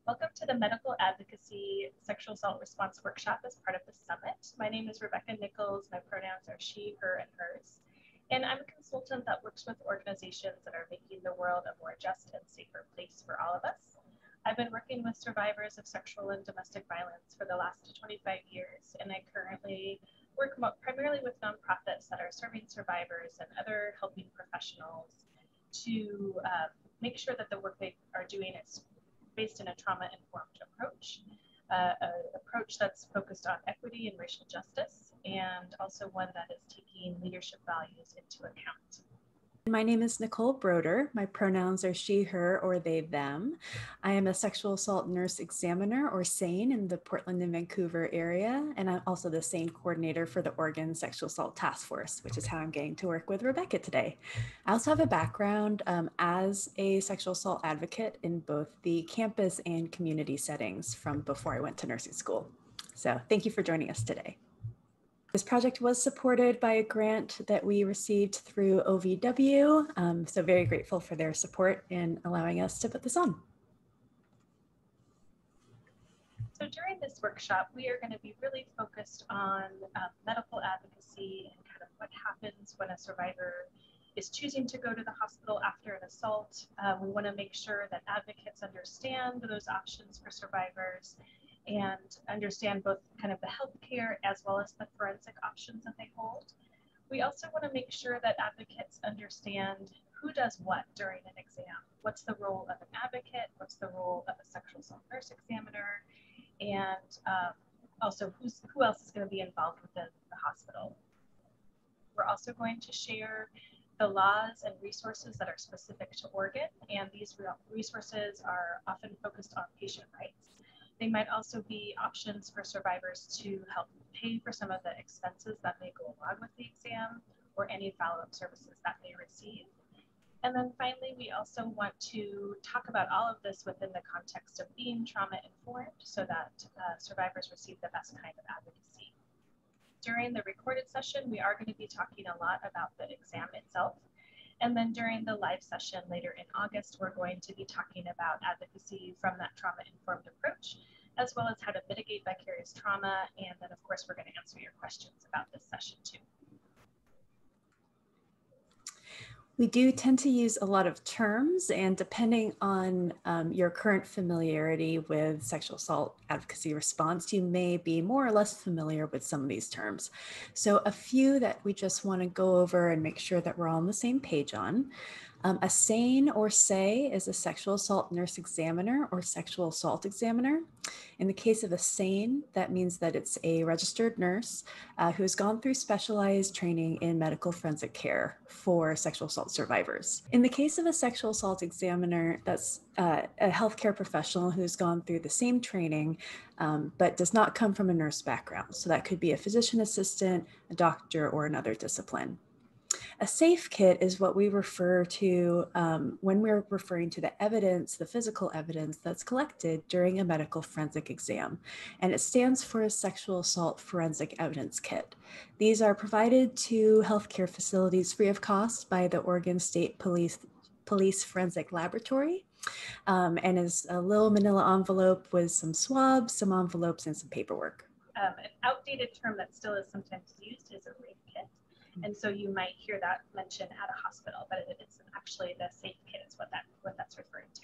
Welcome to the Medical Advocacy Sexual Assault Response Workshop as part of the summit. My name is Rebecca Nichols. My pronouns are she, her, and hers. And I'm a consultant that works with organizations that are making the world a more just and safer place for all of us. I've been working with survivors of sexual and domestic violence for the last 25 years, and I currently work primarily with nonprofits that are serving survivors and other helping professionals to make sure that the work they are doing is based in a trauma-informed approach, an approach that's focused on equity and racial justice, and also one that is taking leadership values into account. My name is Nicole Broder. My pronouns are she, her, or they, them. I am a sexual assault nurse examiner, or SANE, in the Portland and Vancouver area, and I'm also the SANE coordinator for the Oregon Sexual Assault Task Force, which is how I'm getting to work with Rebecca today. I also have a background as a sexual assault advocate in both the campus and community settings from before I went to nursing school. So thank you for joining us today. This project was supported by a grant that we received through OVW, so very grateful for their support in allowing us to put this on. So during this workshop, we are going to be really focused on medical advocacy and kind of what happens when a survivor is choosing to go to the hospital after an assault. We want to make sure that advocates understand those options for survivors and understand both kind of the healthcare as well as the forensic options that they hold. We also want to make sure that advocates understand who does what during an exam. What's the role of an advocate? What's the role of a sexual assault nurse examiner? And also who else is going to be involved within the hospital. We're also going to share the laws and resources that are specific to Oregon, and these resources are often focused on patient rights. They might also be options for survivors to help pay for some of the expenses that may go along with the exam or any follow-up services that they receive. And then finally, we also want to talk about all of this within the context of being trauma-informed so that survivors receive the best kind of advocacy. During the recorded session, we are going to be talking a lot about the exam itself. And then during the live session later in August, we're going to be talking about advocacy from that trauma-informed approach, as well as how to mitigate vicarious trauma. And then, of course, we're going to answer your questions about this session too. We do tend to use a lot of terms, and depending on your current familiarity with sexual assault advocacy response, you may be more or less familiar with some of these terms. So a few that we just want to go over and make sure that we're all on the same page on. A SANE or SAE is a sexual assault nurse examiner or sexual assault examiner. In the case of a SANE, that means that it's a registered nurse who has gone through specialized training in medical forensic care for sexual assault survivors. In the case of a sexual assault examiner, that's a healthcare professional who's gone through the same training, but does not come from a nurse background. So that could be a physician assistant, a doctor, or another discipline. A safe kit is what we refer to when we're referring to the evidence, the physical evidence that's collected during a medical forensic exam. And it stands for a sexual assault forensic evidence kit. These are provided to healthcare facilities free of cost by the Oregon State Police Forensic Laboratory. And is a little manila envelope with some swabs, some envelopes, and some paperwork. An outdated term that still is sometimes used is a rape kit. And so you might hear that mentioned at a hospital, but it's actually the SAFE kit is what that's referring to.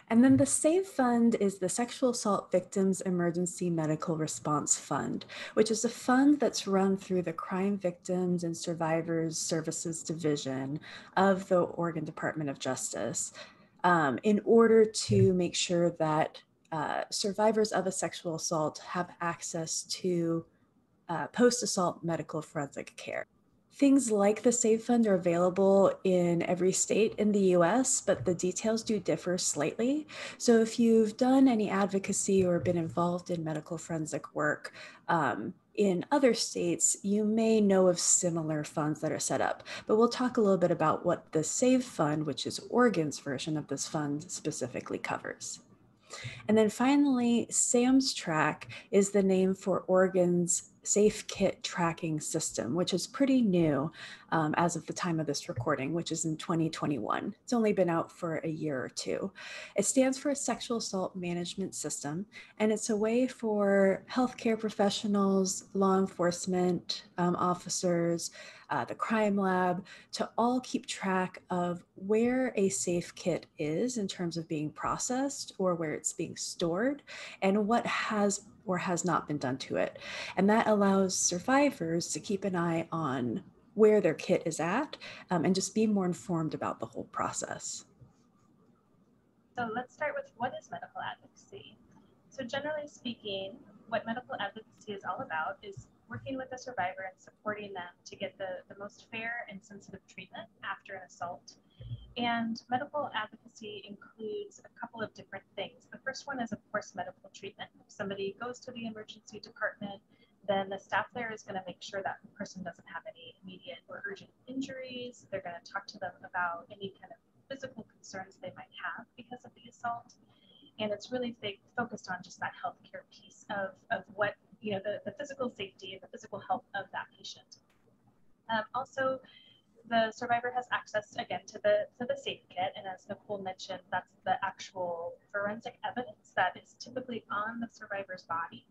And then the SAVE Fund is the Sexual Assault Victims Emergency Medical Response Fund, which is a fund that's run through the Crime Victims and Survivors Services Division of the Oregon Department of Justice in order to make sure that survivors of a sexual assault have access to post-assault medical forensic care. Things like the SAVE Fund are available in every state in the US, but the details do differ slightly. So if you've done any advocacy or been involved in medical forensic work in other states, you may know of similar funds that are set up. But we'll talk a little bit about what the SAVE Fund, which is Oregon's version of this fund, specifically covers. And then finally, SAMS Track is the name for Oregon's Safe Kit Tracking System, which is pretty new. as of the time of this recording, which is in 2021. It's only been out for a year or two. It stands for a sexual assault management system, and it's a way for healthcare professionals, law enforcement officers, the crime lab, to all keep track of where a safe kit is in terms of being processed or where it's being stored and what has or has not been done to it. And that allows survivors to keep an eye on where their kit is at and just be more informed about the whole process. So let's start with what is medical advocacy? So generally speaking, what medical advocacy is all about is working with the survivor and supporting them to get the most fair and sensitive treatment after an assault. And medical advocacy includes a couple of different things. The first one is, of course, medical treatment. If somebody goes to the emergency department, then the staff there is going to make sure that the person doesn't have any immediate or urgent injuries. They're going to talk to them about any kind of physical concerns they might have because of the assault. And it's really focused on just that healthcare piece of what, the physical safety and the physical health of that patient. Also, the survivor has access again to the safe kit, and as Nicole mentioned, that's the actual forensic evidence that is typically on the survivor's body,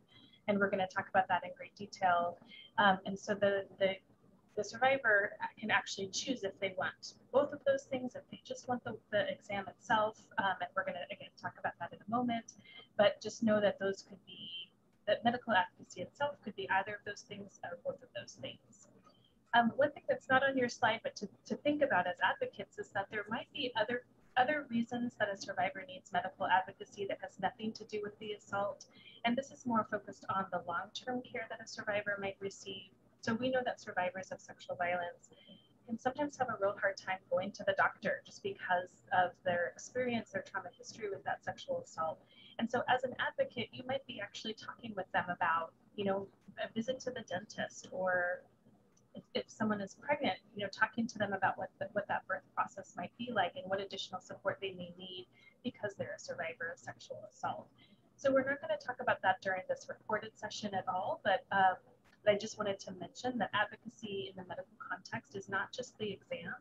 and we're going to talk about that in great detail. And so the survivor can actually choose if they want both of those things, if they just want the exam itself, and we're going to again talk about that in a moment. But just know that those could be, that medical advocacy itself could be either of those things or both of those things. One thing that's not on your slide, but to think about as advocates, is that there might be other reasons that a survivor needs medical advocacy that has nothing to do with the assault. And this is more focused on the long-term care that a survivor might receive. So we know that survivors of sexual violence can sometimes have a real hard time going to the doctor just because of their experience, their trauma history with that sexual assault. And so as an advocate, you might be actually talking with them about, a visit to the dentist, or if someone is pregnant, talking to them about what that birth process might be like and what additional support they may need because they're a survivor of sexual assault. So we're not going to talk about that during this recorded session at all, but I just wanted to mention that advocacy in the medical context is not just the exam,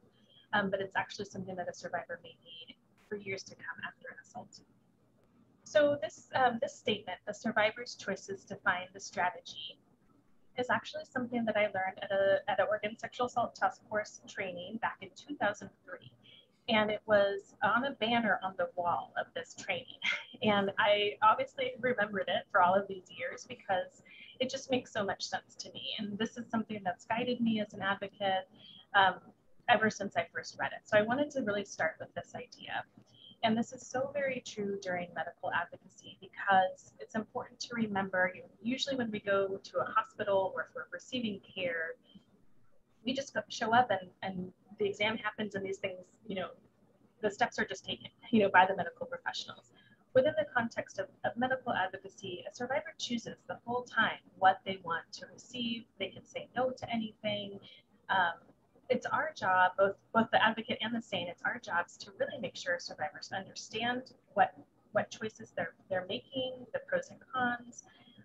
but it's actually something that a survivor may need for years to come after an assault. So this statement, the survivor's choices define the strategy, is actually something that I learned at an Oregon Sexual Assault Task Force training back in 2003. And it was on a banner on the wall of this training. And I obviously remembered it for all of these years because it just makes so much sense to me. And this is something that's guided me as an advocate ever since I first read it. So I wanted to really start with this idea. And this is so very true during medical advocacy because it's important to remember, usually when we go to a hospital or if we're receiving care, we just show up and the exam happens and these things, the steps are just taken, by the medical professionals. Within the context of medical advocacy, a survivor chooses the whole time what they want to receive. They can say no to anything. It's our job, both the advocate and the SANE, it's our jobs to really make sure survivors understand what choices they're making, the pros and cons,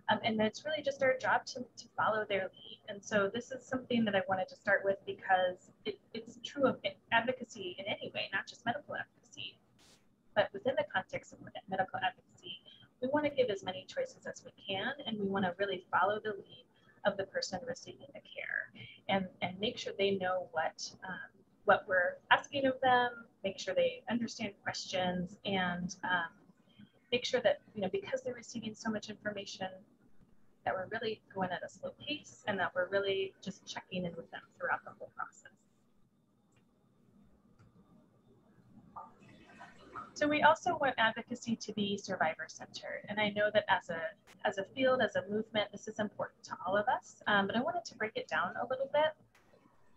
and it's really just our job to follow their lead. And so this is something that I wanted to start with because it's true of advocacy in any way, not just medical advocacy, but within the context of medical advocacy, we want to give as many choices as we can, and we want to really follow the lead of the person receiving the care, and make sure they know what we're asking of them, make sure they understand questions, and make sure that, because they're receiving so much information, that we're really going at a slow pace and that we're really just checking in with them throughout the whole process. So we also want advocacy to be survivor-centered, and I know that as a field, as a movement, this is important to all of us. But I wanted to break it down a little bit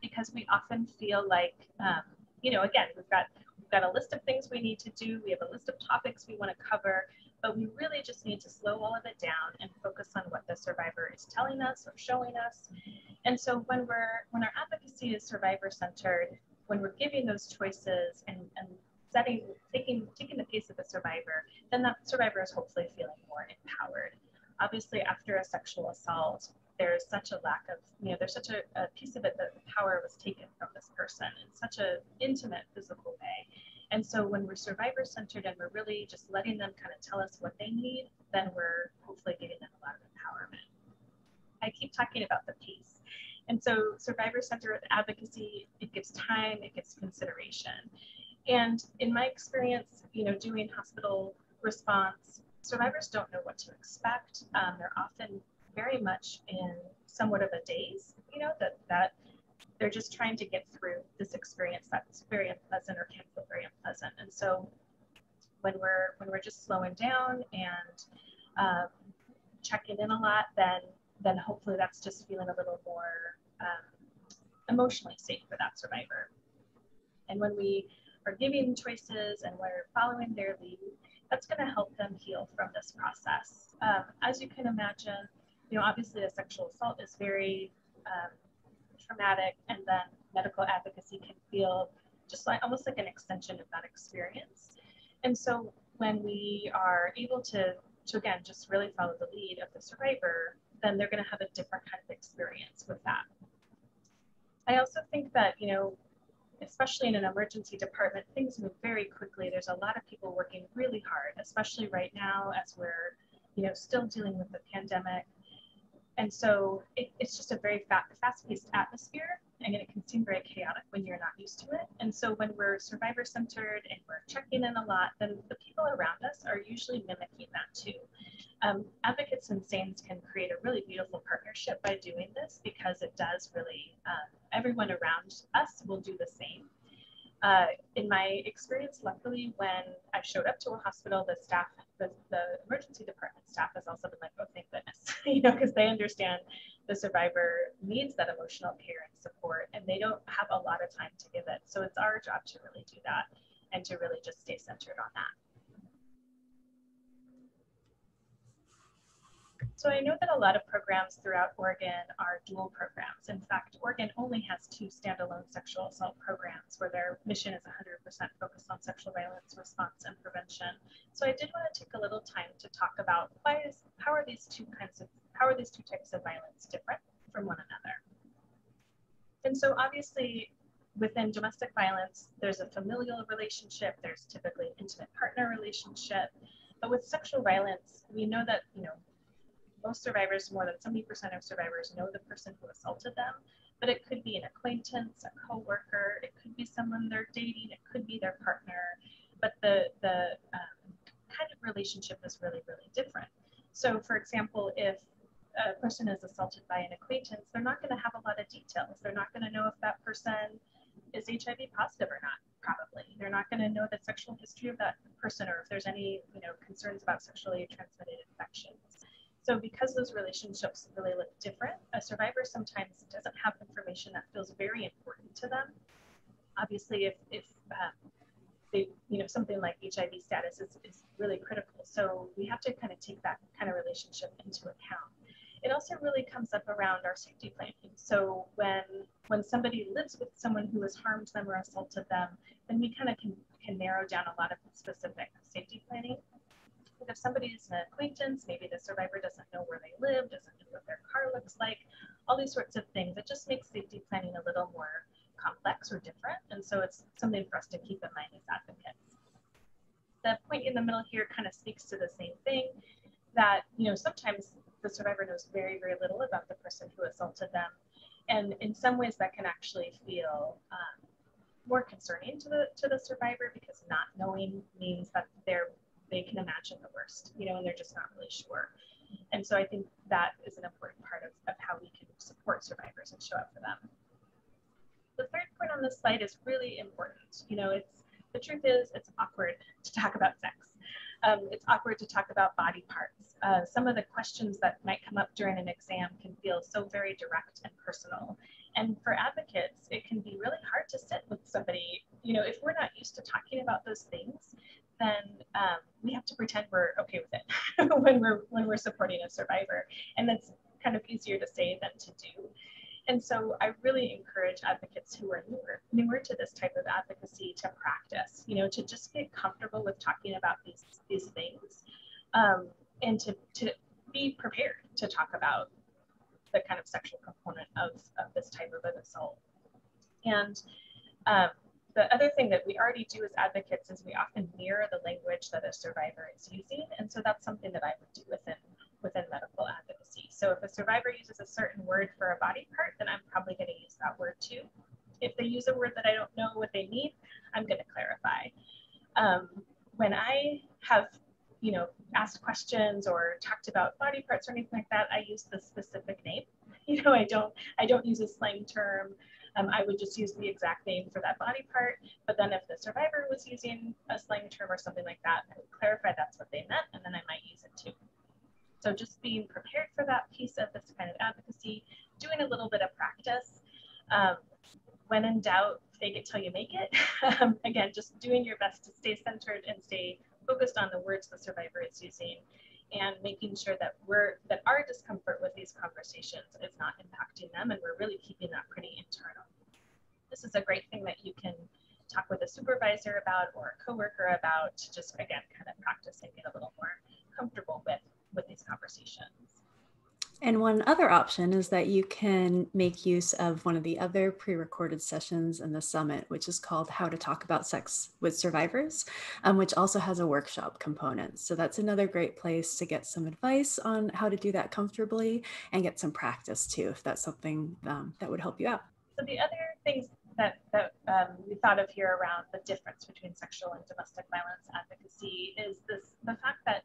because we often feel like, again, we've got a list of things we need to do. We have a list of topics we want to cover, but we really just need to slow all of it down and focus on what the survivor is telling us or showing us. And so when our advocacy is survivor-centered, when we're giving those choices and taking the pace of the survivor, then that survivor is hopefully feeling more empowered. Obviously, after a sexual assault, there's such a lack of, there's such a piece of it that the power was taken from this person in such an intimate, physical way. And so when we're survivor-centered and we're really just letting them kind of tell us what they need, then we're hopefully giving them a lot of empowerment. I keep talking about the piece. And so survivor-centered advocacy, it gives time, it gives consideration. And in my experience, doing hospital response, survivors don't know what to expect. They're often very much in somewhat of a daze, that they're just trying to get through this experience that's very unpleasant or can feel very unpleasant. And so when we're just slowing down and checking in a lot, then hopefully that's just feeling a little more emotionally safe for that survivor. And when we are giving choices and we're following their lead, that's going to help them heal from this process. As you can imagine, obviously a sexual assault is very traumatic, and then medical advocacy can feel just like almost like an extension of that experience. And so when we are able to again, just really follow the lead of the survivor, then they're going to have a different kind of experience with that. I also think that, especially in an emergency department, things move very quickly. There's a lot of people working really hard, especially right now as we're, still dealing with the pandemic. And so it's just a very fast-paced atmosphere, and it can seem very chaotic when you're not used to it. And so when we're survivor-centered and we're checking in a lot, then the people around us are usually mimicking that too. Advocates and SANEs can create a really beautiful partnership by doing this, because it does really, everyone around us will do the same. In my experience, luckily, when I showed up to a hospital, the staff, the emergency department staff has also been like, oh, thank goodness, because they understand the survivor needs that emotional care and support, and they don't have a lot of time to give it. So it's our job to really do that and to really just stay centered on that. So I know that a lot of programs throughout Oregon are dual programs. In fact, Oregon only has 2 standalone sexual assault programs where their mission is 100% focused on sexual violence response and prevention. So I did want to take a little time to talk about how are these two types of violence different from one another. And so obviously within domestic violence, there's a familial relationship, there's typically an intimate partner relationship. But with sexual violence, we know that, most survivors, more than 70% of survivors, know the person who assaulted them, but it could be an acquaintance, a coworker, it could be someone they're dating, it could be their partner, but the kind of relationship is really, really different. So for example, if a person is assaulted by an acquaintance, they're not going to have a lot of details. They're not going to know if that person is HIV positive or not, probably. They're not going to know the sexual history of that person, or if there's any, concerns about sexually transmitted infections. So because those relationships really look different, a survivor sometimes doesn't have information that feels very important to them. Obviously, if they, something like HIV status is really critical. So we have to kind of take that kind of relationship into account. It also really comes up around our safety planning. So when somebody lives with someone who has harmed them or assaulted them, then we kind of can narrow down a lot of specific safety planning. If somebody is an acquaintance, maybe the survivor doesn't know where they live, doesn't know what their car looks like, all these sorts of things. It just makes safety planning a little more complex or different. And so it's something for us to keep in mind as advocates. The point in the middle here kind of speaks to the same thing, that, sometimes the survivor knows very, very little about the person who assaulted them. And in some ways that can actually feel more concerning to the survivor, because not knowing means that they can imagine the worst, and they're just not really sure. And so I think that is an important part of how we can support survivors and show up for them. The third point on this slide is really important. The truth is it's awkward to talk about sex. It's awkward to talk about body parts. Some of the questions that might come up during an exam can feel so very direct and personal. And for advocates, it can be really hard to sit with somebody, if we're not used to talking about those things, then we have to pretend we're okay with it when we're supporting a survivor. And that's kind of easier to say than to do. And so I really encourage advocates who are newer to this type of advocacy to practice, to just get comfortable with talking about these things, and to be prepared to talk about the kind of sexual component of this type of an assault. And the other thing that we already do as advocates is we often mirror the language that a survivor is using. And so that's something that I would do within medical advocacy. So if a survivor uses a certain word for a body part, then I'm probably going to use that word too. If they use a word that I don't know what they mean, I'm going to clarify. When I have, asked questions or talked about body parts or anything like that, I use the specific name. I don't use a slang term. I would just use the exact name for that body part. But then if the survivor was using a slang term or something like that, I would clarify that's what they meant, and then I might use it too. So just being prepared for that piece of this kind of advocacy, doing a little bit of practice. When in doubt, fake it till you make it. Again, just doing your best to stay centered and stay focused on the words the survivor is using, and making sure that our discomfort with these conversations is not impacting them, and we're really keeping that pretty internal. This is a great thing that you can talk with a supervisor about or a coworker about to just, again, kind of practice and get a little more comfortable with these conversations. And one other option is that you can make use of one of the other pre-recorded sessions in the summit, which is called How to Talk About Sex with Survivors, which also has a workshop component. So that's another great place to get some advice on how to do that comfortably and get some practice too, if that's something that would help you out. So the other things that we thought of here around the difference between sexual and domestic violence advocacy is the fact that,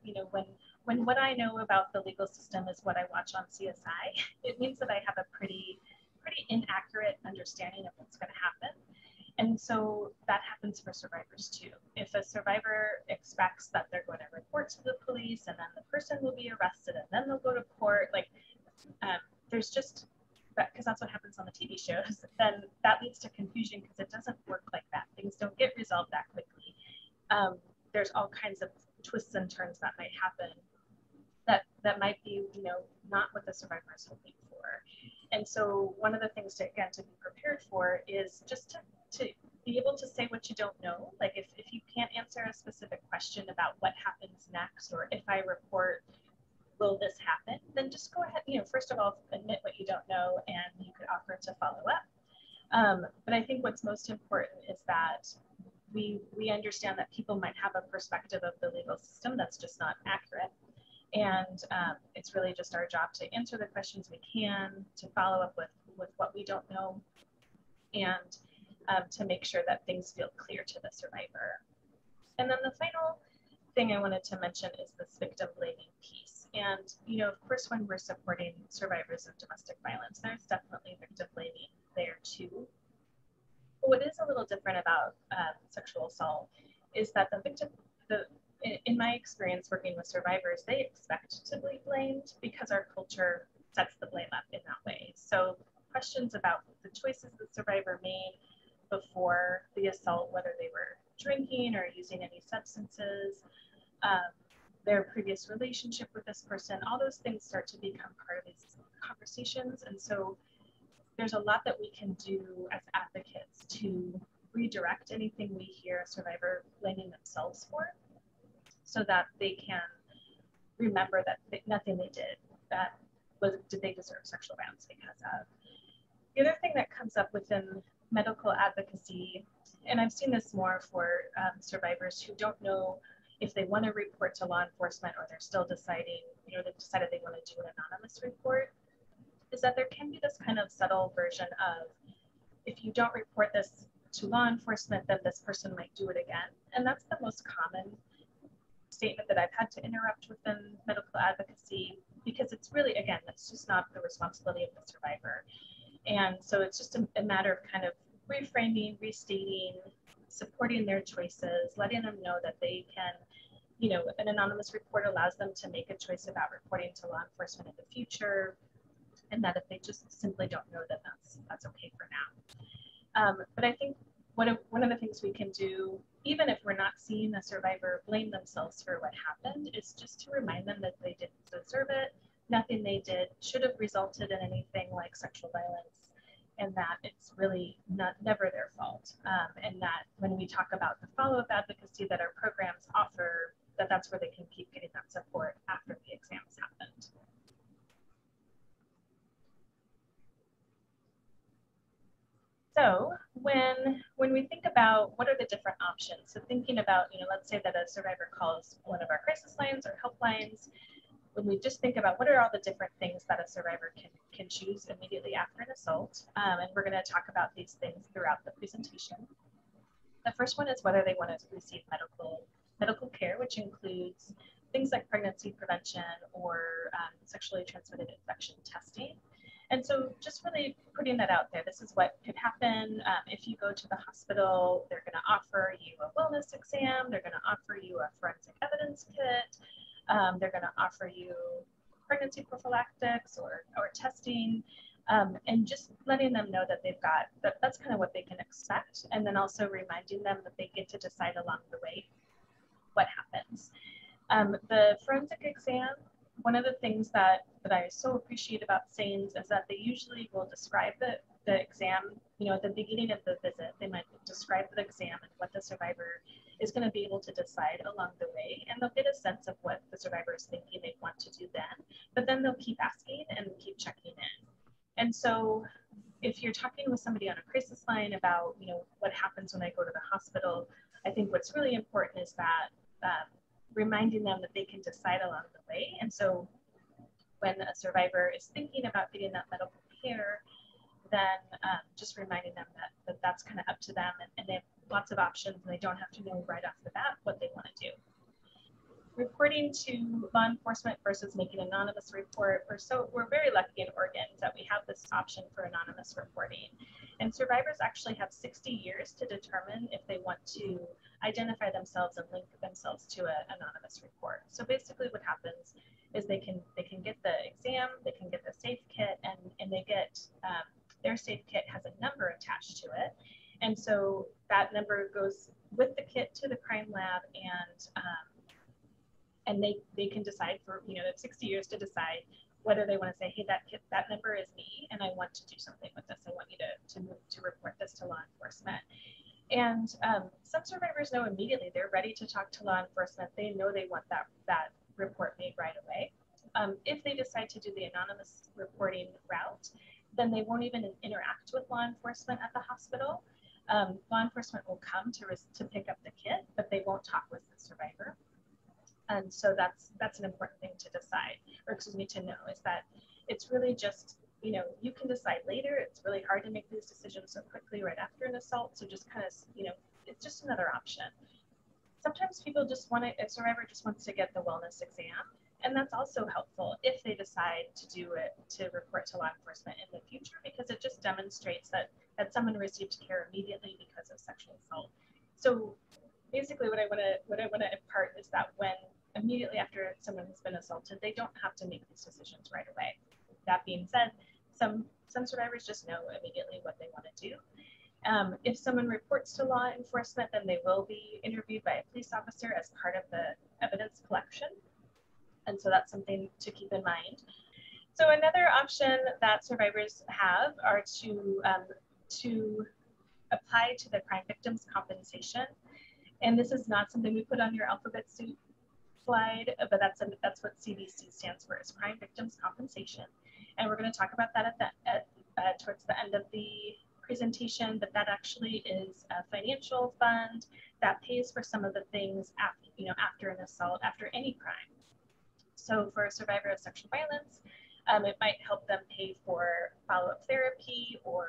when what I know about the legal system is what I watch on CSI, it means that I have a pretty inaccurate understanding of what's going to happen. And so that happens for survivors too. If a survivor expects that they're going to report to the police and then the person will be arrested and then they'll go to court, there's just, because that's what happens on the TV shows, then that leads to confusion because it doesn't work like that. Things don't get resolved that quickly. There's all kinds of twists and turns that might happen that might be, not what the survivor is hoping for. And so one of the things to be prepared for is just to be able to say what you don't know. Like if you can't answer a specific question about what happens next, or if I report, will this happen? Then just go ahead, first of all, admit what you don't know, and you could offer to follow up. But I think what's most important is that we understand that people might have a perspective of the legal system that's just not accurate. And it's really just our job to answer the questions we can, to follow up with what we don't know, and to make sure that things feel clear to the survivor. And then the final thing I wanted to mention is this victim blaming piece. And, of course, when we're supporting survivors of domestic violence, there's definitely victim blaming there too. But what is a little different about sexual assault is that in my experience working with survivors, they expect to be blamed because our culture sets the blame up in that way. So questions about the choices the survivor made before the assault, whether they were drinking or using any substances, their previous relationship with this person, all those things start to become part of these conversations. And so there's a lot that we can do as advocates to redirect anything we hear a survivor blaming themselves for, so that they can remember that nothing they did did they deserve sexual violence because of. The other thing that comes up within medical advocacy, and I've seen this more for survivors who don't know if they want to report to law enforcement, or they're still deciding, they've decided they want to do an anonymous report, is that there can be this kind of subtle version of, if you don't report this to law enforcement, then this person might do it again. And that's the most common statement that I've had to interrupt within medical advocacy, because it's really, again, that's just not the responsibility of the survivor. And so it's just a matter of kind of reframing, restating, supporting their choices, letting them know that they can, an anonymous report allows them to make a choice about reporting to law enforcement in the future, and that if they just simply don't know, then that's okay for now. But I think one of the things we can do, even if we're not seeing a survivor blame themselves for what happened, is just to remind them that they didn't deserve it. Nothing they did should have resulted in anything like sexual violence, and that it's really never their fault. And that when we talk about the follow-up advocacy that our programs offer, that's where they can keep getting that support after the exams happened. So when we think about what are the different options, so thinking about, let's say that a survivor calls one of our crisis lines or helplines, when we just think about what are all the different things that a survivor can choose immediately after an assault, and we're going to talk about these things throughout the presentation. The first one is whether they want to receive medical care, which includes things like pregnancy prevention or sexually transmitted infection testing. And so just really putting that out there, this is what could happen if you go to the hospital. They're going to offer you a wellness exam. They're going to offer you a forensic evidence kit. They're going to offer you pregnancy prophylactics or testing, and just letting them know that they've got, that's kind of what they can expect. And then also reminding them that they get to decide along the way what happens. The forensic exam, one of the things that I so appreciate about SANEs is that they usually will describe the exam, at the beginning of the visit. They might describe the exam and what the survivor is going to be able to decide along the way, and they'll get a sense of what the survivor is thinking they want to do then, but then they'll keep asking and keep checking in. And so if you're talking with somebody on a crisis line about, what happens when I go to the hospital, I think what's really important is that reminding them that they can decide along the way. And so when a survivor is thinking about getting that medical care, then just reminding them that that's kind of up to them, and they have lots of options and they don't have to know right off the bat what they want to do. Reporting to law enforcement versus making an anonymous report. We're very lucky in Oregon that we have this option for anonymous reporting. And survivors actually have 60 years to determine if they want to identify themselves and link themselves to an anonymous report. So basically what happens is they can get the exam, they can get the safe kit, and they get, their safe kit has a number attached to it. And so that number goes with the kit to the crime lab, and they can decide for, they have 60 years to decide whether they want to say, hey, that number is me, and I want to do something with this. I want you to report this to law enforcement. And some survivors know immediately. They're ready to talk to law enforcement. They know they want that report made right away. If they decide to do the anonymous reporting route, then they won't even interact with law enforcement at the hospital. Law enforcement will come to pick up the kit, but they won't talk with the survivor. And so that's an important thing to decide, or excuse me, to know, is that it's really just, you can decide later. It's really hard to make these decisions so quickly right after an assault. So just kind of, it's just another option. Sometimes people just a survivor just wants to get the wellness exam. And that's also helpful if they decide to do it, to report to law enforcement in the future, because it just demonstrates that someone received care immediately because of sexual assault. So basically what I want to impart is that when immediately after someone has been assaulted, they don't have to make these decisions right away. That being said, some survivors just know immediately what they want to do. If someone reports to law enforcement, then they will be interviewed by a police officer as part of the evidence collection. And so that's something to keep in mind. So another option that survivors have are to apply to the crime victims compensation. And this is not something we put on your alphabet soup slide, but that's what CVC stands for, is Crime Victims Compensation. And we're going to talk about that towards the end of the presentation, but that actually is a financial fund that pays for some of the things after an assault, after any crime. So for a survivor of sexual violence, it might help them pay for follow-up therapy or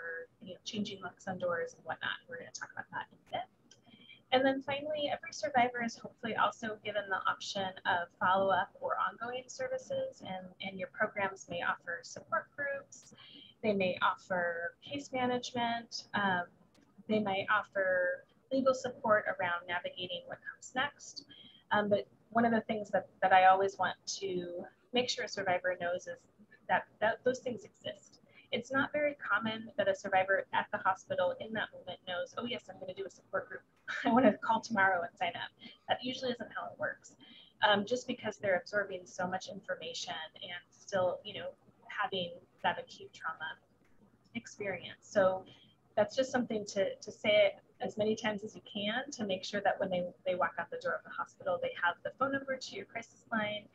changing locks on doors and whatnot. We're going to talk about that in a bit. And then finally, every survivor is hopefully also given the option of follow-up or ongoing services, and your programs may offer support groups. They may offer case management. They might offer legal support around navigating what comes next. But one of the things that I always want to make sure a survivor knows is that those things exist. It's not very common that a survivor at the hospital in that moment knows, oh yes, I'm going to do a support group. I want to call tomorrow and sign up. That usually isn't how it works. Just because they're absorbing so much information and still, having that acute trauma experience. So that's just something to say as many times as you can to make sure that when they walk out the door of the hospital, they have the phone number to your crisis line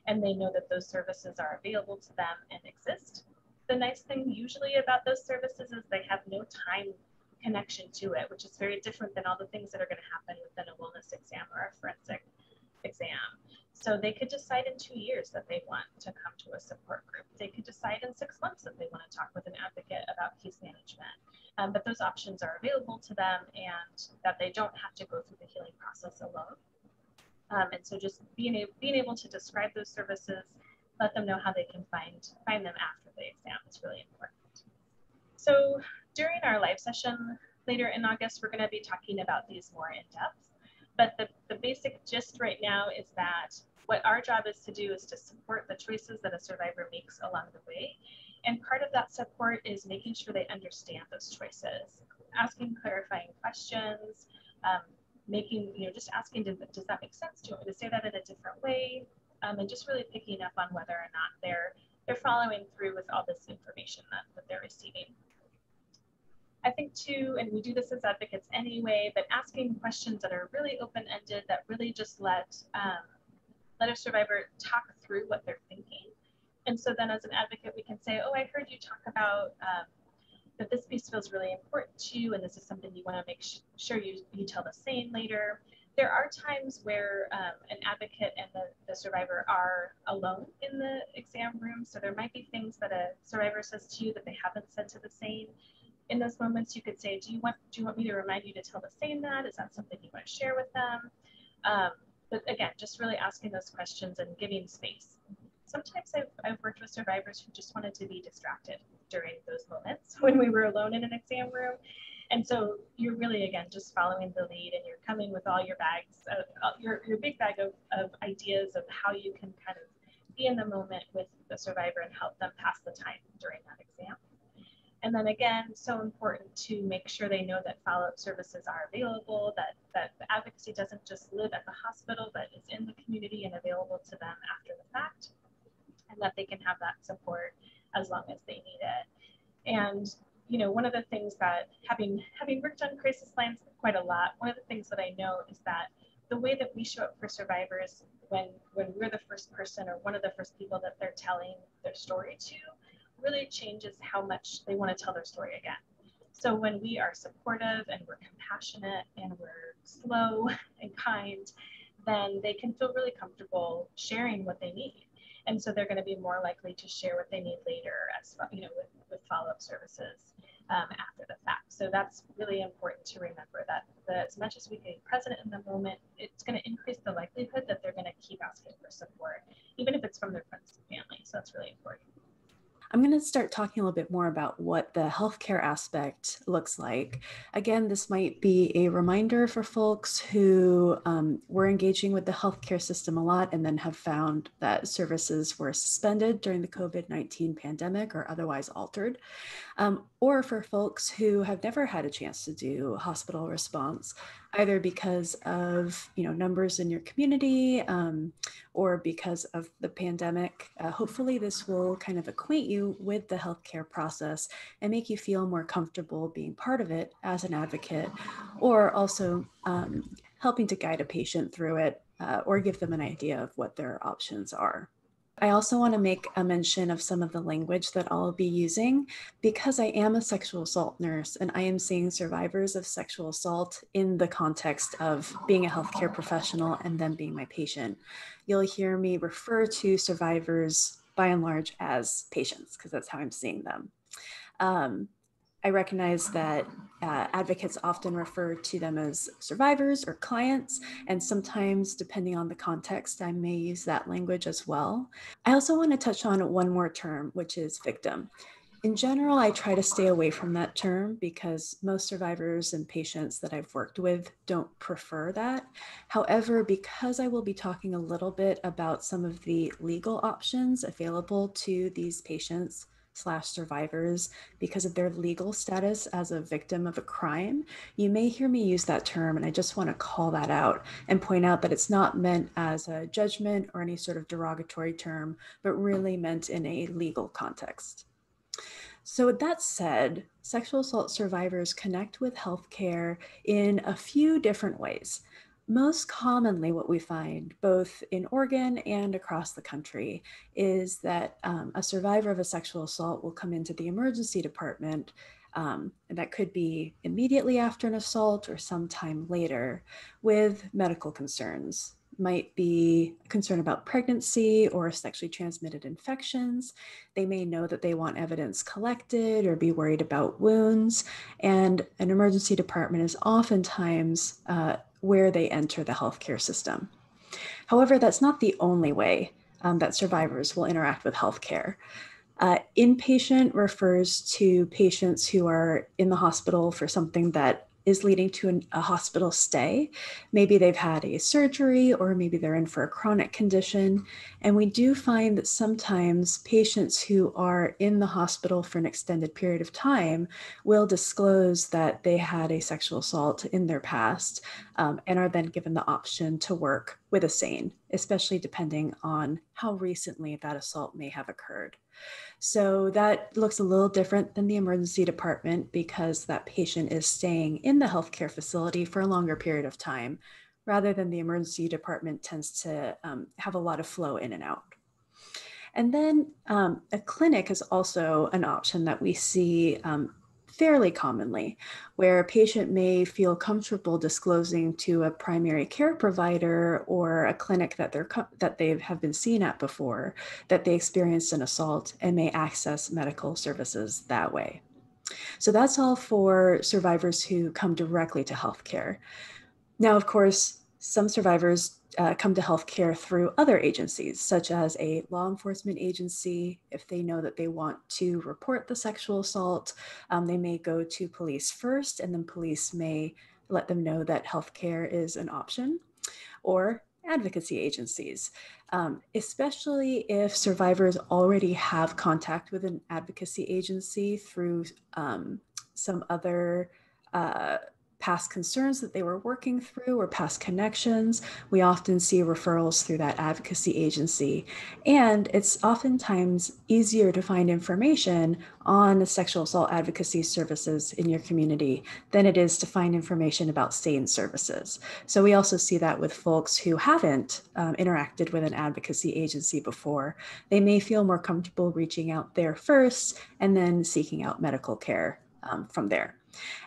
and they know that those services are available to them and exist. The nice thing usually about those services is they have no time connection to it, which is very different than all the things that are going to happen within a wellness exam or a forensic exam. So they could decide in 2 years that they want to come to a support group. They could decide in 6 months that they want to talk with an advocate about case management. But those options are available to them, and that they don't have to go through the healing process alone. And so just being able to describe those services, let them know how they can find them after the exam is really important. So during our live session later in August, we're going to be talking about these more in depth. But the basic gist right now is that what our job is to do is to support the choices that a survivor makes along the way. And part of that support is making sure they understand those choices, asking clarifying questions, just asking, does that make sense? Do you want me to say that in a different way? And just really picking up on whether or not they're following through with all this information that they're receiving. I think too, and we do this as advocates anyway, but asking questions that are really open-ended, that really just let a survivor talk through what they're thinking. And so then as an advocate, we can say, oh, I heard you talk about that this piece feels really important to you, and this is something you want to make sure you tell the SANE later. There are times where an advocate and the survivor are alone in the exam room. So there might be things that a survivor says to you that they haven't said to the SANE. In those moments, you could say, do you want me to remind you to tell the SANE that? Is that something you want to share with them? But again, just really asking those questions and giving space. Sometimes I've worked with survivors who just wanted to be distracted during those moments when we were alone in an exam room. And so you're really, again, just following the lead, and you're coming with all your bags, your big bag of ideas of how you can kind of be in the moment with the survivor and help them pass the time during that exam. And then again, so important to make sure they know that follow-up services are available, that the advocacy doesn't just live at the hospital, but is in the community and available to them after the fact, and that they can have that support as long as they need it. And one of the things that having worked on crisis lines quite a lot, one of the things that I know is that the way that we show up for survivors when we're the first person or one of the first people that they're telling their story to really changes how much they want to tell their story again. So when we are supportive and we're compassionate and we're slow and kind, then they can feel really comfortable sharing what they need. And so they're going to be more likely to share what they need later, as with follow-up services after the fact. So that's really important to remember, that as much as we can be present in the moment, it's going to increase the likelihood that they're going to keep asking for support, even if it's from their friends and family. So that's really important. I'm going to start talking a little bit more about what the healthcare aspect looks like. Again, this might be a reminder for folks who were engaging with the healthcare system a lot and then have found that services were suspended during the COVID-19 pandemic or otherwise altered. Or for folks who have never had a chance to do hospital response, either because of numbers in your community or because of the pandemic. Hopefully this will kind of acquaint you with the healthcare process and make you feel more comfortable being part of it as an advocate, or also helping to guide a patient through it or give them an idea of what their options are. I also want to make a mention of some of the language that I'll be using because I am a sexual assault nurse and I am seeing survivors of sexual assault in the context of being a healthcare professional and them being my patient. You'll hear me refer to survivors by and large as patients because that's how I'm seeing them. I recognize that advocates often refer to them as survivors or clients, and sometimes, depending on the context, I may use that language as well. I also want to touch on one more term, which is victim. In general, I try to stay away from that term because most survivors and patients that I've worked with don't prefer that. However, because I will be talking a little bit about some of the legal options available to these patients / survivors because of their legal status as a victim of a crime, you may hear me use that term, and I just want to call that out and point out that it's not meant as a judgment or any sort of derogatory term, but really meant in a legal context. So with that said, sexual assault survivors connect with healthcare in a few different ways. Most commonly, what we find, both in Oregon and across the country, is that a survivor of a sexual assault will come into the emergency department And that could be immediately after an assault or sometime later with medical concerns. Might be concern about pregnancy or sexually transmitted infections. They may know that they want evidence collected or be worried about wounds. And an emergency department is oftentimes where they enter the healthcare system. However, that's not the only way that survivors will interact with healthcare. Inpatient refers to patients who are in the hospital for something that is leading to a hospital stay. Maybe they've had a surgery or maybe they're in for a chronic condition. And we do find that sometimes patients who are in the hospital for an extended period of time will disclose that they had a sexual assault in their past and are then given the option to work with a SANE, especially depending on how recently that assault may have occurred. So that looks a little different than the emergency department because that patient is staying in the healthcare facility for a longer period of time, rather than the emergency department tends to have a lot of flow in and out. And then a clinic is also an option that we see fairly commonly, where a patient may feel comfortable disclosing to a primary care provider or a clinic that they have been seen at before that they experienced an assault and may access medical services that way. So that's all for survivors who come directly to healthcare. Now, of course, some survivors come to healthcare through other agencies, such as a law enforcement agency. If they know that they want to report the sexual assault, they may go to police first, and then police may let them know that healthcare is an option, or advocacy agencies, especially if survivors already have contact with an advocacy agency through some other past concerns that they were working through or past connections. We often see referrals through that advocacy agency. And it's oftentimes easier to find information on sexual assault advocacy services in your community than it is to find information about SANE services. So we also see that with folks who haven't interacted with an advocacy agency before. They may feel more comfortable reaching out there first and then seeking out medical care from there.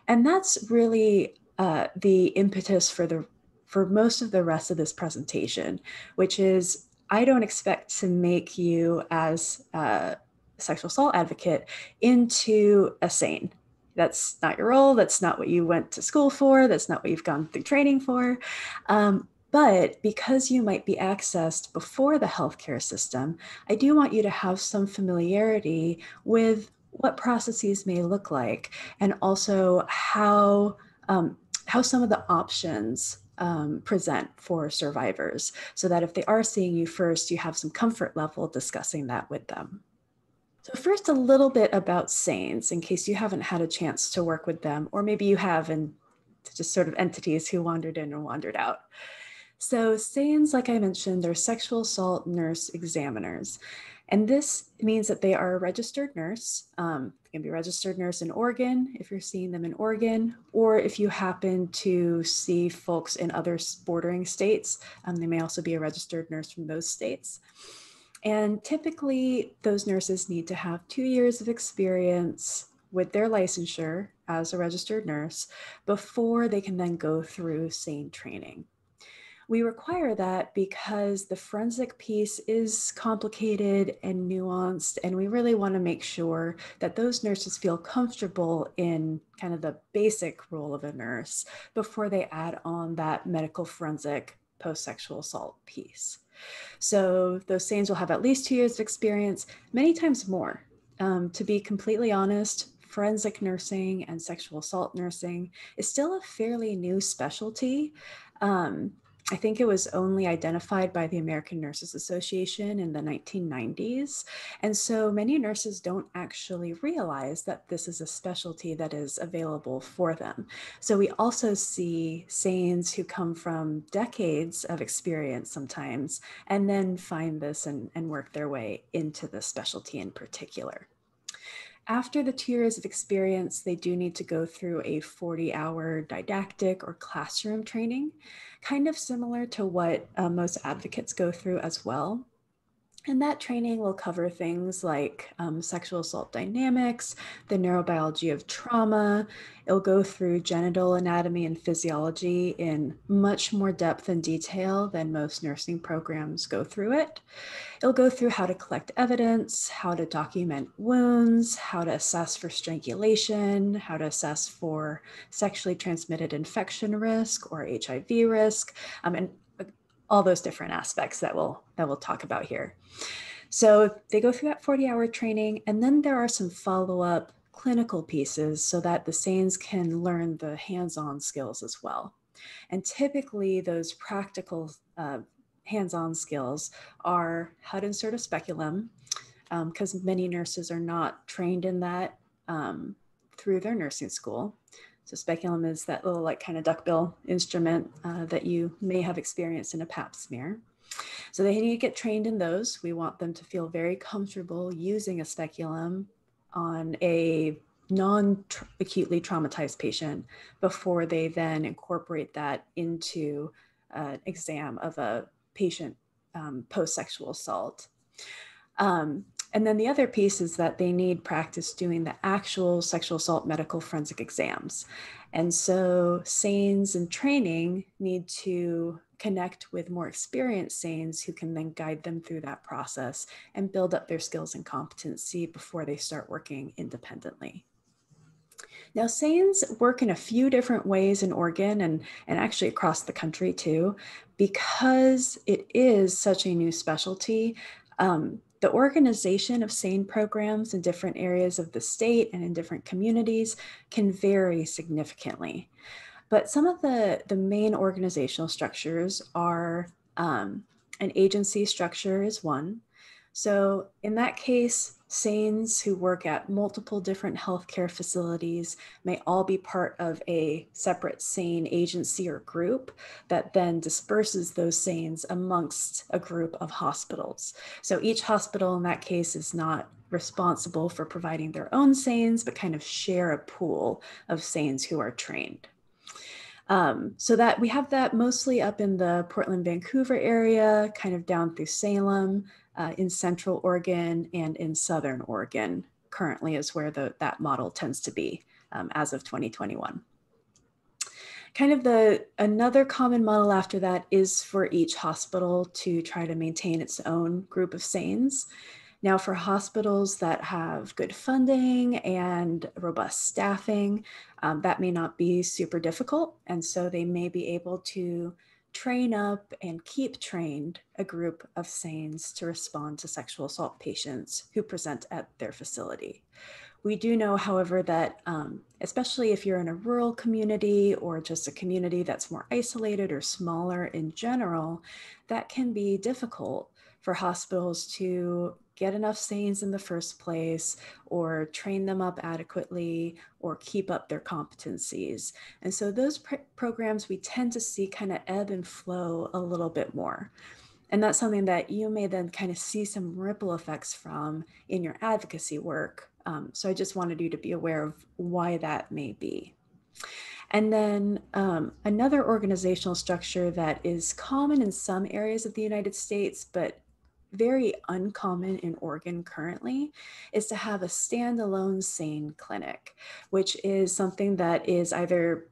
And that's really the impetus for most of the rest of this presentation, which is I don't expect to make you as a sexual assault advocate into a SANE. That's not your role. That's not what you went to school for. That's not what you've gone through training for. But because you might be accessed before the healthcare system, I do want you to have some familiarity with what processes may look like, and also how some of the options present for survivors, so that if they are seeing you first, you have some comfort level discussing that with them. So first, a little bit about SANEs, in case you haven't had a chance to work with them, or maybe you have and just sort of entities who wandered in and wandered out. So SANEs, like I mentioned, they're sexual assault nurse examiners. And this means that they are a registered nurse. They can be a registered nurse in Oregon if you're seeing them in Oregon, or if you happen to see folks in other bordering states, they may also be a registered nurse from those states. And typically those nurses need to have 2 years of experience with their licensure as a registered nurse before they can then go through SANE training. We require that because the forensic piece is complicated and nuanced, and we really want to make sure that those nurses feel comfortable in kind of the basic role of a nurse before they add on that medical forensic post-sexual assault piece. So those SANEs will have at least 2 years of experience, many times more. To be completely honest, forensic nursing and sexual assault nursing is still a fairly new specialty. I think it was only identified by the American Nurses Association in the 1990s. And so many nurses don't actually realize that this is a specialty that is available for them. So we also see SANEs who come from decades of experience sometimes, and then find this and work their way into the specialty in particular. After the 2 years of experience, they do need to go through a 40-hour didactic or classroom training, kind of similar to what most advocates go through as well. And that training will cover things like sexual assault dynamics, the neurobiology of trauma. It'll go through genital anatomy and physiology in much more depth and detail than most nursing programs go through it. It'll go through how to collect evidence, how to document wounds, how to assess for strangulation, how to assess for sexually transmitted infection risk or HIV risk, and all those different aspects that we'll talk about here. So they go through that 40-hour training, and then there are some follow-up clinical pieces so that the SANEs can learn the hands-on skills as well. And typically those practical hands-on skills are how to insert a speculum, because many nurses are not trained in that through their nursing school. So speculum is that little like kind of duckbill instrument that you may have experienced in a pap smear. So they need to get trained in those. We want them to feel very comfortable using a speculum on a non-acutely traumatized patient before they then incorporate that into an exam of a patient post-sexual assault. And then the other piece is that they need practice doing the actual sexual assault medical forensic exams. And so SANEs in training need to connect with more experienced SANEs who can then guide them through that process and build up their skills and competency before they start working independently. Now, SANEs work in a few different ways in Oregon and actually across the country too, because it is such a new specialty. The organization of SANE programs in different areas of the state and in different communities can vary significantly. But some of the main organizational structures are an agency structure is one. So in that case, SANEs who work at multiple different healthcare facilities may all be part of a separate SANE agency or group that then disperses those SANEs amongst a group of hospitals. So each hospital in that case is not responsible for providing their own SANEs, but kind of share a pool of SANEs who are trained. So that we have that mostly up in the Portland, Vancouver area, kind of down through Salem, in Central Oregon, and in Southern Oregon currently is where that model tends to be as of 2021. Kind of another common model after that is for each hospital to try to maintain its own group of SANEs. Now, for hospitals that have good funding and robust staffing, that may not be super difficult. And so they may be able to train up and keep trained a group of SANEs to respond to sexual assault patients who present at their facility. We do know, however, that especially if you're in a rural community or just a community that's more isolated or smaller in general, that can be difficult for hospitals to get enough SANEs in the first place or train them up adequately or keep up their competencies. And so those programs we tend to see kind of ebb and flow a little bit more. And that's something that you may then kind of see some ripple effects from in your advocacy work. So I just wanted you to be aware of why that may be. And then another organizational structure that is common in some areas of the United States, but very uncommon in Oregon currently, is to have a standalone SANE clinic, which is something that is either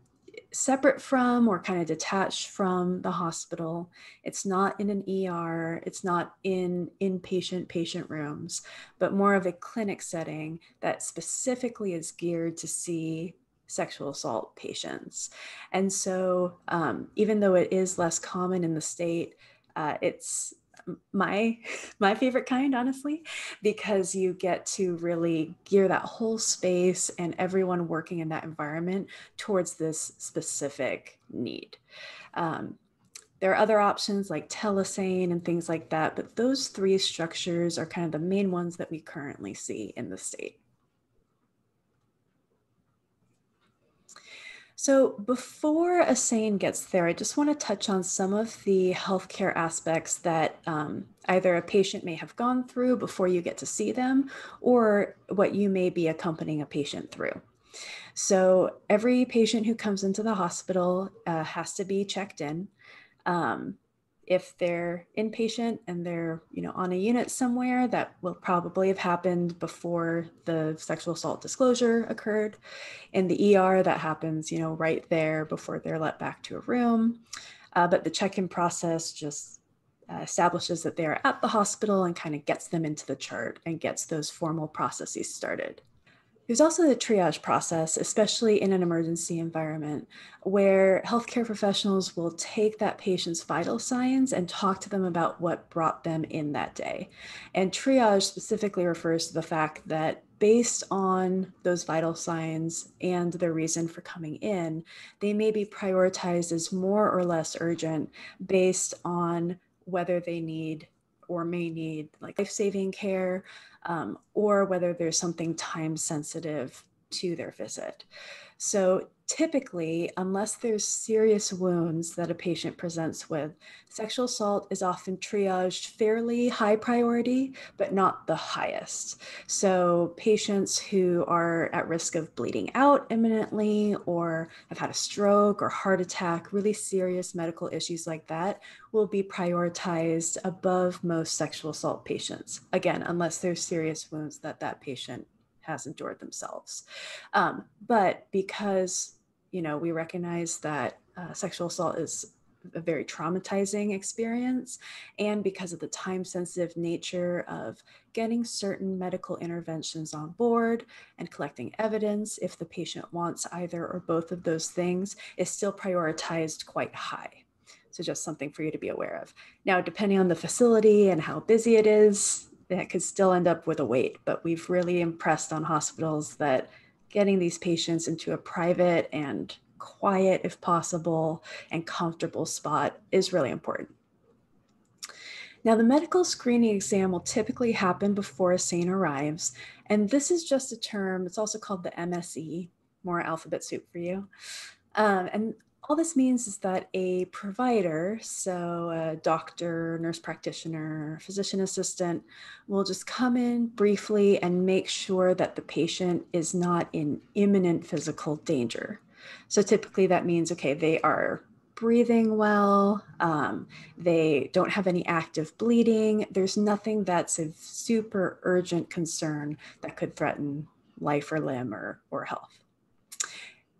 separate from or kind of detached from the hospital. It's not in an ER, it's not in inpatient patient rooms, but more of a clinic setting that specifically is geared to see sexual assault patients. And so even though it is less common in the state, it's my favorite kind, honestly, because you get to really gear that whole space and everyone working in that environment towards this specific need. There are other options like telesane and things like that, but those three structures are kind of the main ones that we currently see in the state. So before a SANE gets there, I just want to touch on some of the healthcare aspects that either a patient may have gone through before you get to see them, or what you may be accompanying a patient through. So every patient who comes into the hospital has to be checked in. If they're inpatient and they're, on a unit somewhere, that will probably have happened before the sexual assault disclosure occurred. In the ER, that happens, right there before they're let back to a room. But the check-in process just establishes that they're at the hospital and kind of gets them into the chart and gets those formal processes started. There's also the triage process, especially in an emergency environment, where healthcare professionals will take that patient's vital signs and talk to them about what brought them in that day. And triage specifically refers to the fact that based on those vital signs and their reason for coming in, they may be prioritized as more or less urgent based on whether they need or may need like life-saving care, or whether there's something time sensitive to their visit. So typically, unless there's serious wounds that a patient presents with, sexual assault is often triaged fairly high priority, but not the highest. So patients who are at risk of bleeding out imminently or have had a stroke or heart attack, really serious medical issues like that, will be prioritized above most sexual assault patients. Again, unless there's serious wounds that that patient has endured themselves. But because, we recognize that sexual assault is a very traumatizing experience, and because of the time-sensitive nature of getting certain medical interventions on board and collecting evidence, if the patient wants either or both of those things, is still prioritized quite high. So just something for you to be aware of. Now, depending on the facility and how busy it is, that could still end up with a wait, but we've really impressed on hospitals that getting these patients into a private and quiet, if possible, and comfortable spot is really important. Now, the medical screening exam will typically happen before a SANE arrives, and this is just a term, it's also called the MSE, more alphabet soup for you. And all this means is that a provider, so a doctor, nurse practitioner, physician assistant, will just come in briefly and make sure that the patient is not in imminent physical danger. So typically that means, okay, they are breathing well, they don't have any active bleeding, there's nothing that's a super urgent concern that could threaten life or limb or health.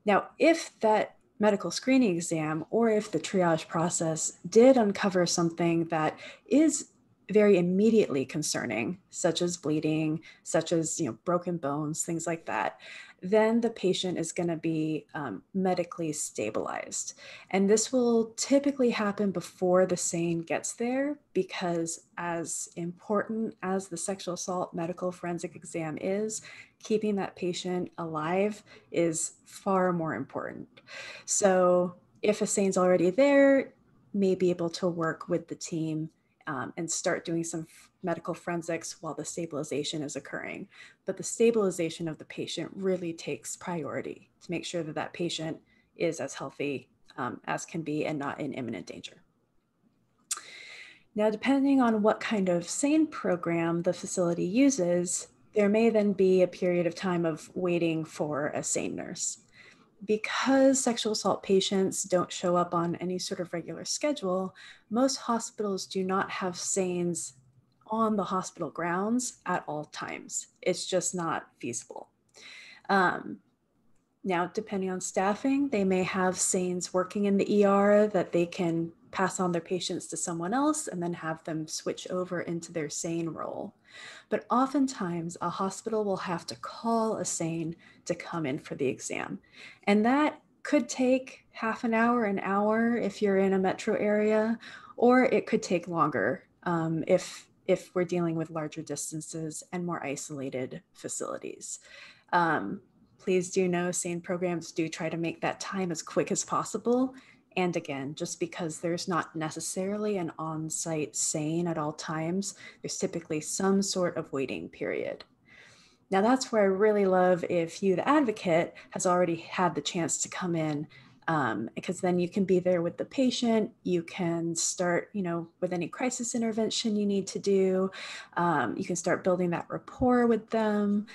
Now, if that medical screening exam or if the triage process did uncover something that is very immediately concerning, such as bleeding, such as broken bones, things like that, then the patient is going to be medically stabilized. And this will typically happen before the SANE gets there, because as important as the sexual assault medical forensic exam is, keeping that patient alive is far more important. So if a SANE's already there, may be able to work with the team and start doing some medical forensics while the stabilization is occurring. But the stabilization of the patient really takes priority to make sure that that patient is as healthy as can be and not in imminent danger. Now, depending on what kind of SANE program the facility uses, there may then be a period of time of waiting for a SANE nurse. Because sexual assault patients don't show up on any sort of regular schedule, most hospitals do not have SANEs on the hospital grounds at all times. It's just not feasible. Now, depending on staffing, they may have SANEs working in the ER that they can pass on their patients to someone else and then have them switch over into their SANE role. But oftentimes, a hospital will have to call a SANE to come in for the exam. And that could take half an hour if you're in a metro area, or it could take longer if we're dealing with larger distances and more isolated facilities. Please do know SANE programs do try to make that time as quick as possible. And again, just because there's not necessarily an on-site SANE at all times, there's typically some sort of waiting period. Now that's where I really love if you, the advocate, has already had the chance to come in because then you can be there with the patient. You can start, with any crisis intervention you need to do. You can start building that rapport with them.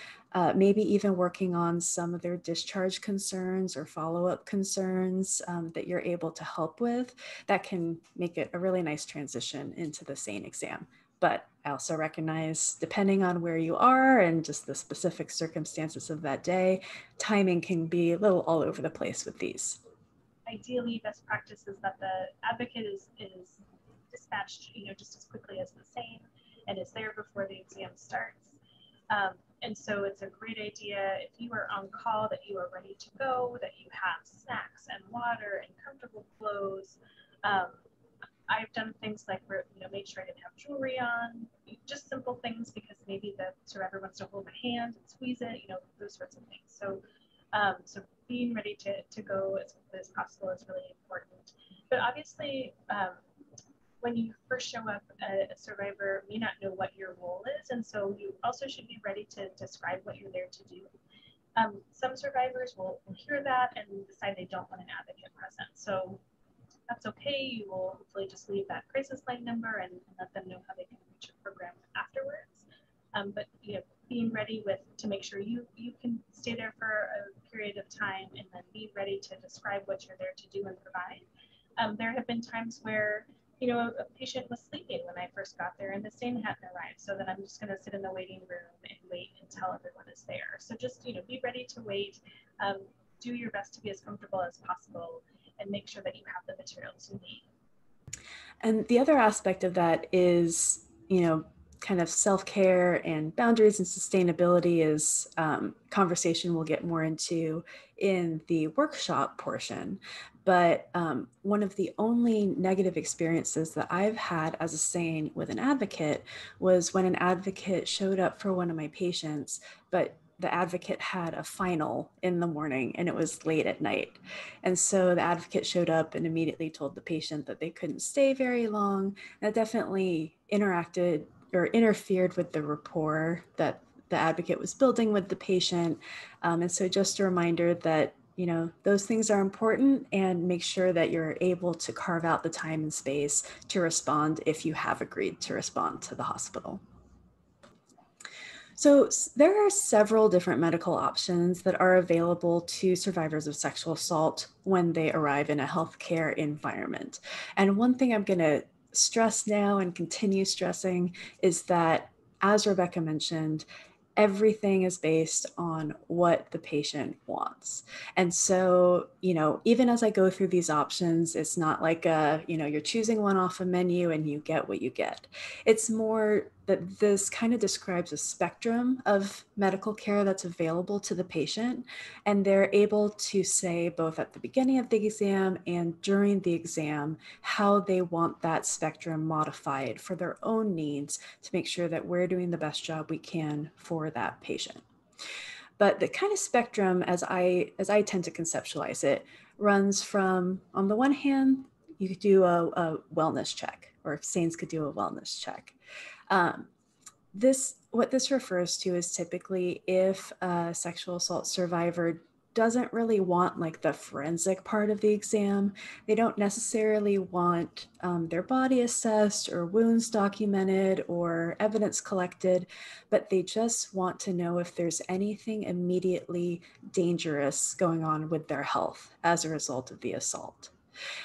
Maybe even working on some of their discharge concerns or follow-up concerns that you're able to help with. That can make it a really nice transition into the SANE exam. But I also recognize, depending on where you are and just the specific circumstances of that day, timing can be a little all over the place with these. Ideally, best practice is that the advocate is dispatched, just as quickly as the SANE, and is there before the exam starts. And so it's a great idea if you are on call that you are ready to go, that you have snacks and water and comfortable clothes. I've done things like, make sure I didn't have jewelry on, just simple things, because maybe the survivor wants to hold my hand and squeeze it, those sorts of things. So, so being ready to go as quickly as possible is really important. But obviously, when you first show up, a survivor may not know what your role is, and so you also should be ready to describe what you're there to do. Some survivors will hear that and decide they don't want an advocate present. So that's okay. You will hopefully just leave that crisis line number and let them know how they can reach your program afterwards. But being ready to make sure you can stay there for a period of time, and then be ready to describe what you're there to do and provide. There have been times where a patient was sleeping when I first got there and the SANE hadn't arrived, so then I'm just going to sit in the waiting room and wait until everyone is there. So just be ready to wait, do your best to be as comfortable as possible, and make sure that you have the materials you need. And the other aspect of that is, kind of self-care and boundaries and sustainability is conversation we'll get more into in the workshop portion. But one of the only negative experiences that I've had as a SANE with an advocate was when an advocate showed up for one of my patients, but the advocate had a final in the morning and it was late at night. And so the advocate showed up and immediately told the patient that they couldn't stay very long. That definitely interfered with the rapport that the advocate was building with the patient. And so just a reminder that, those things are important, and make sure that you're able to carve out the time and space to respond if you have agreed to respond to the hospital. So there are several different medical options that are available to survivors of sexual assault when they arrive in a healthcare environment. And one thing I'm going to stress now and continue stressing is that, as Rebecca mentioned, everything is based on what the patient wants. And so, even as I go through these options, it's not like, you're choosing one off a menu and you get what you get. It's more that this kind of describes a spectrum of medical care that's available to the patient. And they're able to say, both at the beginning of the exam and during the exam, how they want that spectrum modified for their own needs to make sure that we're doing the best job we can for that patient. But the kind of spectrum, as I tend to conceptualize it, runs from, on the one hand, you could do a wellness check, or SANEs could do a wellness check. What this refers to is typically if a sexual assault survivor doesn't really want like the forensic part of the exam. They don't necessarily want their body assessed or wounds documented or evidence collected, but they just want to know if there's anything immediately dangerous going on with their health as a result of the assault.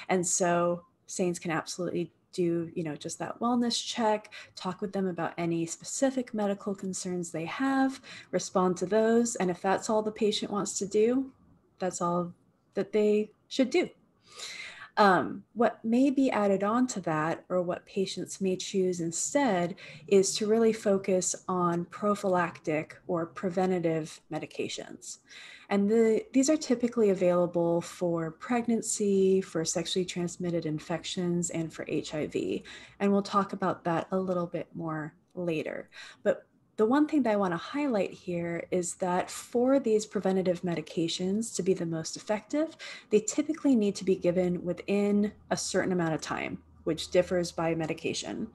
And so SANEs can absolutely do, just that wellness check, talk with them about any specific medical concerns they have, respond to those. And if that's all the patient wants to do, that's all that they should do. What may be added on to that, or what patients may choose instead, is to really focus on prophylactic or preventative medications. And these are typically available for pregnancy, for sexually transmitted infections, and for HIV. And we'll talk about that a little bit more later. But the one thing that I want to highlight here is that for these preventative medications to be the most effective, they typically need to be given within a certain amount of time, which differs by medication.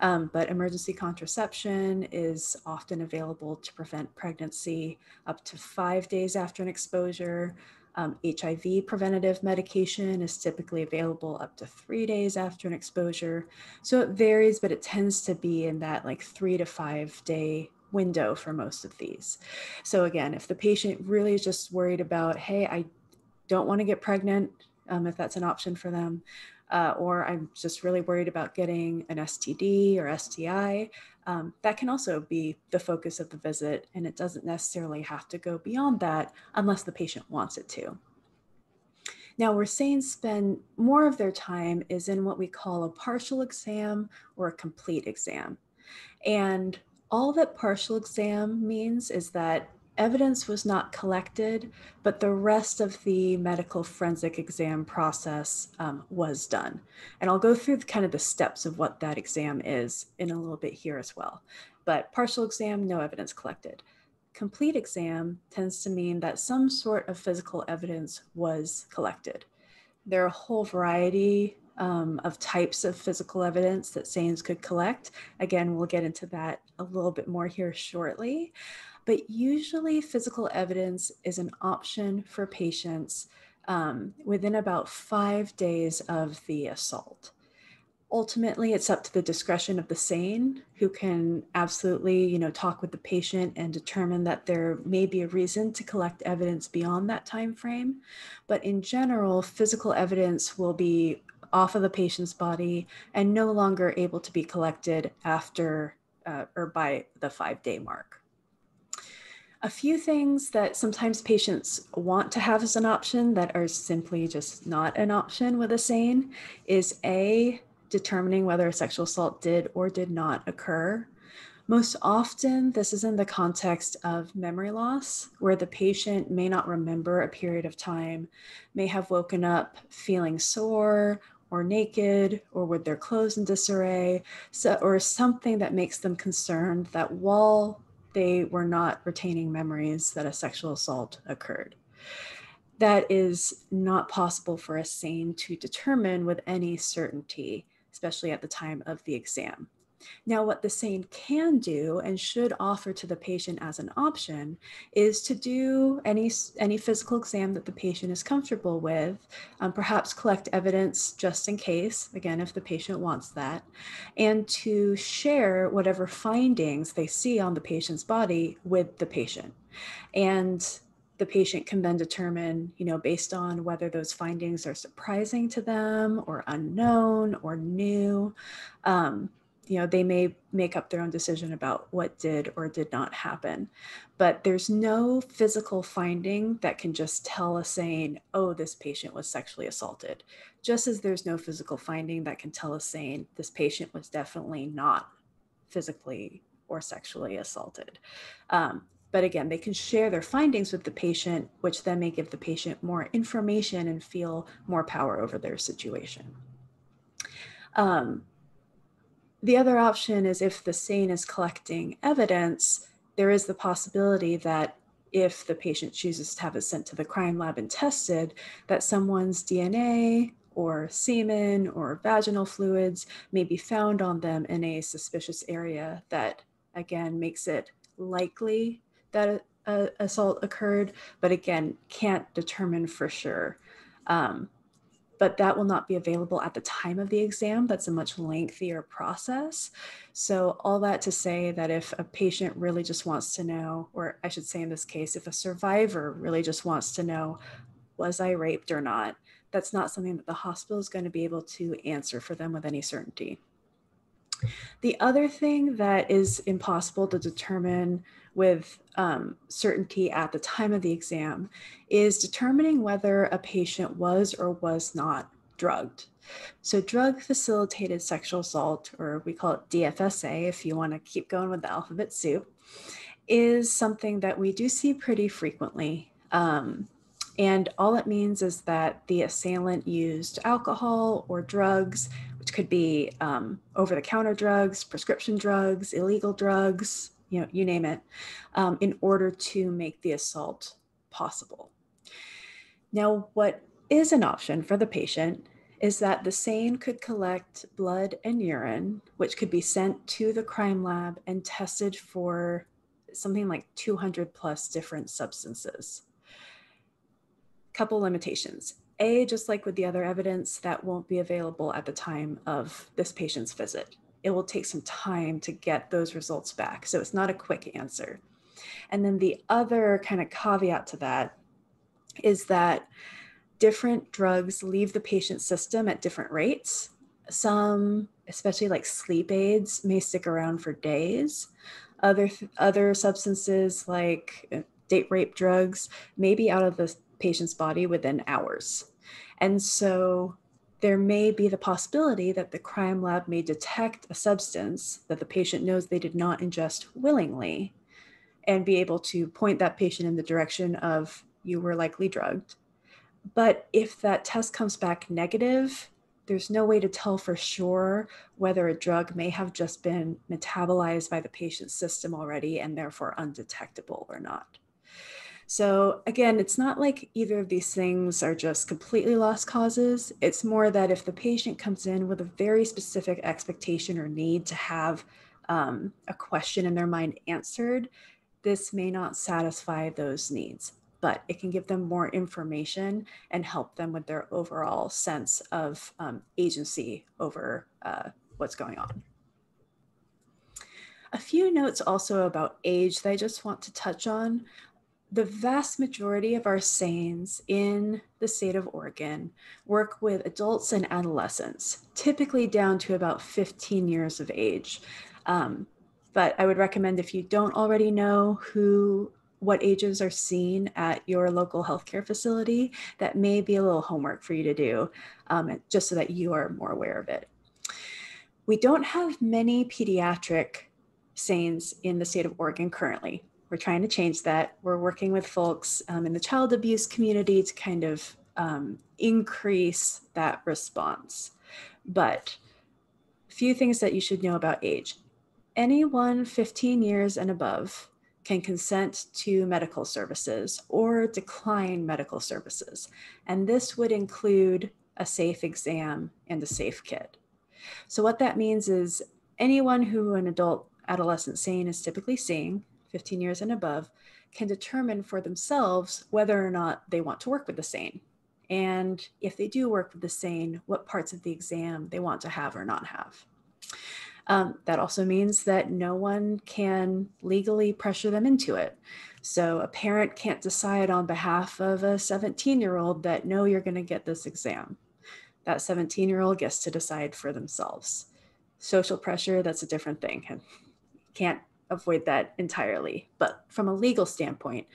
But emergency contraception is often available to prevent pregnancy up to 5 days after an exposure. HIV preventative medication is typically available up to 3 days after an exposure. So it varies, but it tends to be in that like 3 to 5 day window for most of these. So again, if the patient really is just worried about, hey, I don't want to get pregnant, if that's an option for them, or I'm just really worried about getting an STD or STI, that can also be the focus of the visit, and it doesn't necessarily have to go beyond that unless the patient wants it to. Now, where SANEs spend more of their time is in what we call a partial exam or a complete exam. And all that partial exam means is that evidence was not collected, but the rest of the medical forensic exam process was done. And I'll go through kind of the steps of what that exam is in a little bit here as well. But partial exam, no evidence collected. Complete exam tends to mean that some sort of physical evidence was collected. There are a whole variety of types of physical evidence that SANEs could collect. Again, we'll get into that a little bit more here shortly. But usually physical evidence is an option for patients within about 5 days of the assault. Ultimately, it's up to the discretion of the SANE, who can absolutely, talk with the patient and determine that there may be a reason to collect evidence beyond that time frame. But in general, physical evidence will be off of the patient's body and no longer able to be collected after or by the 5-day mark. A few things that sometimes patients want to have as an option that are simply just not an option with a SANE is determining whether a sexual assault did or did not occur. Most often, this is in the context of memory loss, where the patient may not remember a period of time, may have woken up feeling sore or naked or with their clothes in disarray, or something that makes them concerned that while they were not retaining memories that a sexual assault occurred. That is not possible for a SANE to determine with any certainty, especially at the time of the exam. Now, what the SANE can do and should offer to the patient as an option is to do any physical exam that the patient is comfortable with, perhaps collect evidence just in case, again, if the patient wants that, and to share whatever findings they see on the patient's body with the patient. And the patient can then determine, based on whether those findings are surprising to them or unknown or new, they may make up their own decision about what did or did not happen. But there's no physical finding that can just tell a SANE, oh, this patient was sexually assaulted. Just as there's no physical finding that can tell a SANE, this patient was definitely not physically or sexually assaulted. But again, they can share their findings with the patient, which then may give the patient more information and feel more power over their situation. The other option is if the SANE is collecting evidence, there is the possibility that if the patient chooses to have it sent to the crime lab and tested, that someone's DNA or semen or vaginal fluids may be found on them in a suspicious area that, again, makes it likely that an assault occurred, but again, can't determine for sure. But that will not be available at the time of the exam. That's a much lengthier process. So all that to say that if a patient really just wants to know, or I should say in this case, if a survivor really just wants to know, was I raped or not? That's not something that the hospital is going to be able to answer for them with any certainty. The other thing that is impossible to determine with certainty at the time of the exam is determining whether a patient was or was not drugged. So drug-facilitated sexual assault, or we call it DFSA if you want to keep going with the alphabet soup, is something that we do see pretty frequently. And all it means is that the assailant used alcohol or drugs, which could be over-the-counter drugs, prescription drugs, illegal drugs, you name it, in order to make the assault possible. Now, what is an option for the patient is that the SANE could collect blood and urine, which could be sent to the crime lab and tested for something like 200 plus different substances. Couple limitations. A, just like with the other evidence, that won't be available at the time of this patient's visit. It will take some time to get those results back. So it's not a quick answer. And then the other kind of caveat to that is that different drugs leave the patient's system at different rates. Some, especially like sleep aids, may stick around for days. Other substances like date rape drugs may be out of the patient's body within hours. And so there may be the possibility that the crime lab may detect a substance that the patient knows they did not ingest willingly and be able to point that patient in the direction of you were likely drugged. But if that test comes back negative, there's no way to tell for sure whether a drug may have just been metabolized by the patient's system already and therefore undetectable or not. So again, it's not like either of these things are just completely lost causes. It's more that if the patient comes in with a very specific expectation or need to have a question in their mind answered, this may not satisfy those needs, but it can give them more information and help them with their overall sense of agency over what's going on. A few notes also about age that I just want to touch on. The vast majority of our SANEs in the state of Oregon work with adults and adolescents, typically down to about 15 years of age. But I would recommend, if you don't already know what ages are seen at your local healthcare facility, that may be a little homework for you to do, just so that you are more aware of it. We don't have many pediatric SANEs in the state of Oregon currently. We're trying to change that. We're working with folks in the child abuse community to kind of increase that response. But a few things that you should know about age. Anyone 15 years and above can consent to medical services or decline medical services. And this would include a safe exam and a safe kit. So what that means is anyone who an adult adolescent SANE is typically seeing, 15 years and above, can determine for themselves whether or not they want to work with the SANE. And if they do work with the SANE, what parts of the exam they want to have or not have. That also means that no one can legally pressure them into it. So a parent can't decide on behalf of a 17-year-old that, no, you're going to get this exam. That 17-year-old gets to decide for themselves. Social pressure, that's a different thing. Can't avoid that entirely. But from a legal standpoint,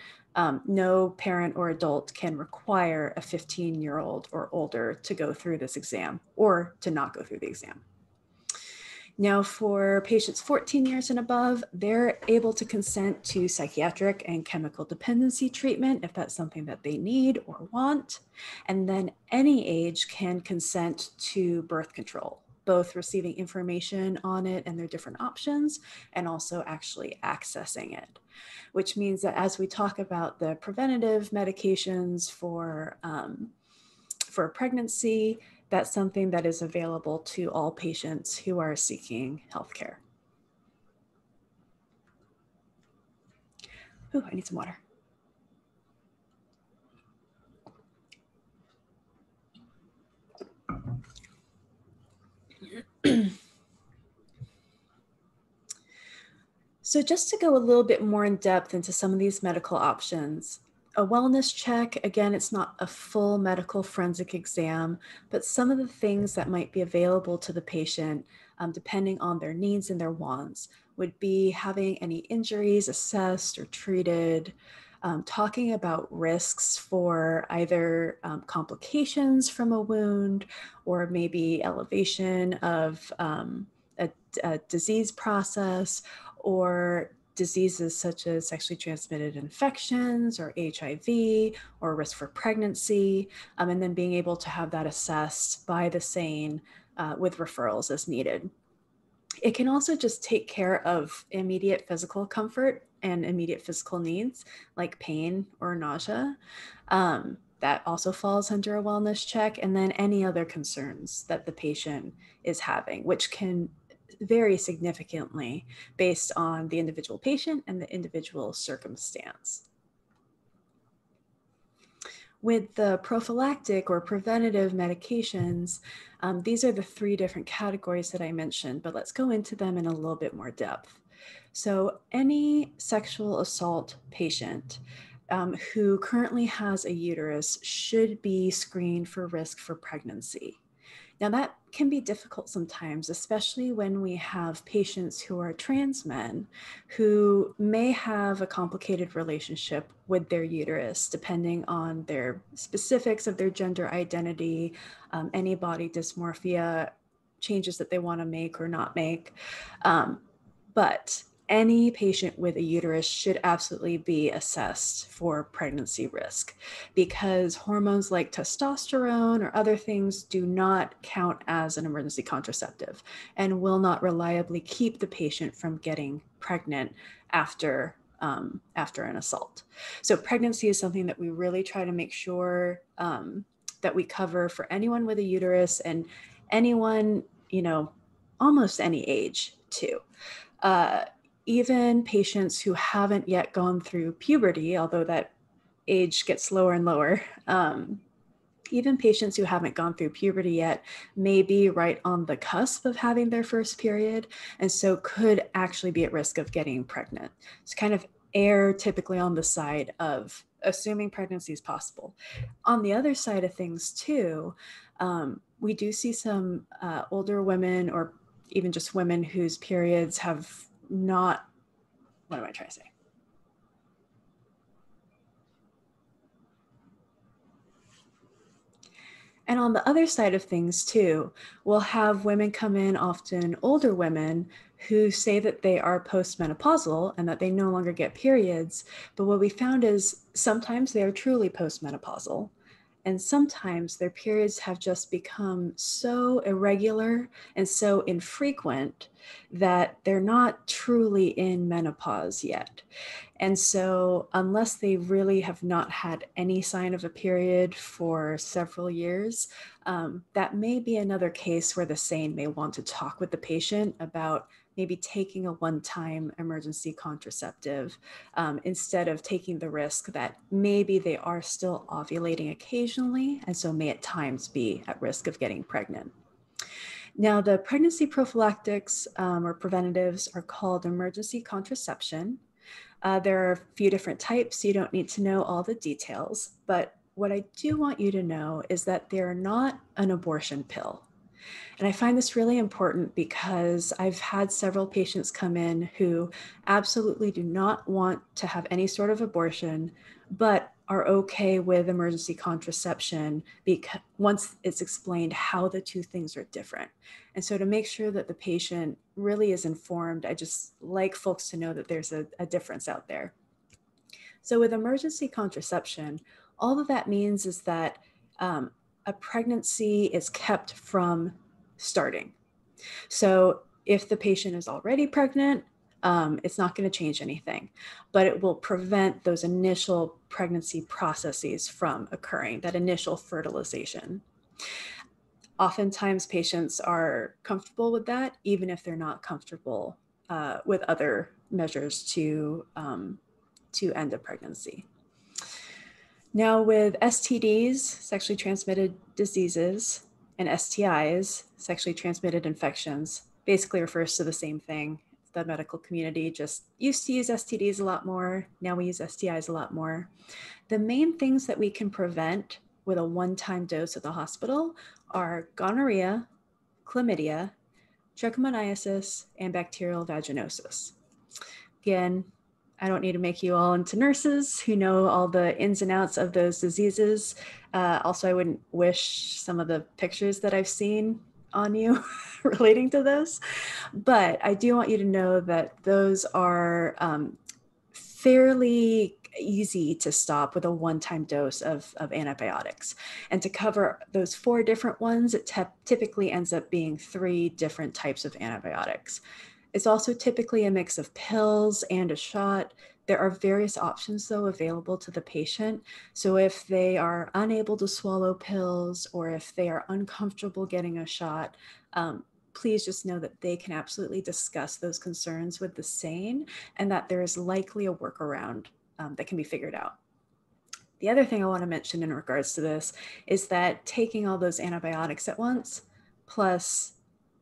no parent or adult can require a 15-year-old or older to go through this exam or to not go through the exam. Now, for patients 14 years and above, they're able to consent to psychiatric and chemical dependency treatment if that's something that they need or want. And then any age can consent to birth control, both receiving information on it and their different options, and also actually accessing it, which means that as we talk about the preventative medications for pregnancy, that's something that is available to all patients who are seeking healthcare. Ooh, I need some water. So just to go a little bit more in depth into some of these medical options, a wellness check, again, it's not a full medical forensic exam, but some of the things that might be available to the patient, depending on their needs and their wants, would be having any injuries assessed or treated, talking about risks for either complications from a wound or maybe elevation of a disease process, or diseases such as sexually transmitted infections or HIV or risk for pregnancy, and then being able to have that assessed by the SANE with referrals as needed. It can also just take care of immediate physical comfort and immediate physical needs like pain or nausea. That also falls under a wellness check, and then any other concerns that the patient is having, which can vary significantly based on the individual patient and the individual circumstance. With the prophylactic or preventative medications, these are the three different categories that I mentioned, but let's go into them in a little bit more depth. So any sexual assault patient who currently has a uterus should be screened for risk for pregnancy. Now, that can be difficult sometimes, especially when we have patients who are trans men who may have a complicated relationship with their uterus, depending on their specifics of their gender identity, any body dysmorphia changes that they want to make or not make. But any patient with a uterus should absolutely be assessed for pregnancy risk, because hormones like testosterone or other things do not count as an emergency contraceptive and will not reliably keep the patient from getting pregnant after an assault. So pregnancy is something that we really try to make sure that we cover for anyone with a uterus and anyone, almost any age too. Even patients who haven't yet gone through puberty, although that age gets lower and lower, even patients who haven't gone through puberty yet may be right on the cusp of having their first period, and so could actually be at risk of getting pregnant. It's kind of err typically on the side of assuming pregnancy is possible. On the other side of things too, we do see some older women or even just women whose periods have not, what am I trying to say? And on the other side of things too, we'll have women come in, often older women, who say that they are postmenopausal and that they no longer get periods. But what we found is sometimes they are truly postmenopausal. And sometimes their periods have just become so irregular and so infrequent that they're not truly in menopause yet. And so, unless they really have not had any sign of a period for several years, that may be another case where the SANE may want to talk with the patient about maybe taking a one-time emergency contraceptive instead of taking the risk that maybe they are still ovulating occasionally and so may at times be at risk of getting pregnant. Now, the pregnancy prophylactics or preventatives are called emergency contraception. There are a few different types. You don't need to know all the details, but what I do want you to know is that they're not an abortion pill. And I find this really important because I've had several patients come in who absolutely do not want to have any sort of abortion, but are okay with emergency contraception because once it's explained how the two things are different. And so to make sure that the patient really is informed, I just like folks to know that there's a difference out there. So with emergency contraception, all of that means is that a pregnancy is kept from starting. So if the patient is already pregnant, it's not going to change anything, but it will prevent those initial pregnancy processes from occurring, that initial fertilization. Oftentimes patients are comfortable with that, even if they're not comfortable with other measures to end a pregnancy. Now with STDs, sexually transmitted diseases, and STIs, sexually transmitted infections, basically refers to the same thing. The medical community just used to use STDs a lot more. Now we use STIs a lot more. The main things that we can prevent with a one-time dose at the hospital are gonorrhea, chlamydia, trichomoniasis, and bacterial vaginosis. Again, I don't need to make you all into nurses who know all the ins and outs of those diseases. Also, I wouldn't wish some of the pictures that I've seen on you relating to those. But I do want you to know that those are fairly easy to stop with a one-time dose of antibiotics. And to cover those 4 different ones, it typically ends up being 3 different types of antibiotics. It's also typically a mix of pills and a shot. There are various options, though, available to the patient. So if they are unable to swallow pills or if they are uncomfortable getting a shot, please just know that they can absolutely discuss those concerns with the SANE and that there is likely a workaround that can be figured out. The other thing I want to mention in regards to this is that taking all those antibiotics at once, plus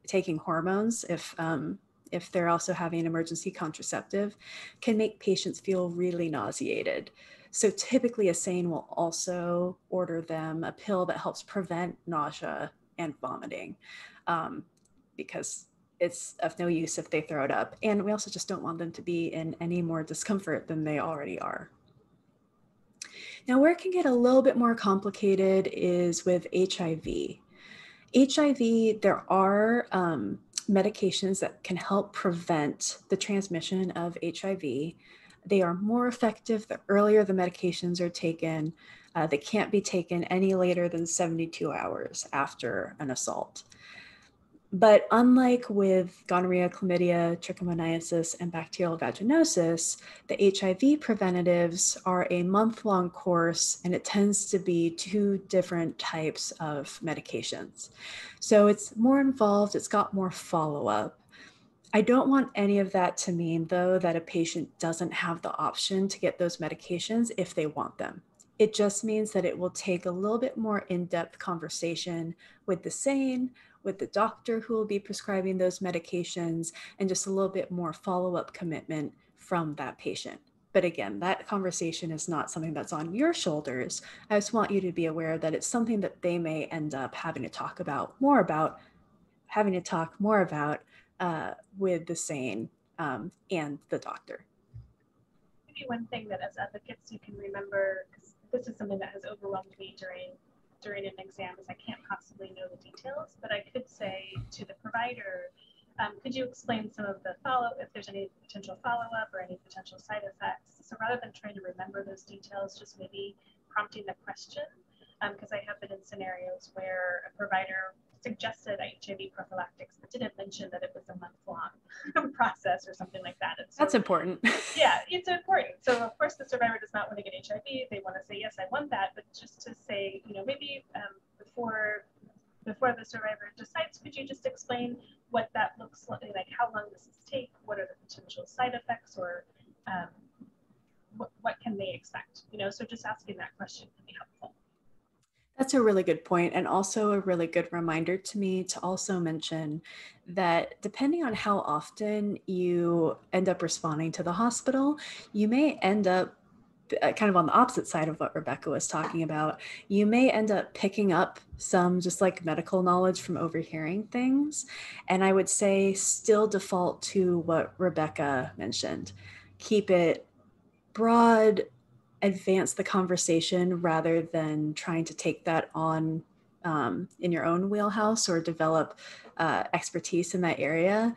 taking hormones, if they're also having an emergency contraceptive, can make patients feel really nauseated. So typically a SANE will also order them a pill that helps prevent nausea and vomiting, because it's of no use if they throw it up. And we also just don't want them to be in any more discomfort than they already are. Now, where it can get a little bit more complicated is with HIV. HIV, there are medications that can help prevent the transmission of HIV. They are more effective the earlier the medications are taken. They can't be taken any later than 72 hours after an assault. But unlike with gonorrhea, chlamydia, trichomoniasis, and bacterial vaginosis, the HIV preventatives are a month-long course, and it tends to be 2 different types of medications. So it's more involved, it's got more follow-up. I don't want any of that to mean, though, that a patient doesn't have the option to get those medications if they want them. It just means that it will take a little bit more in-depth conversation with the SANE, with the doctor who will be prescribing those medications, and just a little bit more follow-up commitment from that patient. But again, that conversation is not something that's on your shoulders. I just want you to be aware that it's something that they may end up having to talk more about with the SANE and the doctor. Maybe one thing that as advocates you can remember, because this is something that has overwhelmed me during an exam, is I can't possibly know the details, but I could say to the provider, could you explain some of the if there's any potential follow-up or any potential side effects? So rather than trying to remember those details, just maybe prompting the question, because I have been in scenarios where a provider suggested HIV prophylactics, but didn't mention that it was a month-long process or something like that. And so, that's important. Yeah, it's important. So of course the survivor does not want to get HIV. They want to say, yes, I want that, but just to say, maybe before the survivor decides, could you just explain what that looks like how long this is take, what are the potential side effects, or what can they expect? So just asking that question can be helpful. That's a really good point, and also a really good reminder to me to also mention that depending on how often you end up responding to the hospital, you may end up kind of on the opposite side of what Rebecca was talking about. You may end up picking up some just like medical knowledge from overhearing things. And I would say still default to what Rebecca mentioned. Keep it broad, advance the conversation rather than trying to take that on in your own wheelhouse or develop expertise in that area.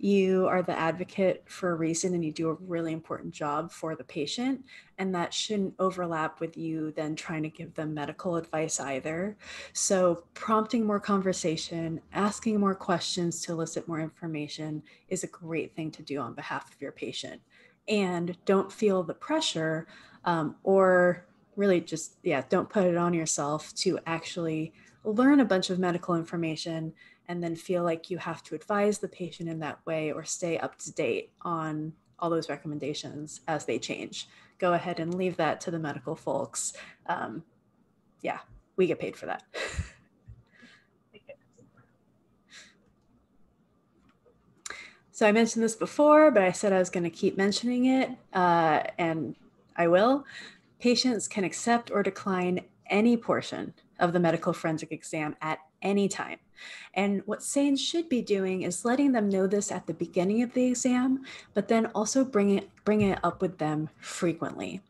You are the advocate for a reason, and you do a really important job for the patient, and that shouldn't overlap with you then trying to give them medical advice either. So prompting more conversation, asking more questions to elicit more information is a great thing to do on behalf of your patient. And don't feel the pressure or really just, don't put it on yourself to actually learn a bunch of medical information and then feel like you have to advise the patient in that way or stay up to date on all those recommendations as they change. Go ahead and leave that to the medical folks. We get paid for that. So I mentioned this before, but I said I was going to keep mentioning it, and I will. Patients can accept or decline any portion of the medical forensic exam at any time. And what SANE should be doing is letting them know this at the beginning of the exam, but then also bring it up with them frequently.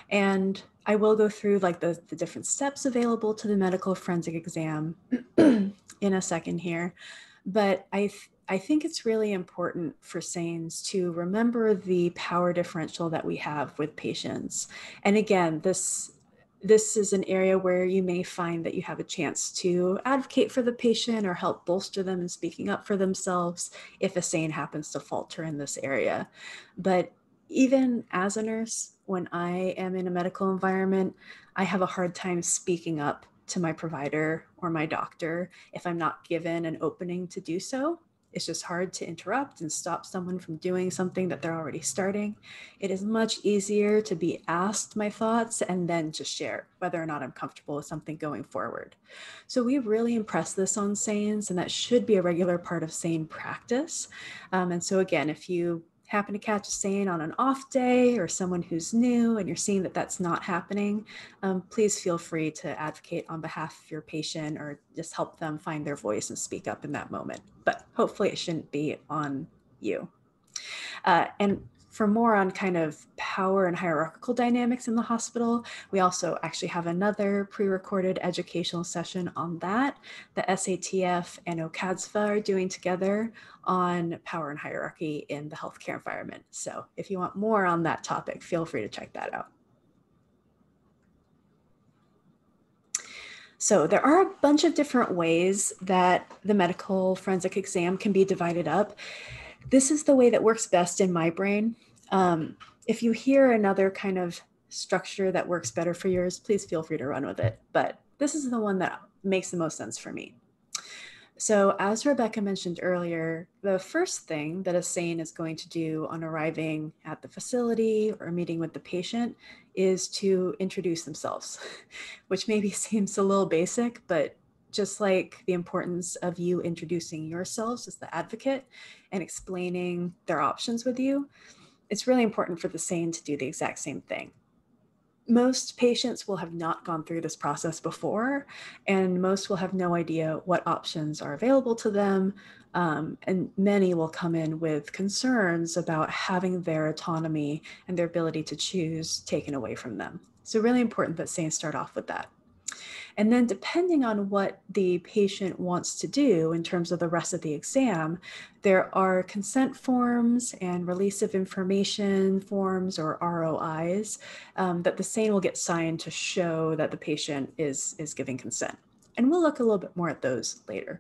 And I will go through like the different steps available to the medical forensic exam in a second here. But I think it's really important for SANEs to remember the power differential that we have with patients. And again, this is an area where you may find that you have a chance to advocate for the patient or help bolster them in speaking up for themselves if a SANE happens to falter in this area. But even as a nurse, when I am in a medical environment, I have a hard time speaking up to my provider or my doctor if I'm not given an opening to do so. It's just hard to interrupt and stop someone from doing something that they're already starting. It is much easier to be asked my thoughts and then just share whether or not I'm comfortable with something going forward. So we really impress this on SANEs, and that should be a regular part of SANE practice. And so again, if you happen to catch a SANE on an off day or someone who's new and you're seeing that that's not happening, please feel free to advocate on behalf of your patient or just help them find their voice and speak up in that moment. But hopefully it shouldn't be on you. And for more on kind of power and hierarchical dynamics in the hospital, we also actually have another pre-recorded educational session on that. The SATF and OCADSFA are doing together on power and hierarchy in the healthcare environment. So if you want more on that topic, feel free to check that out. So there are a bunch of different ways that the medical forensic exam can be divided up. This is the way that works best in my brain. If you hear another kind of structure that works better for yours, please feel free to run with it. But this is the one that makes the most sense for me. So as Rebecca mentioned earlier, the first thing that a SANE is going to do on arriving at the facility or meeting with the patient is to introduce themselves, which maybe seems a little basic, but just like the importance of you introducing yourselves as the advocate and explaining their options with you, it's really important for the SANE to do the exact same thing. Most patients will have not gone through this process before, and most will have no idea what options are available to them. And many will come in with concerns about having their autonomy and their ability to choose taken away from them. So really important that SANE start off with that. And then depending on what the patient wants to do in terms of the rest of the exam, there are consent forms and release of information forms, or ROIs, that the SANE will get signed to show that the patient is giving consent. And we'll look a little bit more at those later.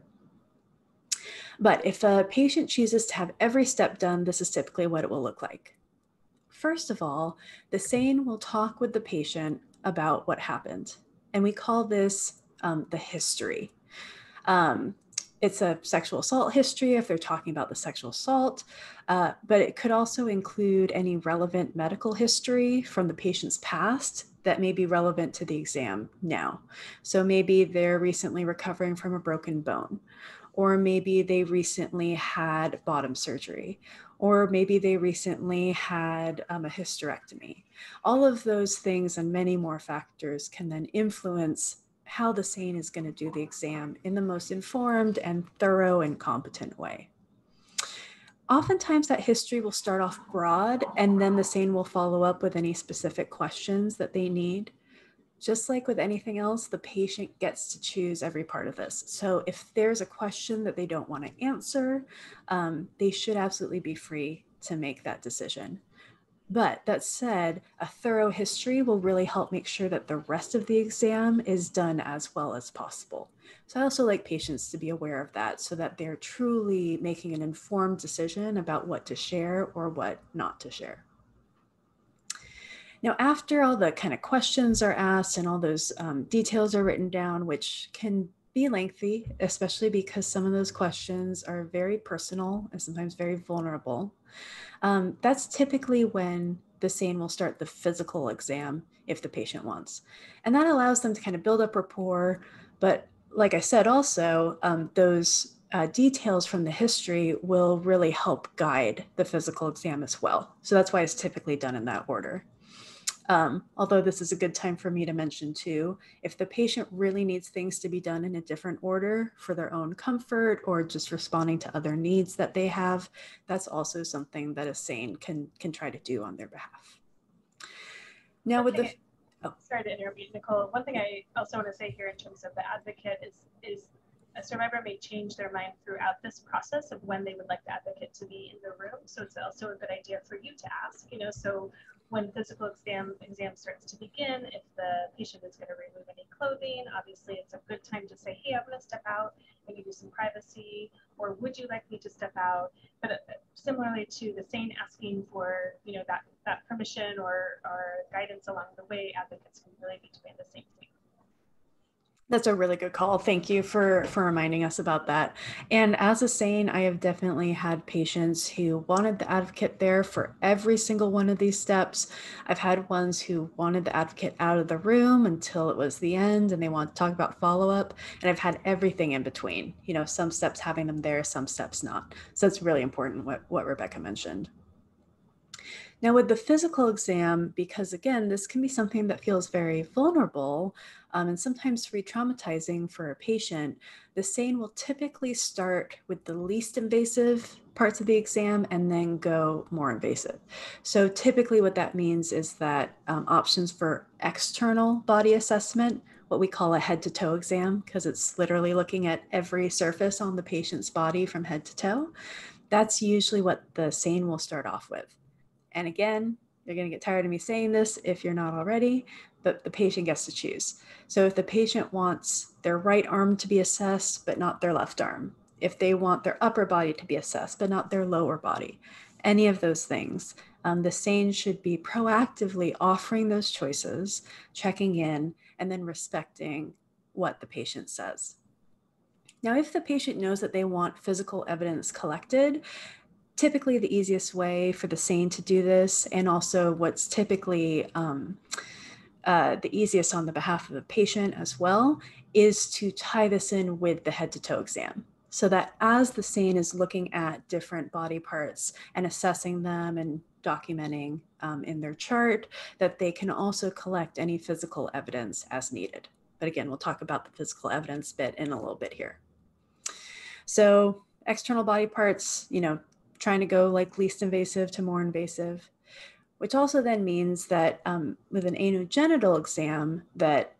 But if a patient chooses to have every step done, this is typically what it will look like. First of all, the SANE will talk with the patient about what happened. And we call this the history. It's a sexual assault history if they're talking about the sexual assault, but it could also include any relevant medical history from the patient's past that may be relevant to the exam now. So maybe they're recently recovering from a broken bone, or maybe they recently had bottom surgery, or maybe they recently had a hysterectomy. All of those things and many more factors can then influence how the SANE is going to do the exam in the most informed and thorough and competent way. Oftentimes that history will start off broad, and then the SANE will follow up with any specific questions that they need. Just like with anything else, the patient gets to choose every part of this. So if there's a question that they don't want to answer, they should absolutely be free to make that decision. But that said, a thorough history will really help make sure that the rest of the exam is done as well as possible. So I also like patients to be aware of that so that they're truly making an informed decision about what to share or what not to share. Now, after all the kind of questions are asked and all those details are written down, which can be lengthy, especially because some of those questions are very personal and sometimes very vulnerable, that's typically when the SANE will start the physical exam if the patient wants. And that allows them to kind of build up rapport. But like I said, also, those details from the history will really help guide the physical exam as well. So that's why it's typically done in that order. Although this is a good time for me to mention too, if the patient really needs things to be done in a different order for their own comfort or just responding to other needs that they have, that's also something that a SANE can try to do on their behalf. Now with the... Sorry to interrupt you, Nicole. One thing I also want to say here in terms of the advocate is a survivor may change their mind throughout this process of when they would like the advocate to be in the room. So it's also a good idea for you to ask, so when physical exam starts to begin, if the patient is going to remove any clothing, obviously it's a good time to say, hey, I'm going to step out and give you some privacy, or would you like me to step out? But similarly to the SANE asking for, that permission or guidance along the way, advocates can really be doing the same thing. That's a really good call. Thank you for reminding us about that. And as a SANE, I have definitely had patients who wanted the advocate there for every single one of these steps. I've had ones who wanted the advocate out of the room until it was the end and they want to talk about follow-up. And I've had everything in between, you know, some steps having them there, some steps not. So it's really important what Rebecca mentioned. Now, with the physical exam, because again, this can be something that feels very vulnerable and sometimes re-traumatizing for a patient, the SANE will typically start with the least invasive parts of the exam and then go more invasive. So typically what that means is that options for external body assessment, what we call a head-to-toe exam, because it's literally looking at every surface on the patient's body from head to toe, that's usually what the SANE will start off with. And again, you're going to get tired of me saying this if you're not already, but the patient gets to choose. So if the patient wants their right arm to be assessed, but not their left arm, if they want their upper body to be assessed, but not their lower body, any of those things, the SANE should be proactively offering those choices, checking in, and then respecting what the patient says. Now, if the patient knows that they want physical evidence collected, typically the easiest way for the SANE to do this, and also what's typically the easiest on the behalf of the patient as well, is to tie this in with the head-to-toe exam. So that as the SANE is looking at different body parts and assessing them and documenting in their chart, that they can also collect any physical evidence as needed. But again, we'll talk about the physical evidence bit in a little bit here. So external body parts, you know, trying to go like least invasive to more invasive, which also then means that with an anogenital exam, that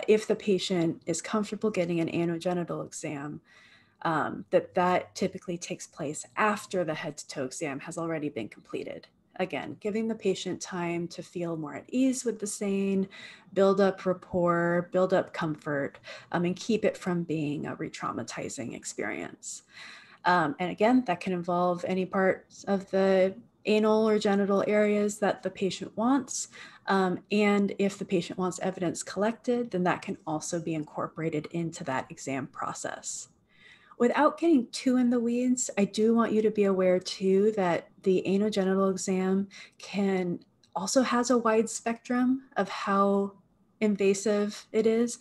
if the patient is comfortable getting an anogenital exam, that typically takes place after the head-to-toe exam has already been completed. Again, giving the patient time to feel more at ease with the SANE, build up rapport, build up comfort, and keep it from being a re-traumatizing experience. And again, that can involve any parts of the anal or genital areas that the patient wants. And if the patient wants evidence collected, then that can also be incorporated into that exam process. Without getting too in the weeds, I do want you to be aware too that the anogenital exam also has a wide spectrum of how invasive it is.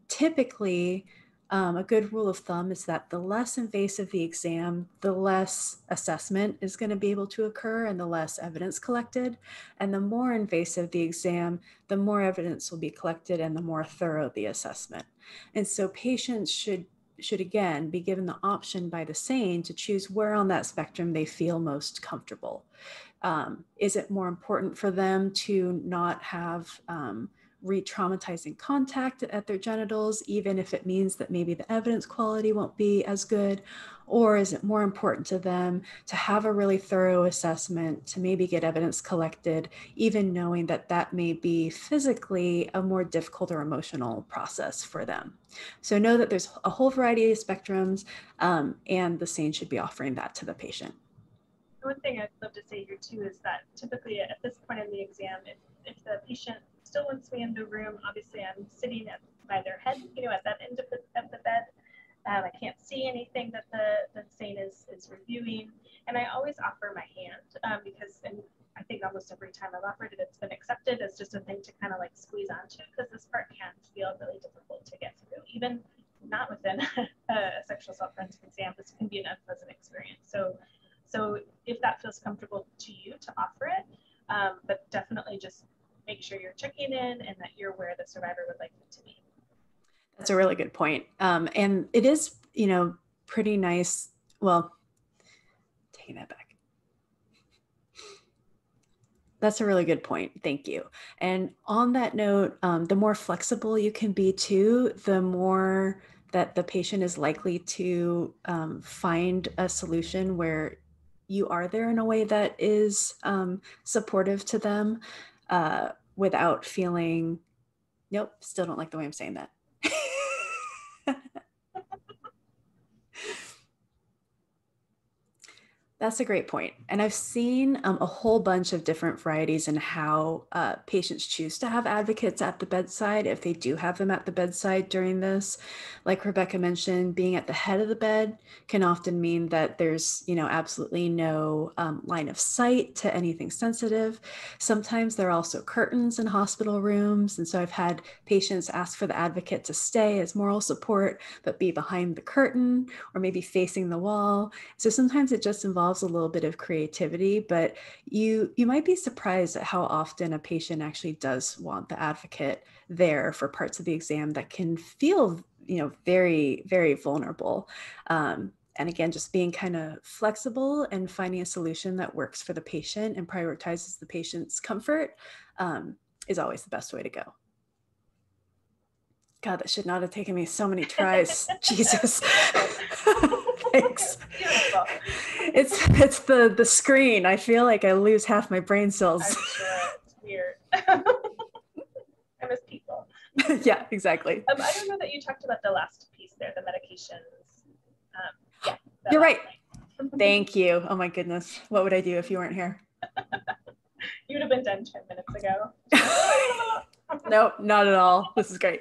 Typically, a good rule of thumb is that the less invasive the exam, the less assessment is going to be able to occur and the less evidence collected. And the more invasive the exam, the more evidence will be collected and the more thorough the assessment. And so patients should again be given the option by the SANE to choose where on that spectrum they feel most comfortable. Is it more important for them to not have re-traumatizing contact at their genitals, even if it means that maybe the evidence quality won't be as good? Or is it more important to them to have a really thorough assessment, to maybe get evidence collected, even knowing that that may be physically a more difficult or emotional process for them? So know that there's a whole variety of spectrums, and the SANE should be offering that to the patient. One thing I'd love to say here too is that typically at this point in the exam, if the patient still wants me in the room, obviously I'm sitting by their head, at that end of the bed. I can't see anything that the SANE is reviewing. And I always offer my hand because I think almost every time I've offered it, it's been accepted as just a thing to kind of like squeeze onto, because this part can feel really difficult to get through, even not within a sexual assault forensic exam. This can be an unpleasant experience. So if that feels comfortable to you, to offer it, but definitely just make sure you're checking in and that you're where the survivor would like you to be. That's a really good point. And it is, pretty nice. Well, taking that back. That's a really good point. Thank you. And on that note, the more flexible you can be too, the more that the patient is likely to find a solution where you are there in a way that is supportive to them without feeling, nope, still don't like the way I'm saying that. That's a great point. And I've seen a whole bunch of different varieties in how patients choose to have advocates at the bedside, if they do have them at the bedside during this. Like Rebecca mentioned, being at the head of the bed can often mean that there's, absolutely no line of sight to anything sensitive. Sometimes there are also curtains in hospital rooms. And so I've had patients ask for the advocate to stay as moral support, but be behind the curtain or maybe facing the wall. So sometimes it just involves a little bit of creativity, but you might be surprised at how often a patient actually does want the advocate there for parts of the exam that can feel, very, very vulnerable. And again, just being kind of flexible and finding a solution that works for the patient and prioritizes the patient's comfort is always the best way to go. God, that should not have taken me so many tries. Jesus. Thanks. Beautiful. It's the screen. I feel like I lose half my brain cells. I'm sure it's weird. I miss people. Yeah, exactly. I don't know that you talked about the last piece there, the medications. Yeah. You're right. Thank you. Oh my goodness. What would I do if you weren't here? You would have been done 10 minutes ago. Nope, not at all. This is great.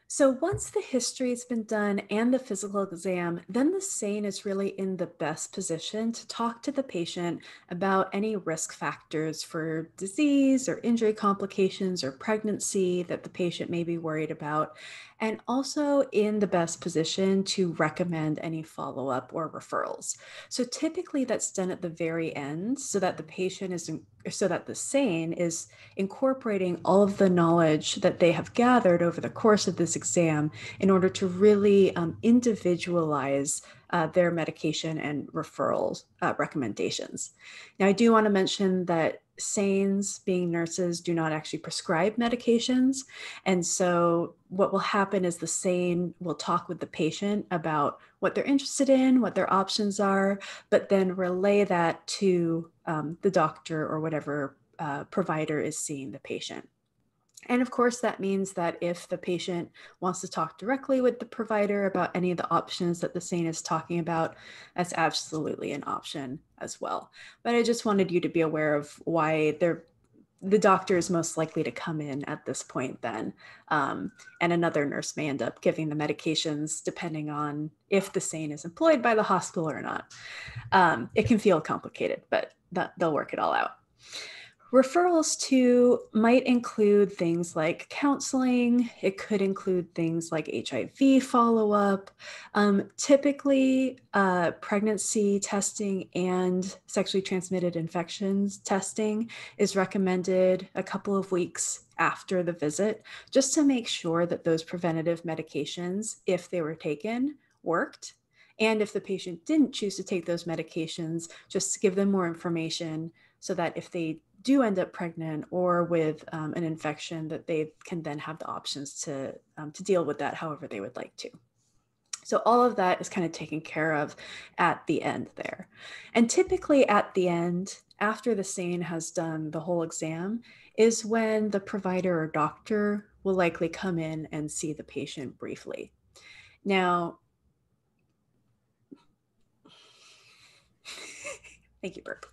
So once the history has been done and the physical exam, then the SANE is really in the best position to talk to the patient about any risk factors for disease or injury complications or pregnancy that the patient may be worried about, and also in the best position to recommend any follow-up or referrals. So typically that's done at the very end so that the SANE is incorporating all of the knowledge that they have gathered over the course of this exam in order to really individualize their medication and referrals recommendations. Now, I do want to mention that SANEs, being nurses, do not actually prescribe medications. And so what will happen is the SANE will talk with the patient about what they're interested in, what their options are, but then relay that to the doctor or whatever provider is seeing the patient. And of course, that means that if the patient wants to talk directly with the provider about any of the options that the SANE is talking about, that's absolutely an option as well. But I just wanted you to be aware of why the doctor is most likely to come in at this point then. And another nurse may end up giving the medications depending on if the SANE is employed by the hospital or not. It can feel complicated, but they'll work it all out. Referrals too might include things like counseling. It could include things like HIV follow-up. Typically, pregnancy testing and sexually transmitted infections testing is recommended a couple of weeks after the visit, just to make sure that those preventative medications, if they were taken, worked. And if the patient didn't choose to take those medications, just to give them more information so that if they do end up pregnant or with an infection, that they can then have the options to deal with that however they would like to. So all of that is kind of taken care of at the end there. And typically at the end, after the SANE has done the whole exam, is when the provider or doctor will likely come in and see the patient briefly. Now, thank you, Burp.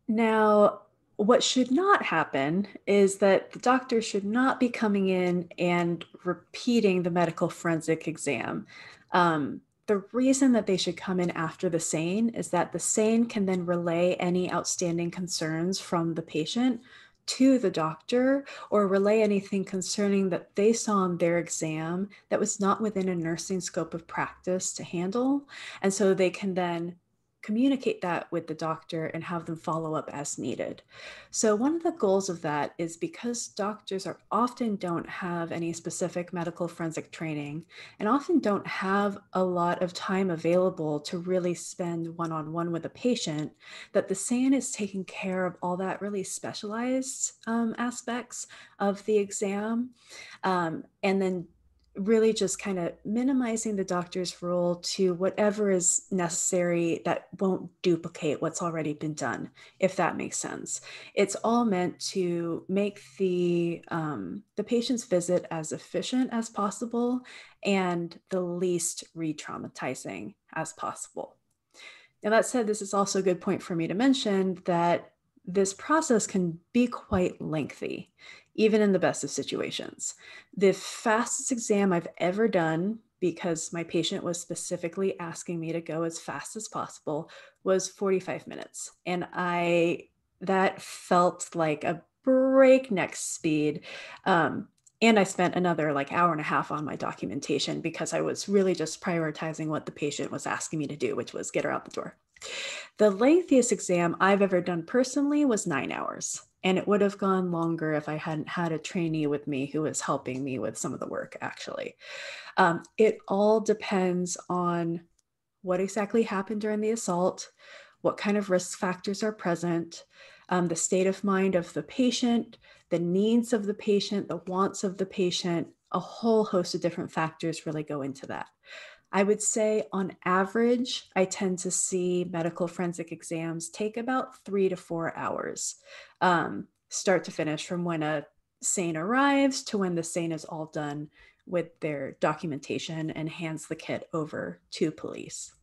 Now, what should not happen is that the doctor should not be coming in and repeating the medical forensic exam. The reason that they should come in after the SANE is that the SANE can then relay any outstanding concerns from the patient to the doctor, or relay anything concerning that they saw in their exam that was not within a nursing scope of practice to handle. And so they can then communicate that with the doctor and have them follow up as needed. So one of the goals of that is because doctors often don't have any specific medical forensic training and often don't have a lot of time available to really spend one-on-one with a patient, that the SANE is taking care of all that really specialized aspects of the exam. And then really just kind of minimizing the doctor's role to whatever is necessary that won't duplicate what's already been done, if that makes sense. It's all meant to make the patient's visit as efficient as possible and the least re-traumatizing as possible. Now, that said, this is also a good point for me to mention that this process can be quite lengthy, even in the best of situations. The fastest exam I've ever done, because my patient was specifically asking me to go as fast as possible, was 45 minutes. And that felt like a breakneck speed. And I spent another like hour and a half on my documentation because I was really just prioritizing what the patient was asking me to do, which was get her out the door. The lengthiest exam I've ever done personally was 9 hours. And it would have gone longer if I hadn't had a trainee with me who was helping me with some of the work, actually. It all depends on what exactly happened during the assault, what kind of risk factors are present, the state of mind of the patient, the needs of the patient, the wants of the patient. A whole host of different factors really go into that. I would say on average, I tend to see medical forensic exams take about 3 to 4 hours, start to finish, from when a SANE arrives to when the SANE is all done with their documentation and hands the kit over to police.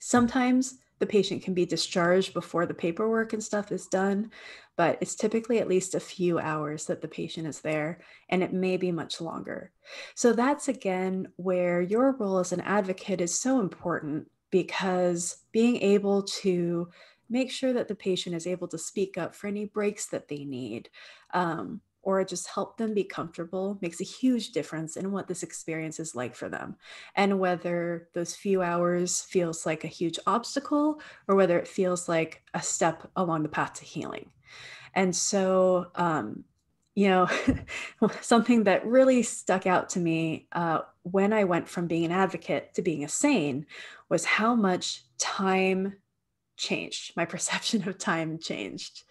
Sometimes the patient can be discharged before the paperwork and stuff is done, but it's typically at least a few hours that the patient is there, and it may be much longer. So that's again where your role as an advocate is so important, because being able to make sure that the patient is able to speak up for any breaks that they need, or just help them be comfortable, makes a huge difference in what this experience is like for them, and whether those few hours feels like a huge obstacle or whether it feels like a step along the path to healing. And so, something that really stuck out to me when I went from being an advocate to being a SANE was how much time changed. My perception of time changed.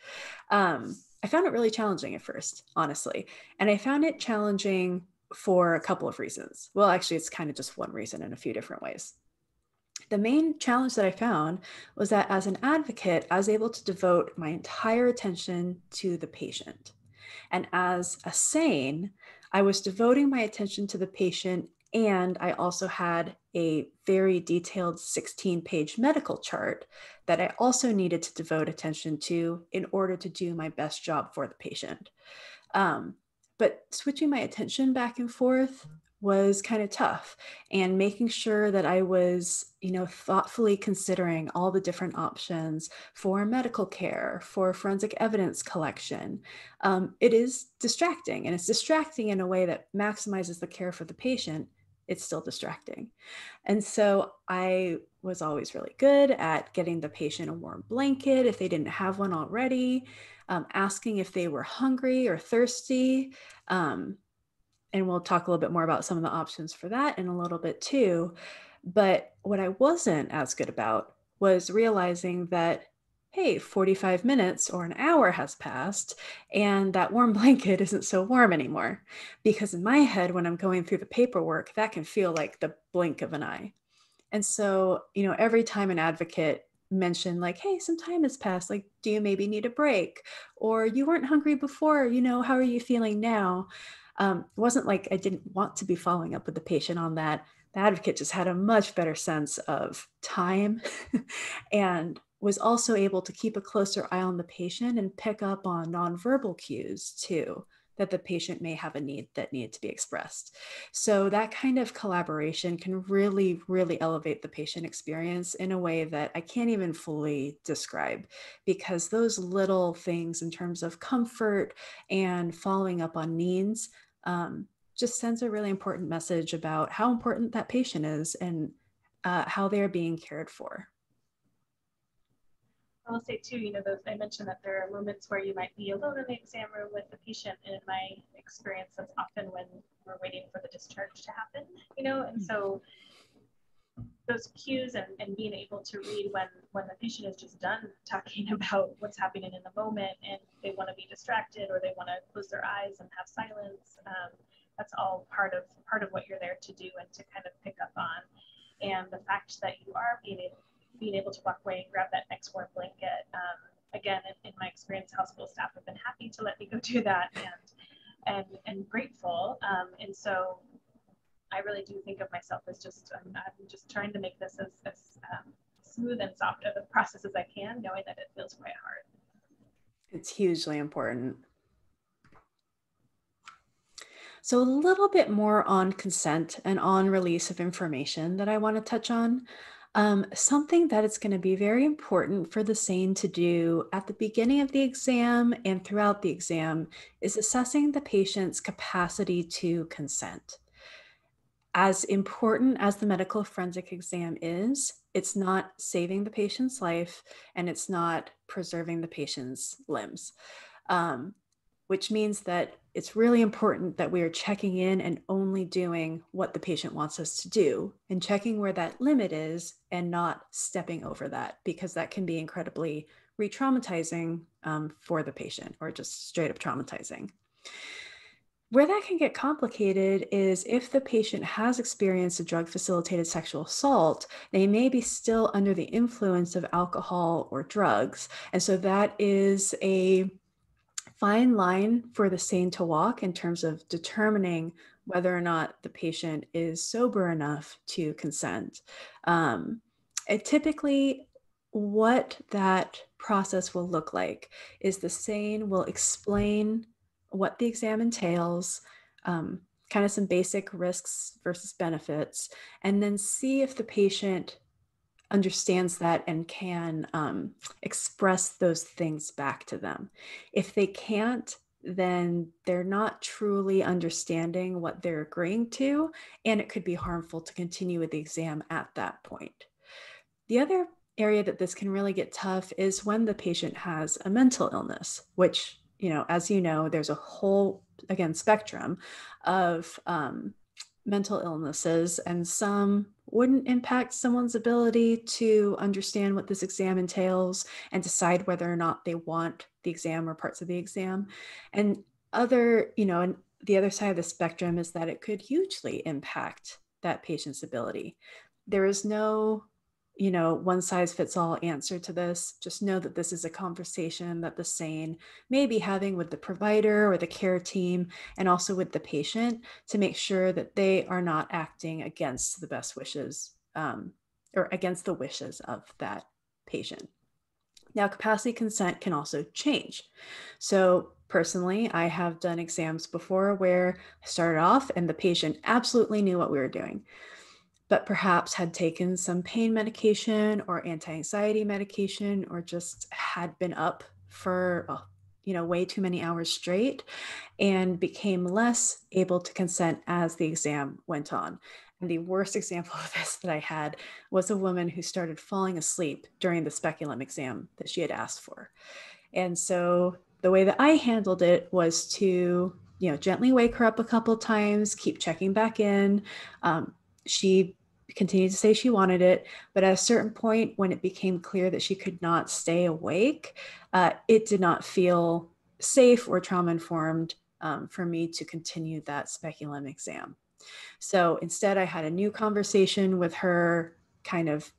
I found it really challenging at first, honestly. And I found it challenging for a couple of reasons. Well, actually, it's kind of just one reason in a few different ways. The main challenge that I found was that as an advocate, I was able to devote my entire attention to the patient. And as a SANE, I was devoting my attention to the patient, and I also had a very detailed 16-page medical chart that I also needed to devote attention to in order to do my best job for the patient. But switching my attention back and forth was kind of tough, and making sure that I was, thoughtfully considering all the different options for medical care, for forensic evidence collection. It is distracting, and it's distracting in a way that maximizes the care for the patient. It's still distracting. And so I was always really good at getting the patient a warm blanket if they didn't have one already, asking if they were hungry or thirsty. And we'll talk a little bit more about some of the options for that in a little bit too. But what I wasn't as good about was realizing that, hey, 45 minutes or an hour has passed, and that warm blanket isn't so warm anymore. Because in my head, when I'm going through the paperwork, that can feel like the blink of an eye. And so, every time an advocate mentioned like, hey, some time has passed, like, do you maybe need a break? Or you weren't hungry before, how are you feeling now? It wasn't like I didn't want to be following up with the patient on that. The advocate just had a much better sense of time and was also able to keep a closer eye on the patient and pick up on nonverbal cues too, that the patient may have a need that needed to be expressed. So that kind of collaboration can really, really elevate the patient experience in a way that I can't even fully describe, because those little things in terms of comfort and following up on needs just sends a really important message about how important that patient is and how they're being cared for. I'll say too, those I mentioned that there are moments where you might be alone in the exam room with the patient, and in my experience, that's often when we're waiting for the discharge to happen, and so those cues and being able to read when the patient is just done talking about what's happening in the moment and they want to be distracted or they want to close their eyes and have silence, that's all part of what you're there to do and to kind of pick up on. And the fact that you are being able to walk away and grab that next warm blanket, again, in my experience, hospital staff have been happy to let me go do that, and grateful. And so I really do think of myself as just, I'm just trying to make this as smooth and soft of a process as I can, knowing that it feels quite hard. It's hugely important. So a little bit more on consent and on release of information that I want to touch on. Something that it's going to be very important for the SANE to do at the beginning of the exam and throughout the exam is assessing the patient's capacity to consent. As important as the medical forensic exam is, it's not saving the patient's life and it's not preserving the patient's limbs. Which means that it's really important that we are checking in and only doing what the patient wants us to do and checking where that limit is and not stepping over that, because that can be incredibly re-traumatizing for the patient, or just straight up traumatizing. Where that can get complicated is if the patient has experienced a drug-facilitated sexual assault, they may be still under the influence of alcohol or drugs. And so that is a fine line for the SANE to walk in terms of determining whether or not the patient is sober enough to consent. Typically, what that process will look like is the SANE will explain what the exam entails, kind of some basic risks versus benefits, and then see if the patient understands that and can express those things back to them. If they can't, then they're not truly understanding what they're agreeing to, and it could be harmful to continue with the exam at that point. The other area that this can really get tough is when the patient has a mental illness, which, as you know, there's a whole, again, spectrum of mental illnesses, and some wouldn't impact someone's ability to understand what this exam entails and decide whether or not they want the exam or parts of the exam. And and the other side of the spectrum is that it could hugely impact that patient's ability. There is no one size fits all answer to this. Just know that this is a conversation that the SANE may be having with the provider or the care team, and also with the patient, to make sure that they are not acting against the best wishes or against the wishes of that patient. Now, capacity consent can also change. So personally, I have done exams before where I started off and the patient absolutely knew what we were doing, but perhaps had taken some pain medication or anti-anxiety medication, or just had been up for way too many hours straight, and became less able to consent as the exam went on. And the worst example of this that I had was a woman who started falling asleep during the speculum exam that she had asked for. And so the way that I handled it was to gently wake her up a couple of times, keep checking back in. She continued to say she wanted it, but at a certain point when it became clear that she could not stay awake, it did not feel safe or trauma-informed for me to continue that speculum exam. So instead, I had a new conversation with her, kind of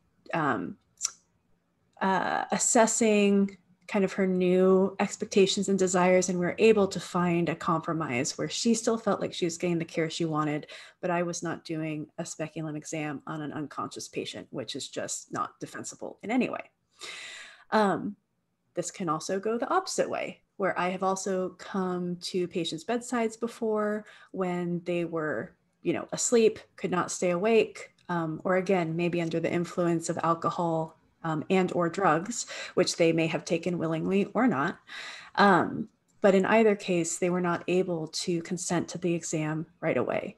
assessing kind of her new expectations and desires, and we were able to find a compromise where she still felt like she was getting the care she wanted, but I was not doing a speculum exam on an unconscious patient, which is just not defensible in any way. This can also go the opposite way, where I have also come to patients' bedsides before when they were, asleep, could not stay awake, or again, maybe under the influence of alcohol and or drugs, which they may have taken willingly or not. But in either case, they were not able to consent to the exam right away.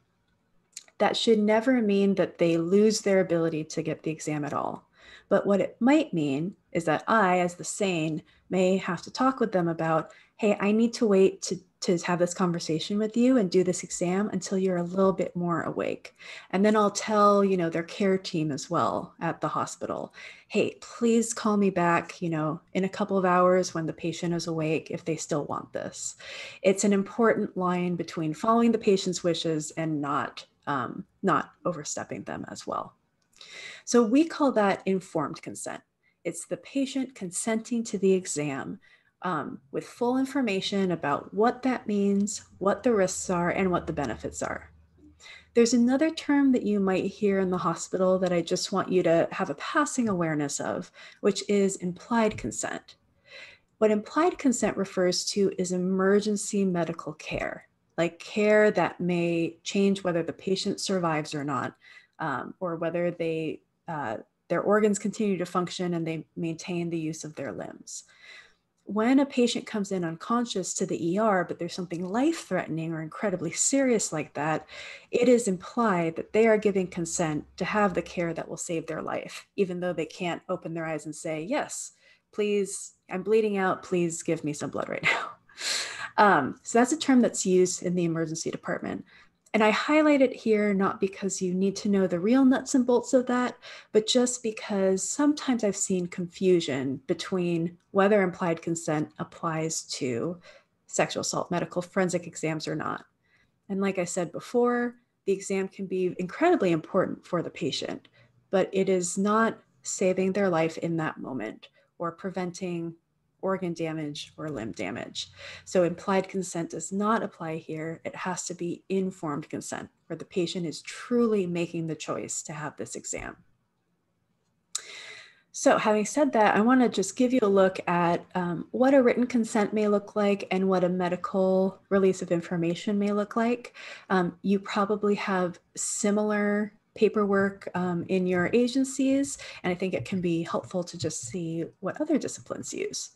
That should never mean that they lose their ability to get the exam at all. But what it might mean is that I, as the SANE, may have to talk with them about, hey, I need to wait to to have this conversation with you and do this exam until you're a little bit more awake. And then I'll tell, their care team as well at the hospital, hey, please call me back, in a couple of hours when the patient is awake if they still want this. It's an important line between following the patient's wishes and not overstepping them as well. So we call that informed consent. It's the patient consenting to the exam with full information about what that means, what the risks are, and what the benefits are. There's another term that you might hear in the hospital that I just want you to have a passing awareness of, which is implied consent. What implied consent refers to is emergency medical care, like care that may change whether the patient survives or not, or whether their organs continue to function and they maintain the use of their limbs. When a patient comes in unconscious to the ER, but there's something life-threatening or incredibly serious like that, it is implied that they are giving consent to have the care that will save their life, even though they can't open their eyes and say, yes, please, I'm bleeding out, please give me some blood right now. So that's a term that's used in the emergency department. And I highlight it here not because you need to know the real nuts and bolts of that, but just because sometimes I've seen confusion between whether implied consent applies to sexual assault medical forensic exams or not. And like I said before, the exam can be incredibly important for the patient, but it is not saving their life in that moment or preventing organ damage or limb damage. So implied consent does not apply here. It has to be informed consent, where the patient is truly making the choice to have this exam. So having said that, I want to just give you a look at what a written consent may look like and what a medical release of information may look like. You probably have similar paperwork in your agencies, and I think it can be helpful to just see what other disciplines use.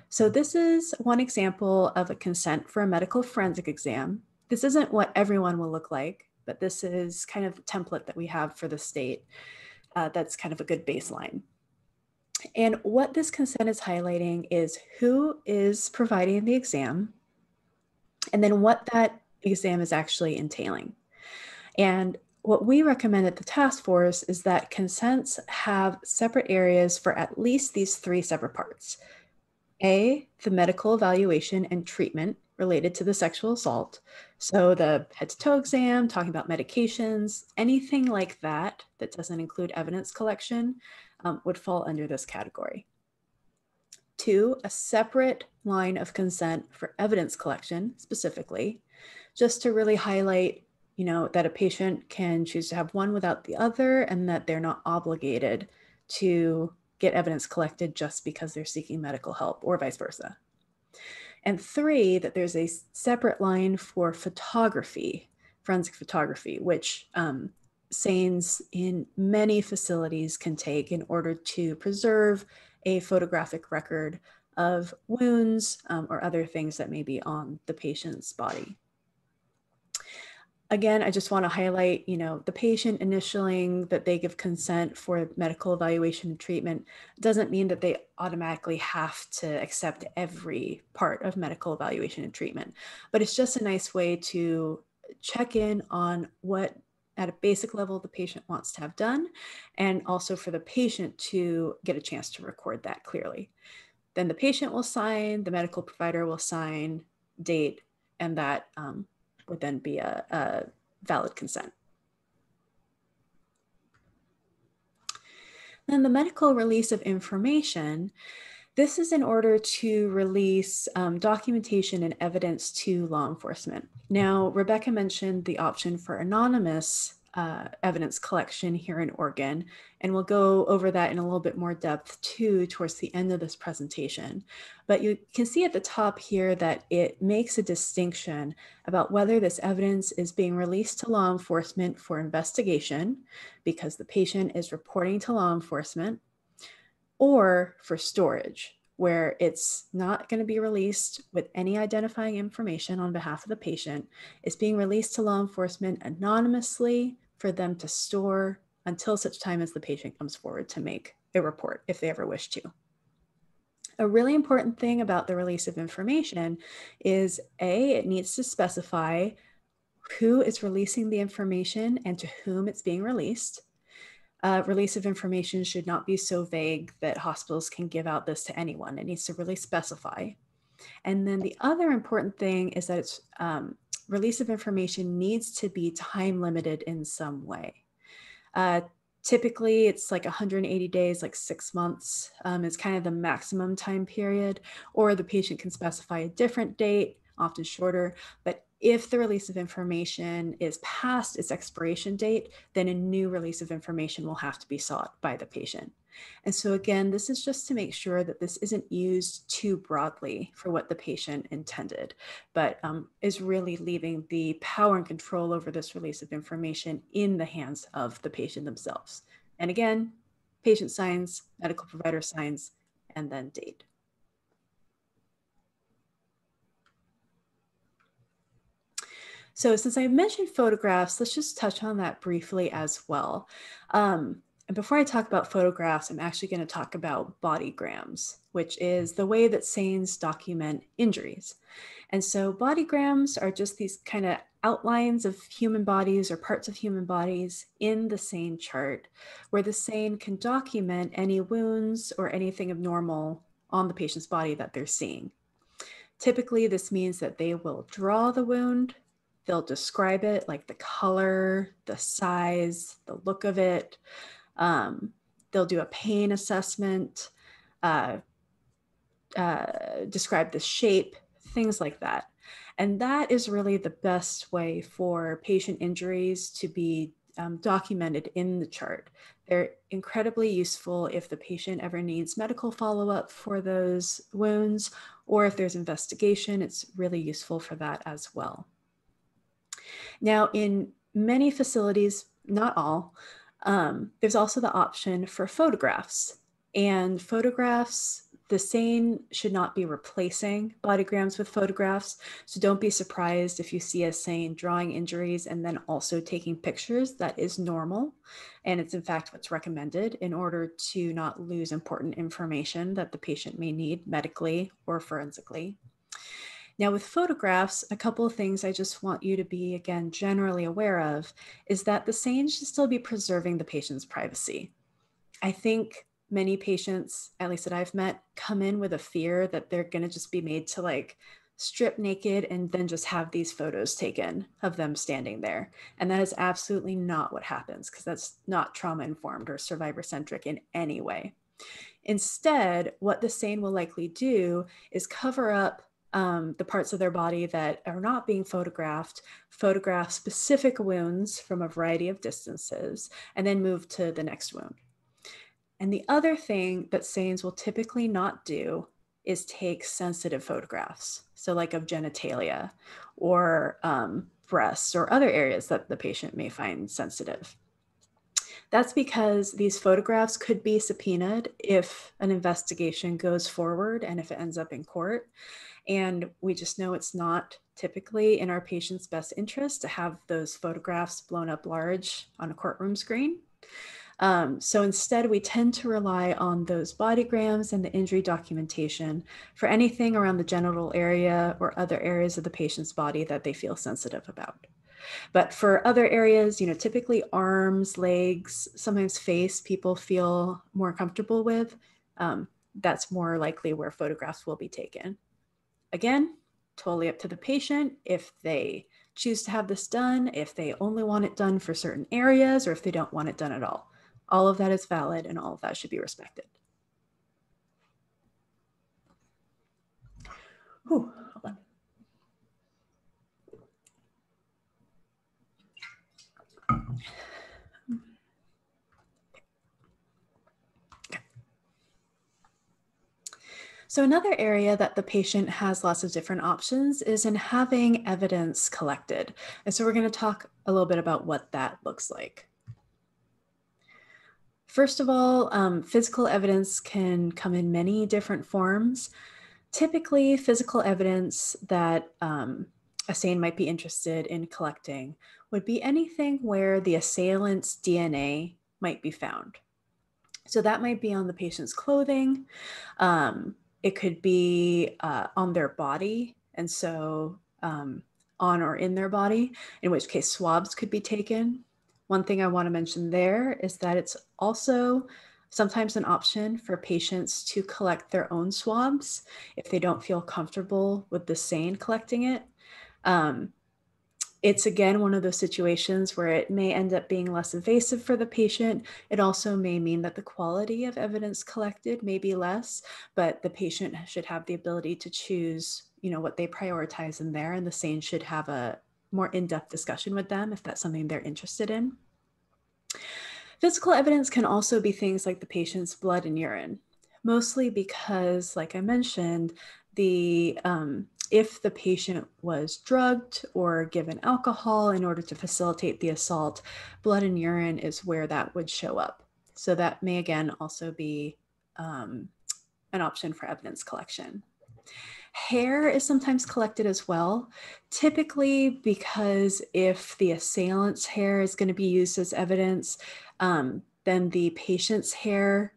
So this is one example of a consent for a medical forensic exam. This isn't what everyone will look like, but this is kind of the template that we have for the state. That's kind of a good baseline. And what this consent is highlighting is who is providing the exam, and then what that exam is actually entailing. And what we recommend at the task force is that consents have separate areas for at least these three separate parts. A, the medical evaluation and treatment related to the sexual assault. So the head to toe exam, talking about medications, anything like that that doesn't include evidence collection would fall under this category. 2, a separate line of consent for evidence collection specifically, just to really highlight, that a patient can choose to have one without the other and that they're not obligated to get evidence collected just because they're seeking medical help or vice versa. And 3, that there's a separate line for photography, forensic photography, which SANEs in many facilities can take in order to preserve a photographic record of wounds or other things that may be on the patient's body. Again, I just want to highlight, the patient initialing that they give consent for medical evaluation and treatment doesn't mean that they automatically have to accept every part of medical evaluation and treatment, but it's just a nice way to check in on what at a basic level the patient wants to have done, and also for the patient to get a chance to record that clearly. Then the patient will sign, the medical provider will sign, date, and that would then be a valid consent. Then the medical release of information, this is in order to release documentation and evidence to law enforcement. Now, Rebecca mentioned the option for anonymous evidence collection here in Oregon, and we'll go over that in a little bit more depth too towards the end of this presentation. But you can see at the top here that it makes a distinction about whether this evidence is being released to law enforcement for investigation because the patient is reporting to law enforcement, or for storage, where it's not going to be released with any identifying information on behalf of the patient. It's being released to law enforcement anonymously for them to store until such time as the patient comes forward to make a report, if they ever wish to. A really important thing about the release of information is it needs to specify who is releasing the information and to whom it's being released. Release of information should not be so vague that hospitals can give out this to anyone. It needs to really specify. And then the other important thing is that it's release of information needs to be time limited in some way. Typically, it's like 180 days, like 6 months is kind of the maximum time period, or the patient can specify a different date, often shorter. But if the release of information is past its expiration date, then a new release of information will have to be sought by the patient. And so again, this is just to make sure that this isn't used too broadly for what the patient intended, but is really leaving the power and control over this release of information in the hands of the patient themselves. And again, patient signs, medical provider signs, and then date. So since I mentioned photographs, let's just touch on that briefly as well. And before I talk about photographs, I'm actually going to talk about bodygrams, which is the way that SANEs document injuries. And so bodygrams are just these kind of outlines of human bodies or parts of human bodies in the SANE chart, where the SANE can document any wounds or anything abnormal on the patient's body that they're seeing. Typically, this means that they will draw the wound, they'll describe it, like the color, the size, the look of it. They'll do a pain assessment, describe the shape, things like that. And that is really the best way for patient injuries to be documented in the chart. They're incredibly useful if the patient ever needs medical follow-up for those wounds, or if there's investigation, it's really useful for that as well. Now, in many facilities, not all, there's also the option for photographs. And photographs, the SANE should not be replacing bodygrams with photographs. So don't be surprised if you see a SANE drawing injuries and then also taking pictures. That is normal. And it's in fact what's recommended in order to not lose important information that the patient may need medically or forensically. Now with photographs, a couple of things I just want you to be, again, generally aware of is that the SANE should still be preserving the patient's privacy. I think many patients, at least that I've met, come in with a fear that they're going to just be made to like strip naked and then just have these photos taken of them standing there. And that is absolutely not what happens, because that's not trauma informed or survivor centric in any way. Instead, what the SANE will likely do is cover up the parts of their body that are not being photographed, photograph specific wounds from a variety of distances, and then move to the next wound. And the other thing that SANEs will typically not do is take sensitive photographs. So like of genitalia or breasts or other areas that the patient may find sensitive. That's because these photographs could be subpoenaed if an investigation goes forward and if it ends up in court. And we just know it's not typically in our patient's best interest to have those photographs blown up large on a courtroom screen. So instead, we tend to rely on those bodygrams and the injury documentation for anything around the genital area or other areas of the patient's body that they feel sensitive about. But for other areas, you know, typically arms, legs, sometimes face, people feel more comfortable with. That's more likely where photographs will be taken. Again, totally up to the patient if they choose to have this done, if they only want it done for certain areas, or if they don't want it done at all. All of that is valid and all of that should be respected. Whew, hold on. So another area that the patient has lots of different options is in having evidence collected. And so we're going to talk a little bit about what that looks like. First of all, physical evidence can come in many different forms. Typically, physical evidence that a SANE might be interested in collecting would be anything where the assailant's DNA might be found. So that might be on the patient's clothing. It could be on their body, and so on or in their body, in which case swabs could be taken. One thing I want to mention there is that it's also sometimes an option for patients to collect their own swabs if they don't feel comfortable with the SANE collecting it. It's again one of those situations where it may end up being less invasive for the patient. It also may mean that the quality of evidence collected may be less, but the patient should have the ability to choose, what they prioritize in there, and the SANE should have a more in-depth discussion with them if that's something they're interested in. Physical evidence can also be things like the patient's blood and urine, mostly because, like I mentioned, if the patient was drugged or given alcohol in order to facilitate the assault, blood and urine is where that would show up. So that may again also be an option for evidence collection. Hair is sometimes collected as well, typically because if the assailant's hair is going to be used as evidence, then the patient's hair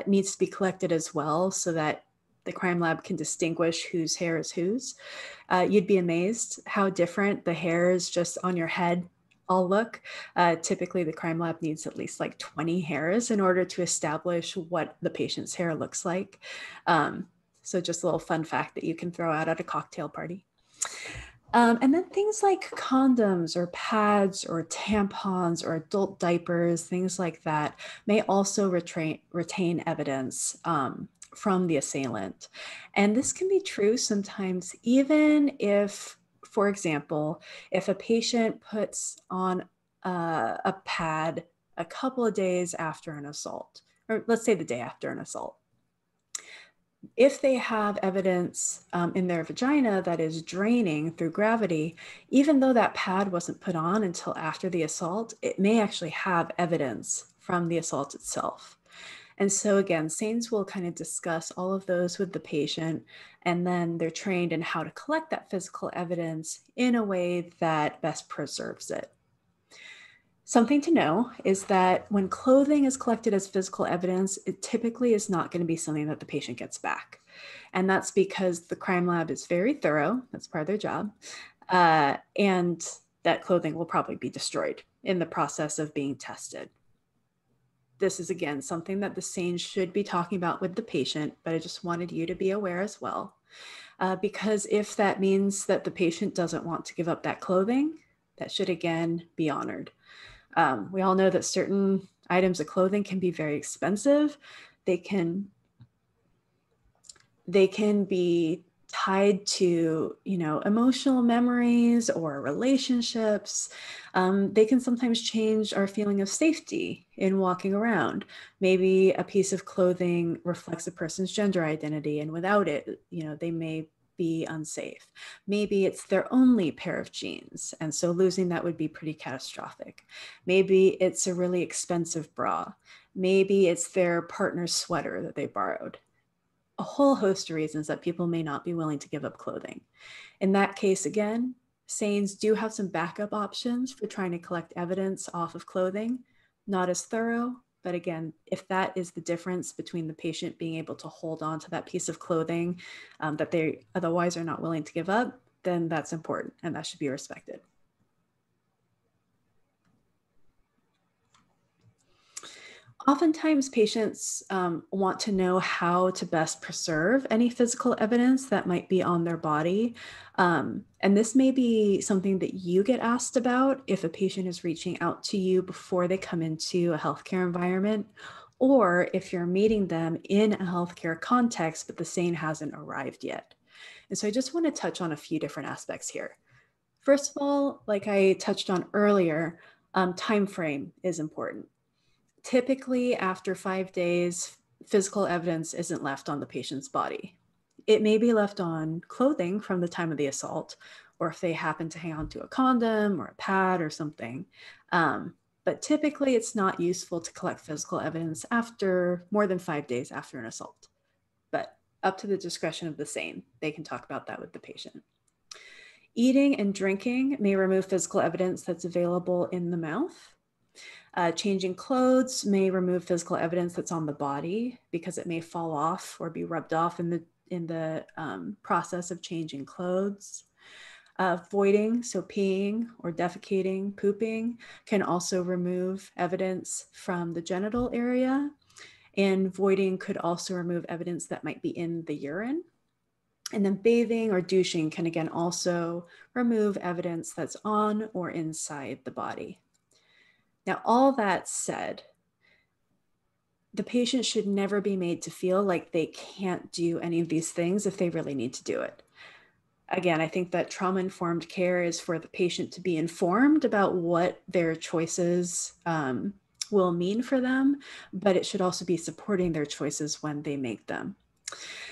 needs to be collected as well so that the crime lab can distinguish whose hair is whose. You'd be amazed how different the hairs just on your head all look. Typically, the crime lab needs at least like 20 hairs in order to establish what the patient's hair looks like. So just a little fun fact that you can throw out at a cocktail party. And then things like condoms or pads or tampons or adult diapers, things like that, may also retain evidence from the assailant. And this can be true sometimes, even if, for example, if a patient puts on a pad a couple of days after an assault, or let's say the day after an assault. If they have evidence in their vagina that is draining through gravity, even though that pad wasn't put on until after the assault, it may actually have evidence from the assault itself. And so again, SANEs will kind of discuss all of those with the patient, and then they're trained in how to collect that physical evidence in a way that best preserves it. Something to know is that when clothing is collected as physical evidence, it typically is not going to be something that the patient gets back. And that's because the crime lab is very thorough. That's part of their job. And that clothing will probably be destroyed in the process of being tested. This is, again, something that the SANE should be talking about with the patient, but I just wanted you to be aware as well. Because if that means that the patient doesn't want to give up that clothing, that should, again, be honored. We all know that certain items of clothing can be very expensive. They can be tied to, emotional memories or relationships. They can sometimes change our feeling of safety in walking around. Maybe a piece of clothing reflects a person's gender identity, and without it, they may be unsafe. Maybe it's their only pair of jeans, and so losing that would be pretty catastrophic. Maybe it's a really expensive bra. Maybe it's their partner's sweater that they borrowed. A whole host of reasons that people may not be willing to give up clothing. In that case, again, SANEs do have some backup options for trying to collect evidence off of clothing. Not as thorough, but again, if that is the difference between the patient being able to hold on to that piece of clothing that they otherwise are not willing to give up, then that's important and that should be respected. Oftentimes, patients want to know how to best preserve any physical evidence that might be on their body. And this may be something that you get asked about if a patient is reaching out to you before they come into a healthcare environment, or if you're meeting them in a healthcare context, but the SANE hasn't arrived yet. And so I just want to touch on a few different aspects here. First of all, like I touched on earlier, time frame is important. Typically, after 5 days, physical evidence isn't left on the patient's body. It may be left on clothing from the time of the assault, or if they happen to hang on to a condom or a pad or something. But typically, it's not useful to collect physical evidence after more than 5 days after an assault. But up to the discretion of the SANE, they can talk about that with the patient. Eating and drinking may remove physical evidence that's available in the mouth. Changing clothes may remove physical evidence that's on the body because it may fall off or be rubbed off in the process of changing clothes. Voiding, so peeing or defecating, pooping, can also remove evidence from the genital area. And voiding could also remove evidence that might be in the urine. And then bathing or douching can again also remove evidence that's on or inside the body. Now, all that said, the patient should never be made to feel like they can't do any of these things if they really need to do it. Again, I think that trauma-informed care is for the patient to be informed about what their choices will mean for them, but it should also be supporting their choices when they make them.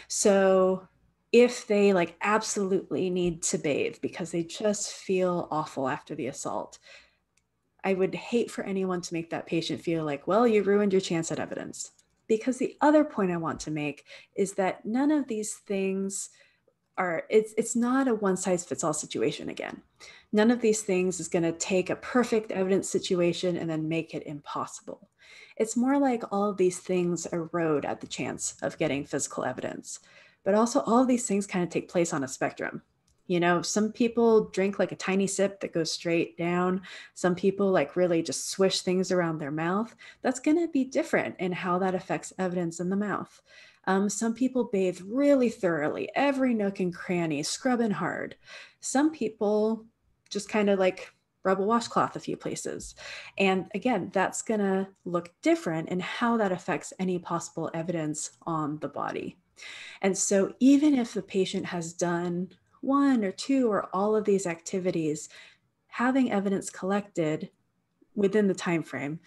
So if they like absolutely need to bathe because they just feel awful after the assault, I would hate for anyone to make that patient feel like, well, you ruined your chance at evidence. Because the other point I want to make is that none of these things it's not a one size fits all situation again. None of these things is going to take a perfect evidence situation and then make it impossible. It's more like all of these things erode at the chance of getting physical evidence, but also all of these things kind of take place on a spectrum. You know, some people drink like a tiny sip that goes straight down. Some people like really just swish things around their mouth. That's going to be different in how that affects evidence in the mouth. Some people bathe really thoroughly, every nook and cranny, scrubbing hard. Some people just kind of like rub a washcloth a few places. And again, that's going to look different in how that affects any possible evidence on the body. And so even if the patient has done one or two or all of these activities, having evidence collected within the time frame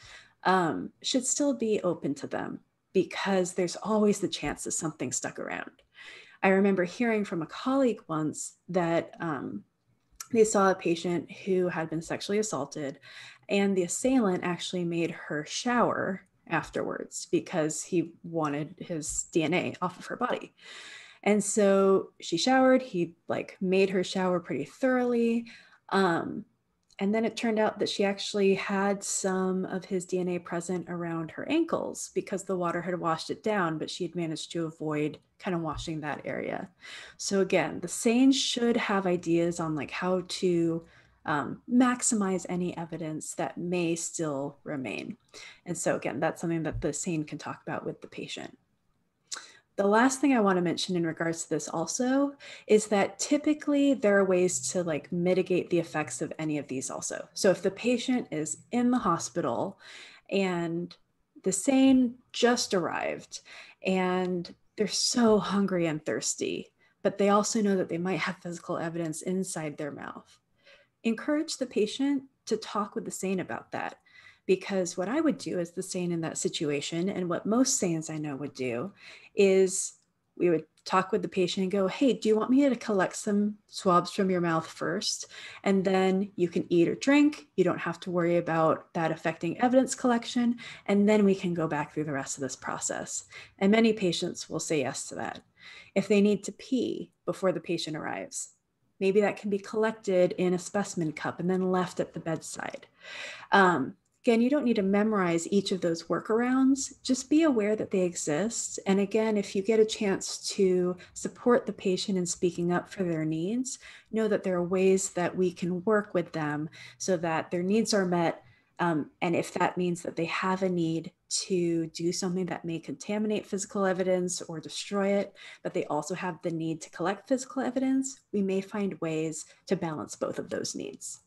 should still be open to them, because there's always the chance that something stuck around. I remember hearing from a colleague once that they saw a patient who had been sexually assaulted, and the assailant actually made her shower afterwards because he wanted his DNA off of her body. And so she showered, he like made her shower pretty thoroughly. And then it turned out that she actually had some of his DNA present around her ankles because the water had washed it down, but she had managed to avoid kind of washing that area. So again, the SANE should have ideas on like how to maximize any evidence that may still remain. And so again, that's something that the SANE can talk about with the patient. The last thing I want to mention in regards to this also is that typically there are ways to like mitigate the effects of any of these also. So if the patient is in the hospital and the SANE just arrived and they're so hungry and thirsty, but they also know that they might have physical evidence inside their mouth, encourage the patient to talk with the SANE about that. Because what I would do as the SANE in that situation, and what most SANEs I know would do, is we would talk with the patient and go, hey, do you want me to collect some swabs from your mouth first? And then you can eat or drink. You don't have to worry about that affecting evidence collection. And then we can go back through the rest of this process. And many patients will say yes to that. If they need to pee before the patient arrives, maybe that can be collected in a specimen cup and then left at the bedside. Again, you don't need to memorize each of those workarounds. Just be aware that they exist. And again, if you get a chance to support the patient in speaking up for their needs, know that there are ways that we can work with them so that their needs are met. And if that means that they have a need to do something that may contaminate physical evidence or destroy it, but they also have the need to collect physical evidence, we may find ways to balance both of those needs.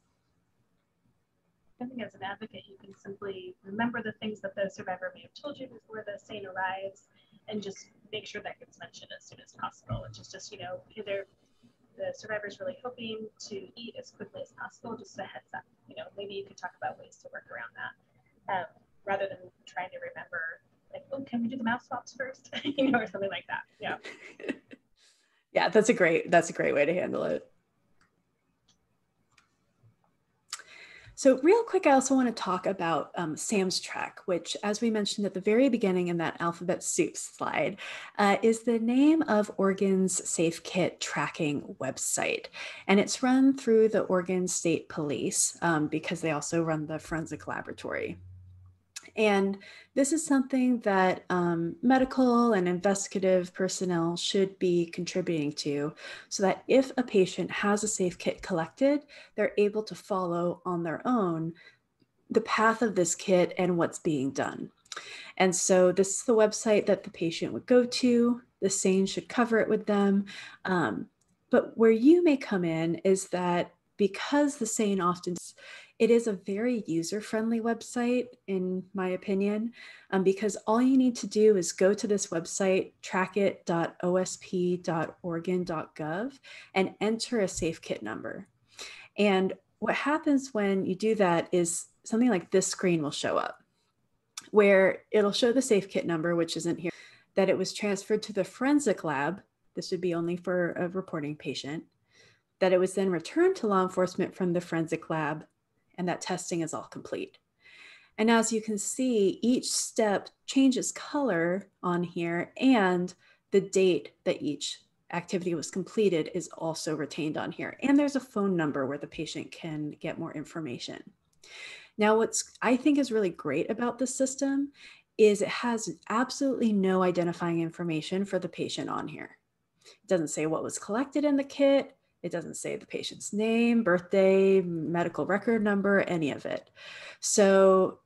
I think as an advocate, you can simply remember the things that the survivor may have told you before the SANE arrives and just make sure that gets mentioned as soon as possible, which is just, you know, either the survivor's really hoping to eat as quickly as possible, just a heads up, you know, maybe you could talk about ways to work around that rather than trying to remember like, oh, can we do the mouth swabs first? You know, or something like that. Yeah. Yeah, that's a great way to handle it. So real quick, I also want to talk about SAM's track, which, as we mentioned at the very beginning in that alphabet soup slide, is the name of Oregon's Safe Kit tracking website. And it's run through the Oregon State Police because they also run the forensic laboratory. And this is something that medical and investigative personnel should be contributing to, so that if a patient has a safe kit collected, they're able to follow on their own the path of this kit and what's being done. And so this is the website that the patient would go to. The SANE should cover it with them. But where you may come in is that because the SANE often, it is a very user-friendly website, in my opinion, because all you need to do is go to this website, trackit.osp.oregon.gov, and enter a safe kit number. And what happens when you do that is something like this screen will show up, where it'll show the safe kit number, which isn't here, that it was transferred to the forensic lab. This would be only for a reporting patient. That it was then returned to law enforcement from the forensic lab, and that testing is all complete. And as you can see, each step changes color on here, and the date that each activity was completed is also retained on here. And there's a phone number where the patient can get more information. Now, what's I think is really great about this system is it has absolutely no identifying information for the patient on here. It doesn't say what was collected in the kit. It doesn't say the patient's name, birthday, medical record number, any of it. So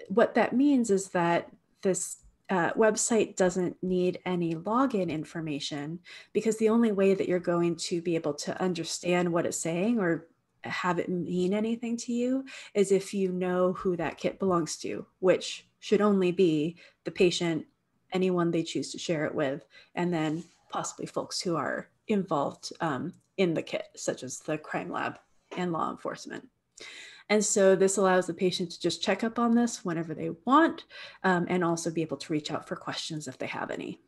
what that means is that this website doesn't need any login information, because the only way that you're going to be able to understand what it's saying or have it mean anything to you is if you know who that kit belongs to, which should only be the patient, anyone they choose to share it with, and then possibly folks who are involved in the kit, such as the crime lab and law enforcement. And so this allows the patient to just check up on this whenever they want, and also be able to reach out for questions if they have any.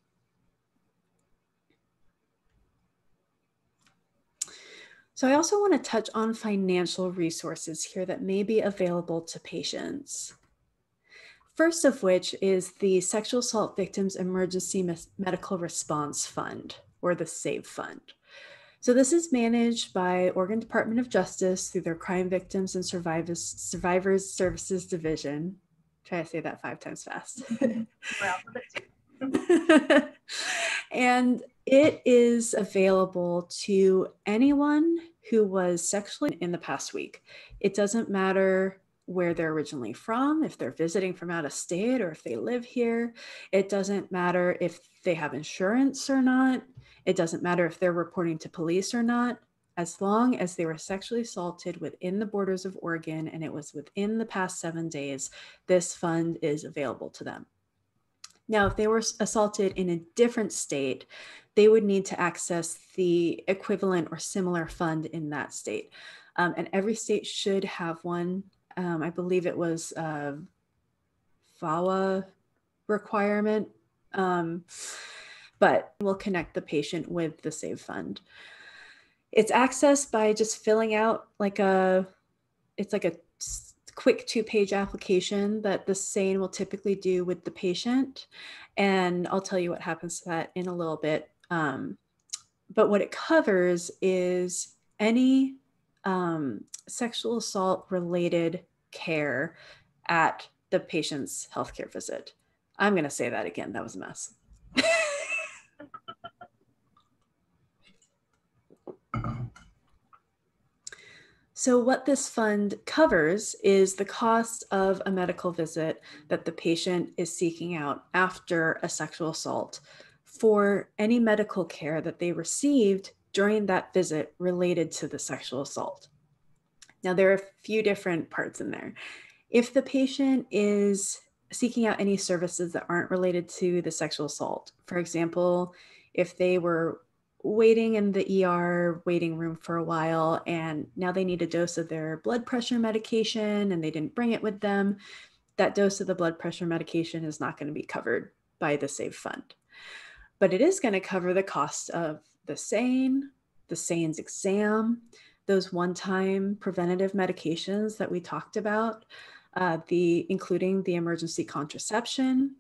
So I also want to touch on financial resources here that may be available to patients. First of which is the Sexual Assault Victims Emergency Medical Response Fund, or the SAVE Fund. So this is managed by Oregon Department of Justice through their Crime Victims and Survivors Services Division. Try to say that 5 times fast. And it is available to anyone who was sexually in the past week. It doesn't matter where they're originally from, if they're visiting from out of state or if they live here. It doesn't matter if they have insurance or not. It doesn't matter if they're reporting to police or not. As long as they were sexually assaulted within the borders of Oregon and it was within the past 7 days, this fund is available to them. Now, if they were assaulted in a different state, they would need to access the equivalent or similar fund in that state. And every state should have one. I believe it was a VAWA requirement, but we'll connect the patient with the SAVE Fund. It's accessed by just filling out it's like a quick 2-page application that the SANE will typically do with the patient. And I'll tell you what happens to that in a little bit. But what it covers is any sexual assault related care at the patient's healthcare visit. I'm going to say that again. That was a mess. So what this fund covers is the cost of a medical visit that the patient is seeking out after a sexual assault for any medical care that they received during that visit related to the sexual assault. Now, there are a few different parts in there. If the patient is seeking out any services that aren't related to the sexual assault, for example, if they were waiting in the ER waiting room for a while and now they need a dose of their blood pressure medication and they didn't bring it with them, that dose of the blood pressure medication is not going to be covered by the SAVE Fund. But it is going to cover the cost of the SANE's exam, those one-time preventative medications that we talked about, including the emergency contraception.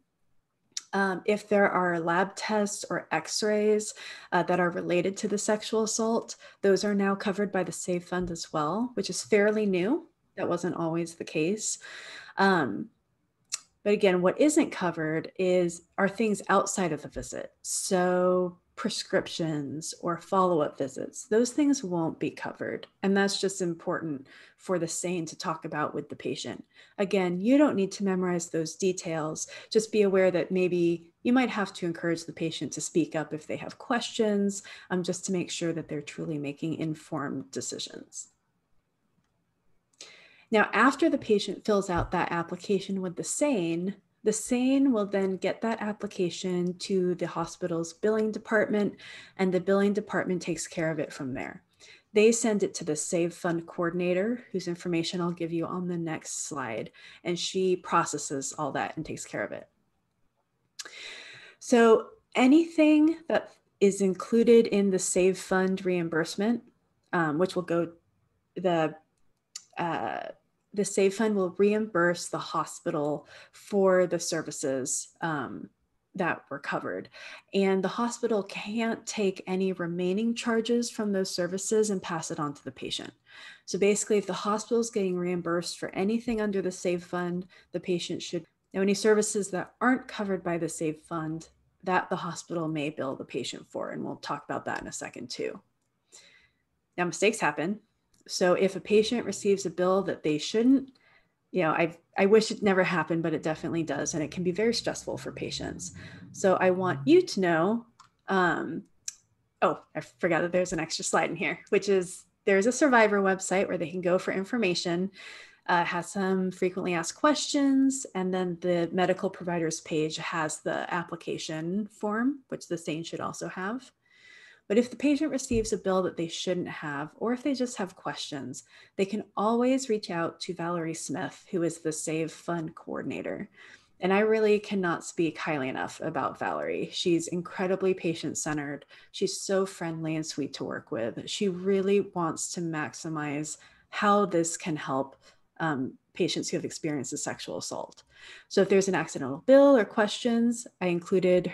If there are lab tests or x-rays that are related to the sexual assault, those are now covered by the SAVE Fund as well, which is fairly new. That wasn't always the case. But again, what isn't covered are things outside of the visit. So prescriptions or follow-up visits, those things won't be covered. And that's just important for the SANE to talk about with the patient. Again, you don't need to memorize those details. Just be aware that maybe you might have to encourage the patient to speak up if they have questions, just to make sure that they're truly making informed decisions. Now, after the patient fills out that application with the SANE will then get that application to the hospital's billing department, and the billing department takes care of it from there. They send it to the Save Fund coordinator, whose information I'll give you on the next slide, and she processes all that and takes care of it. So anything that is included in the Save Fund reimbursement, which will go, the Save Fund will reimburse the hospital for the services that were covered. And the hospital can't take any remaining charges from those services and pass it on to the patient. So basically, if the hospital is getting reimbursed for anything under the Save Fund, the patient should. Now, any services that aren't covered by the Save Fund, that the hospital may bill the patient for, and we'll talk about that in a second too. Now, mistakes happen. So if a patient receives a bill that they shouldn't, I wish it never happened, but it definitely does. And it can be very stressful for patients. So I want you to know, oh, I forgot that there's an extra slide in here, which is there's a survivor website where they can go for information, has some frequently asked questions, and then the medical providers page has the application form, which the SANE should also have. But if the patient receives a bill that they shouldn't have, or if they just have questions, they can always reach out to Valerie Smith, who is the Save Fund coordinator. And I really cannot speak highly enough about Valerie. She's incredibly patient-centered. She's so friendly and sweet to work with. She really wants to maximize how this can help patients who have experienced a sexual assault. So if there's an accidental bill or questions, I included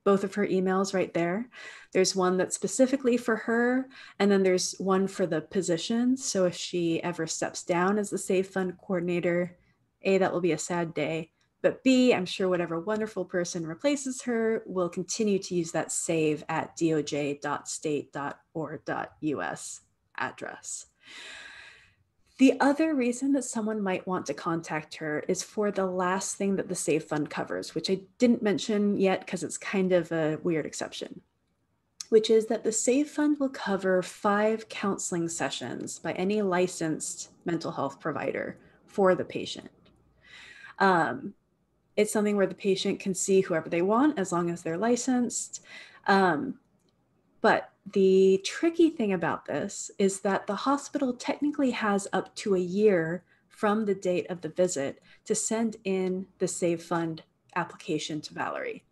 both of her emails right there. There's one that's specifically for her, and then there's one for the position. So if she ever steps down as the Save Fund coordinator, A, that will be a sad day, but B, I'm sure whatever wonderful person replaces her will continue to use that save@doj.state.or.us address. The other reason that someone might want to contact her is for the last thing that the Save Fund covers, which I didn't mention yet because it's kind of a weird exception, which is that the Save Fund will cover 5 counseling sessions by any licensed mental health provider for the patient. It's something where the patient can see whoever they want as long as they're licensed. But the tricky thing about this is that the hospital technically has up to a year from the date of the visit to send in the Save Fund application to Valerie.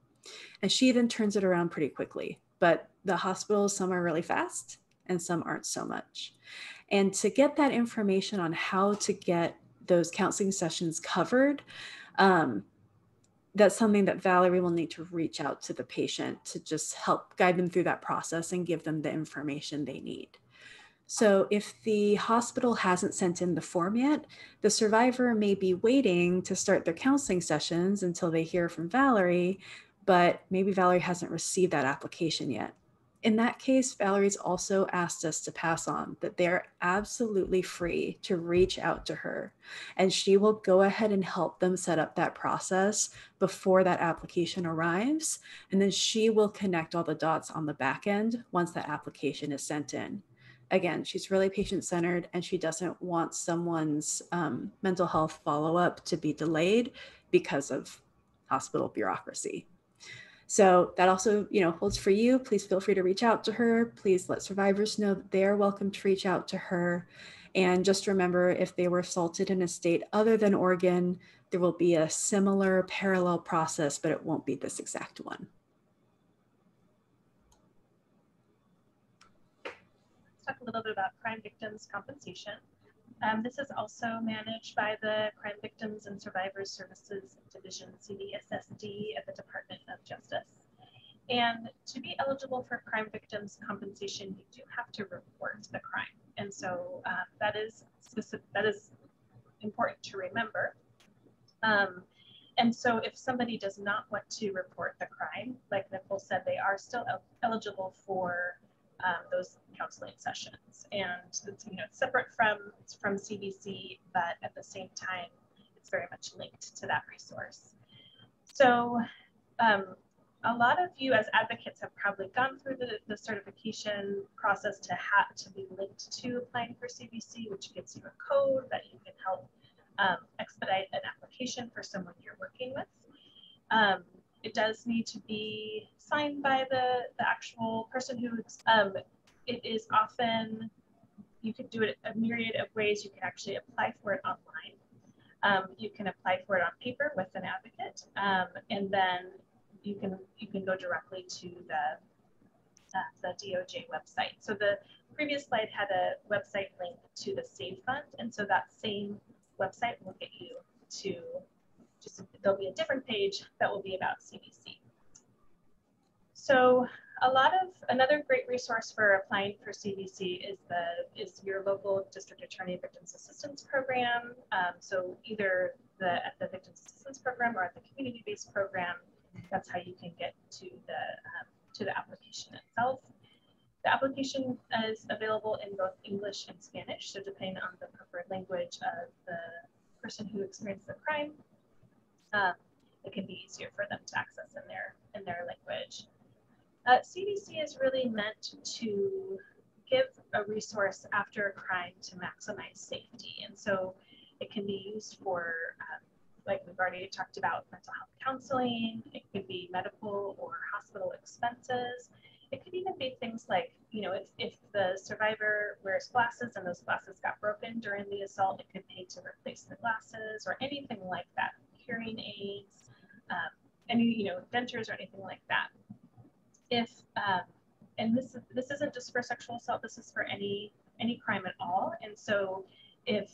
And she then turns it around pretty quickly. But the hospitals, some are really fast and some aren't so much. And to get that information on how to get those counseling sessions covered, that's something that Valerie will need to reach out to the patient to just help guide them through that process and give them the information they need. So if the hospital hasn't sent in the form yet, the survivor may be waiting to start their counseling sessions until they hear from Valerie, but maybe Valerie hasn't received that application yet. In that case, Valerie's also asked us to pass on that they're absolutely free to reach out to her, and she will go ahead and help them set up that process before that application arrives. And then she will connect all the dots on the back end once that application is sent in. Again, she's really patient-centered, and she doesn't want someone's mental health follow-up to be delayed because of hospital bureaucracy. So that also, holds for you. Please feel free to reach out to her. Please let survivors know that they're welcome to reach out to her. And just remember, if they were assaulted in a state other than Oregon, there will be a similar parallel process, but it won't be this exact one. Let's talk a little bit about crime victims compensation. This is also managed by the Crime Victims and Survivors Services Division, CVSSD, at the Department of Justice. And to be eligible for crime victims compensation, you do have to report the crime. And so that is important to remember. And so if somebody does not want to report the crime, like Nicole said, they are still eligible for those counseling sessions. And it's, separate from CBC, but at the same time, it's very much linked to that resource. So a lot of you as advocates have probably gone through the certification process to be linked to applying for CBC, which gives you a code that you can help expedite an application for someone you're working with. It does need to be signed by the actual person who, it is often, you can do it a myriad of ways. You can actually apply for it online. You can apply for it on paper with an advocate, and then you can go directly to the DOJ website. So the previous slide had a website link to the SANE fund, and so that same website will get you to there'll be a different page that will be about CBC. So another great resource for applying for CBC is your local district attorney victims assistance program. So either at the victims assistance program or at the community-based program, that's how you can get to the application itself. The application is available in both English and Spanish, so depending on the preferred language of the person who experienced the crime, it can be easier for them to access in their language. CBC is really meant to give a resource after a crime to maximize safety, and so it can be used for like we've already talked about, mental health counseling. It could be medical or hospital expenses. It could even be things like, if the survivor wears glasses and those glasses got broken during the assault, it could pay to replace the glasses or anything like that. Hearing aids, any, dentures or anything like that. And this isn't just for sexual assault, this is for any crime at all. And so if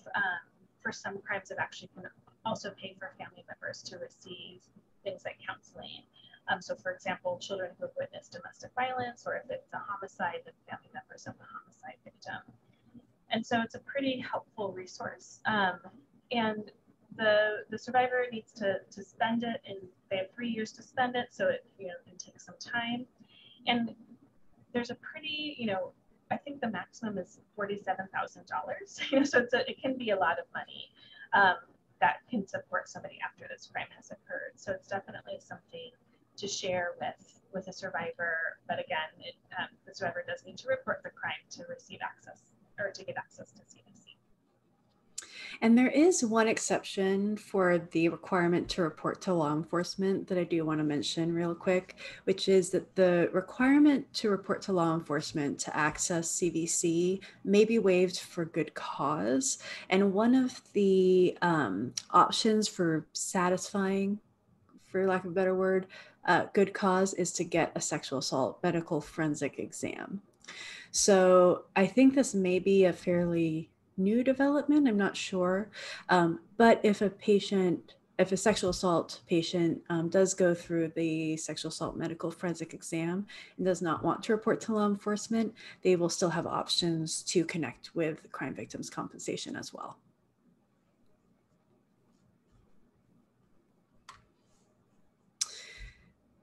for some crimes it actually can also pay for family members to receive things like counseling. So for example, children who have witnessed domestic violence, or if it's a homicide, the family members of the homicide victim. And so it's a pretty helpful resource. And the survivor needs to spend it, and they have 3 years to spend it, so it can take some time. And there's a pretty, I think the maximum is $47,000. So it can be a lot of money that can support somebody after this crime has occurred. So it's definitely something to share with a survivor. But again, the survivor does need to report the crime to receive access or to get access to CBC. And there is one exception for the requirement to report to law enforcement that I do want to mention real quick, which is that the requirement to report to law enforcement to access CBC may be waived for good cause. And one of the options for satisfying, for lack of a better word, good cause is to get a sexual assault medical forensic exam. So I think this may be a fairly new development, I'm not sure. But if a sexual assault patient does go through the sexual assault medical forensic exam and does not want to report to law enforcement, they will still have options to connect with crime victims compensation as well.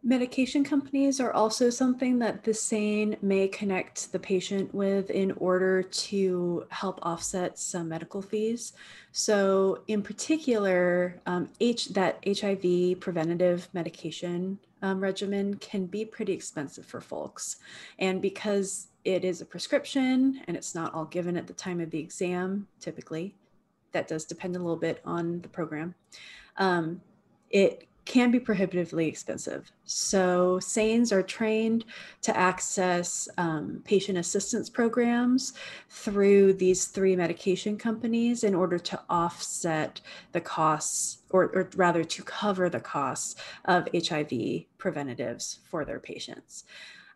Medication companies are also something that the SANE may connect the patient with in order to help offset some medical fees. So in particular, that HIV preventative medication regimen can be pretty expensive for folks. And because it is a prescription and it's not all given at the time of the exam, typically, that does depend a little bit on the program, it can be prohibitively expensive. So SANEs are trained to access patient assistance programs through these 3 medication companies in order to offset the costs, or rather to cover the costs of HIV preventatives for their patients.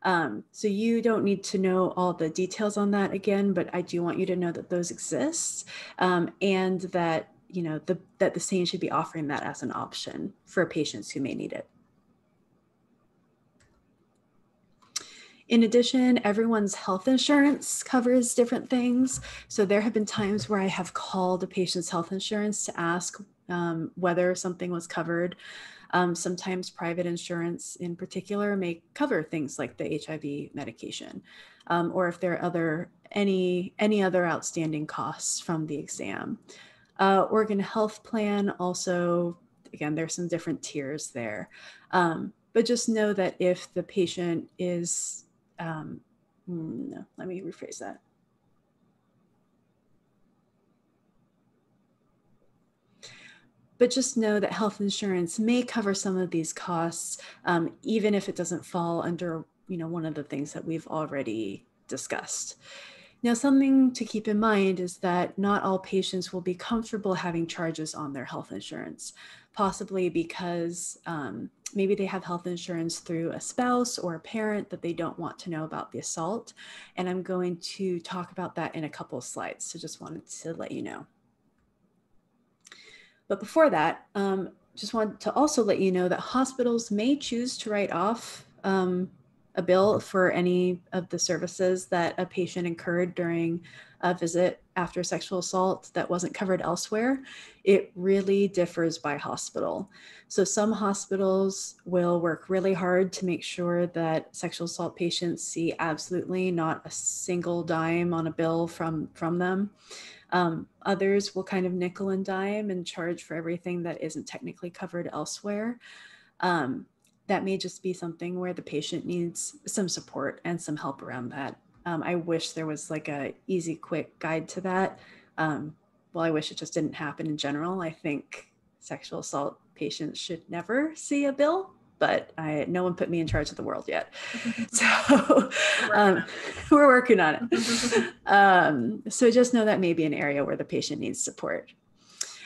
So you don't need to know all the details on that again, but I do want you to know that those exist, and that that the SANE should be offering that as an option for patients who may need it. In addition, everyone's health insurance covers different things. So there have been times where I have called a patient's health insurance to ask whether something was covered. Sometimes private insurance in particular may cover things like the HIV medication, or if there are any other outstanding costs from the exam. Oregon Health Plan also, again, there's some different tiers there. But just know that if the patient is, no, let me rephrase that. But just know that health insurance may cover some of these costs, even if it doesn't fall under, one of the things that we've already discussed. Now, something to keep in mind is that not all patients will be comfortable having charges on their health insurance, possibly because maybe they have health insurance through a spouse or a parent that they don't want to know about the assault. And I'm going to talk about that in a couple of slides. So just wanted to let you know. But before that, just want to also let you know that hospitals may choose to write off a bill for any of the services that a patient incurred during a visit after sexual assault that wasn't covered elsewhere. It really differs by hospital. So some hospitals will work really hard to make sure that sexual assault patients see absolutely not a single dime on a bill from them. Others will kind of nickel and dime and charge for everything that isn't technically covered elsewhere. That may just be something where the patient needs some support and some help around that. I wish there was like a easy, quick guide to that. Well, I wish it just didn't happen in general. I think sexual assault patients should never see a bill, but no one put me in charge of the world yet. So we're working on it. So just know that may be an area where the patient needs support.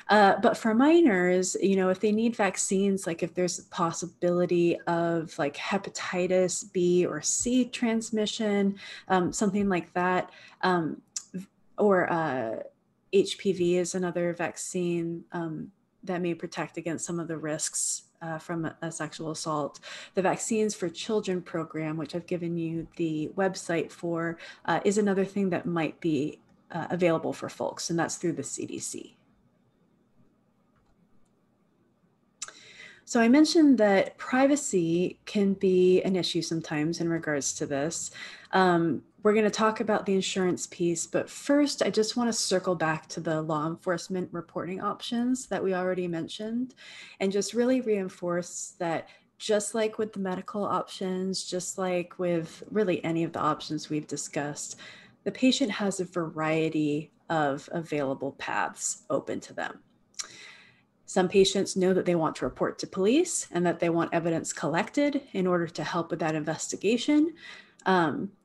But for minors, if they need vaccines, like if there's a possibility of like hepatitis B or C transmission, something like that, or HPV is another vaccine that may protect against some of the risks from a sexual assault. The Vaccines for Children program, which I've given you the website for, is another thing that might be available for folks, and that's through the CDC. So I mentioned that privacy can be an issue sometimes in regards to this. We're going to talk about the insurance piece, but first I just want to circle back to the law enforcement reporting options that we already mentioned and just really reinforce that just like with the medical options, just like with really any of the options we've discussed, the patient has a variety of available paths open to them. Some patients know that they want to report to police and that they want evidence collected in order to help with that investigation.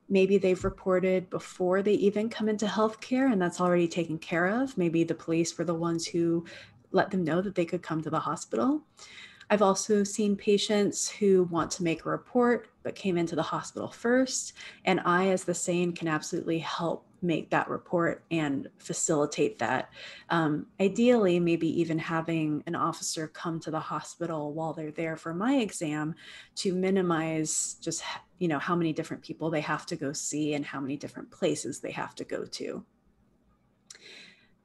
Maybe they've reported before they even come into healthcare and that's already taken care of. Maybe the police were the ones who let them know that they could come to the hospital. I've also seen patients who want to make a report but came into the hospital first, and I, as the SANE, can absolutely help make that report and facilitate that. Ideally, maybe even having an officer come to the hospital while they're there for my exam to minimize just, how many different people they have to go see and how many different places they have to go to.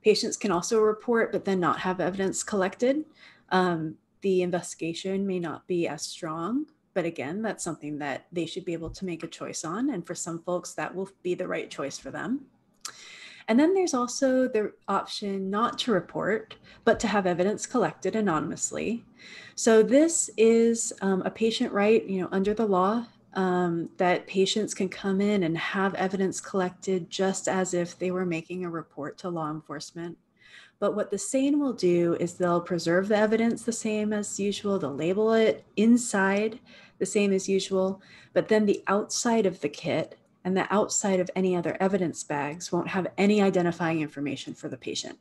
Patients can also report but then not have evidence collected. The investigation may not be as strong, but again, that's something that they should be able to make a choice on. And for some folks, that will be the right choice for them. And then there's also the option not to report, but to have evidence collected anonymously. So this is a patient right, under the law, that patients can come in and have evidence collected just as if they were making a report to law enforcement. But what the SANE will do is they'll preserve the evidence the same as usual. They'll label it inside the same as usual, but then the outside of the kit and the outside of any other evidence bags won't have any identifying information for the patient.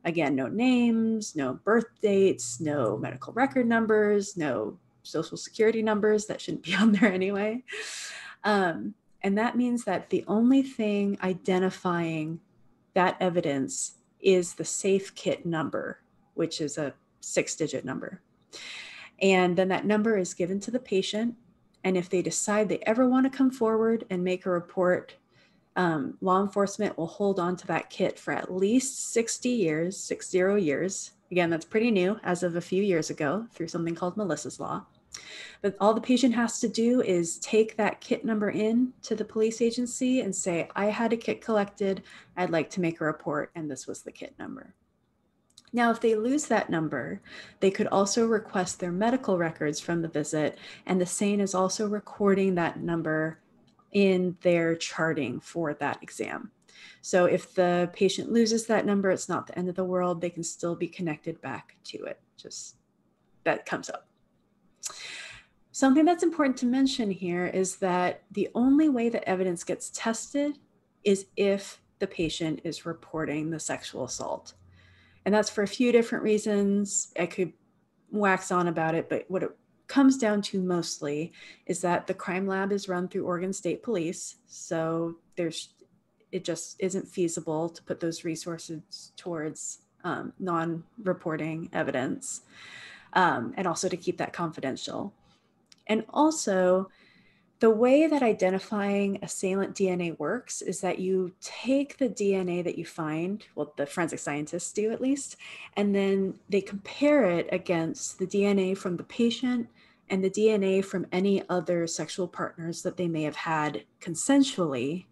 Again, no names, no birth dates, no medical record numbers, no social security numbers that shouldn't be on there anyway. And that means that the only thing identifying that evidence is the safe kit number, which is a 6-digit number. And then that number is given to the patient. And if they decide they ever want to come forward and make a report, law enforcement will hold on to that kit for at least 60 years, Again, that's pretty new as of a few years ago through something called Melissa's Law. But all the patient has to do is take that kit number in to the police agency and say, I had a kit collected, I'd like to make a report, and this was the kit number. Now, if they lose that number, they could also request their medical records from the visit, and the SANE is also recording that number in their charting for that exam. So if the patient loses that number, it's not the end of the world. They can still be connected back to it. Just that comes up. Something that's important to mention here is that the only way that evidence gets tested is if the patient is reporting the sexual assault. And that's for a few different reasons. I could wax on about it, but what it comes down to mostly is that the crime lab is run through Oregon State Police. So it just isn't feasible to put those resources towards non-reporting evidence, and also to keep that confidential. And also, the way that identifying assailant DNA works is that you take the DNA that you find, well, the forensic scientists do at least, and then they compare it against the DNA from the patient and the DNA from any other sexual partners that they may have had consensually,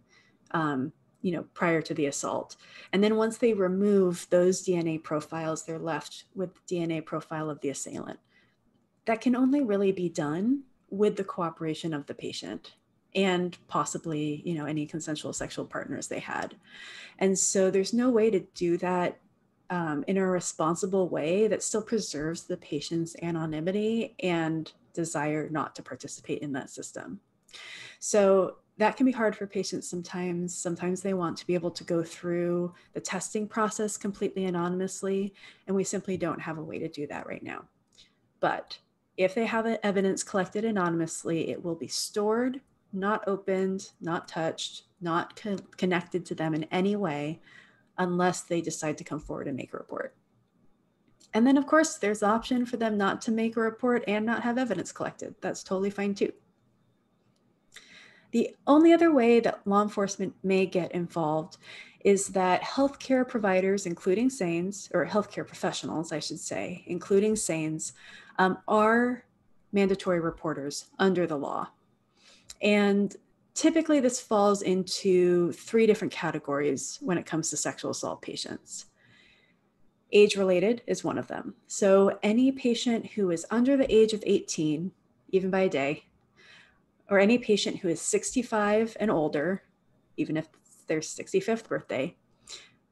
prior to the assault. And then once they remove those DNA profiles, they're left with the DNA profile of the assailant. That can only really be done with the cooperation of the patient and possibly, any consensual sexual partners they had. And so there's no way to do that in a responsible way that still preserves the patient's anonymity and desire not to participate in that system. So that can be hard for patients sometimes. Sometimes they want to be able to go through the testing process completely anonymously, and we simply don't have a way to do that right now. But if they have evidence collected anonymously, it will be stored, not opened, not touched, not connected to them in any way, unless they decide to come forward and make a report. And then, of course, there's the option for them not to make a report and not have evidence collected. That's totally fine too. The only other way that law enforcement may get involved is that healthcare providers, including SANEs, or healthcare professionals, I should say, including SANEs, are mandatory reporters under the law. And typically this falls into 3 different categories when it comes to sexual assault patients. Age-related is one of them. So any patient who is under the age of 18, even by a day, or any patient who is 65 and older, even if it's their 65th birthday,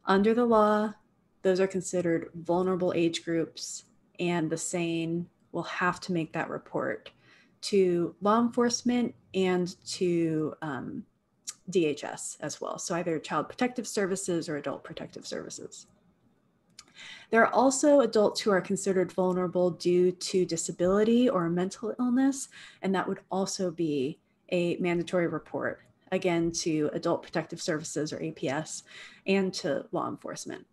under the law, those are considered vulnerable age groups, and the SANE will have to make that report to law enforcement and to DHS as well. So either Child Protective Services or Adult Protective Services. There are also adults who are considered vulnerable due to disability or mental illness, and that would also be a mandatory report, again, to Adult Protective Services or APS and to law enforcement.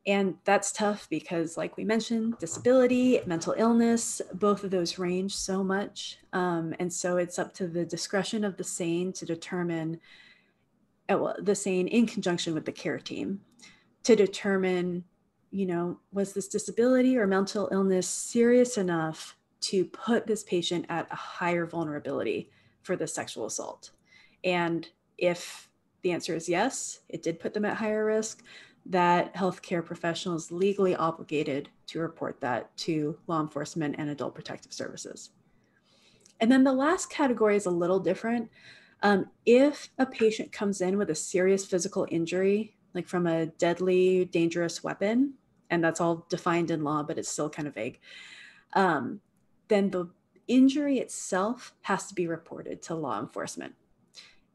And that's tough because, like we mentioned, disability, mental illness, both of those range so much. And so it's up to the discretion of the SANE to determine, the SANE in conjunction with the care team, to determine, was this disability or mental illness serious enough to put this patient at a higher vulnerability for the sexual assault? And if the answer is yes, it did put them at higher risk, that healthcare professional is legally obligated to report that to law enforcement and Adult Protective Services. And then the last category is a little different. If a patient comes in with a serious physical injury, like from a deadly, dangerous weapon, and that's all defined in law, but it's still kind of vague, then the injury itself has to be reported to law enforcement.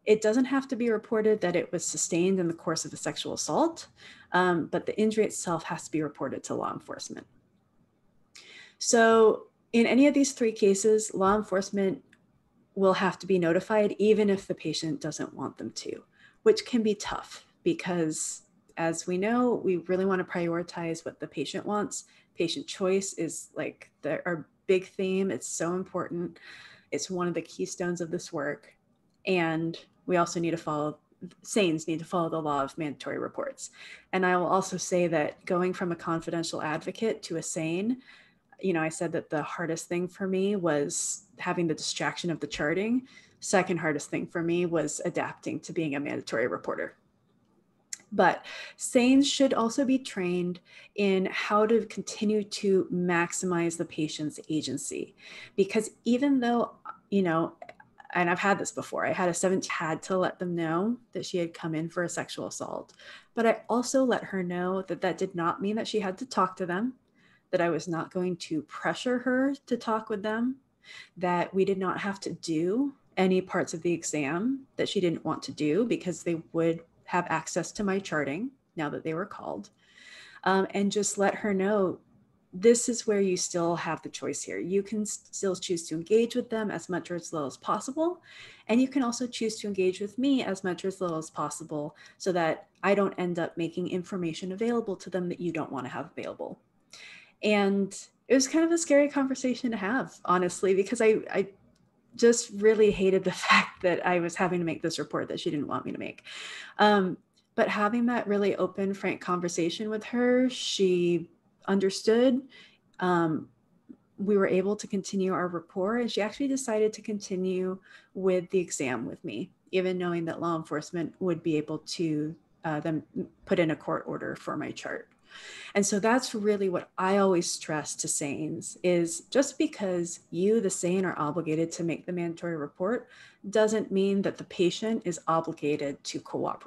It doesn't have to be reported that it was sustained in the course of a sexual assault, but the injury itself has to be reported to law enforcement. So in any of these 3 cases, law enforcement will have to be notified even if the patient doesn't want them to, which can be tough because, as we know, we really want to prioritize what the patient wants. Patient choice is like our big theme. It's so important. It's one of the keystones of this work. And we also need to follow SANEs need to follow the law of mandatory reports. And I will also say that going from a confidential advocate to a SANE, I said that the hardest thing for me was having the distraction of the charting. Second hardest thing for me was adapting to being a mandatory reporter. But SANEs should also be trained in how to continue to maximize the patient's agency. Because even though, and I've had this before, I had a 17 had to let them know that she had come in for a sexual assault. But I also let her know that that did not mean that she had to talk to them, that I was not going to pressure her to talk with them, that we did not have to do any parts of the exam that she didn't want to do because they would have access to my charting now that they were called, and just let her know this is where you still have the choice here. You can still choose to engage with them as much or as little as possible. And you can also choose to engage with me as much or as little as possible so that I don't end up making information available to them that you don't want to have available. And it was kind of a scary conversation to have, honestly, because I just really hated the fact that I was having to make this report that she didn't want me to make. But having that really open, frank conversation with her, she understood. We were able to continue our rapport, and she actually decided to continue with the exam with me, even knowing that law enforcement would be able to then put in a court order for my chart. And so that's really what I always stress to SANEs is just because you, the SANE, are obligated to make the mandatory report doesn't mean that the patient is obligated to cooperate.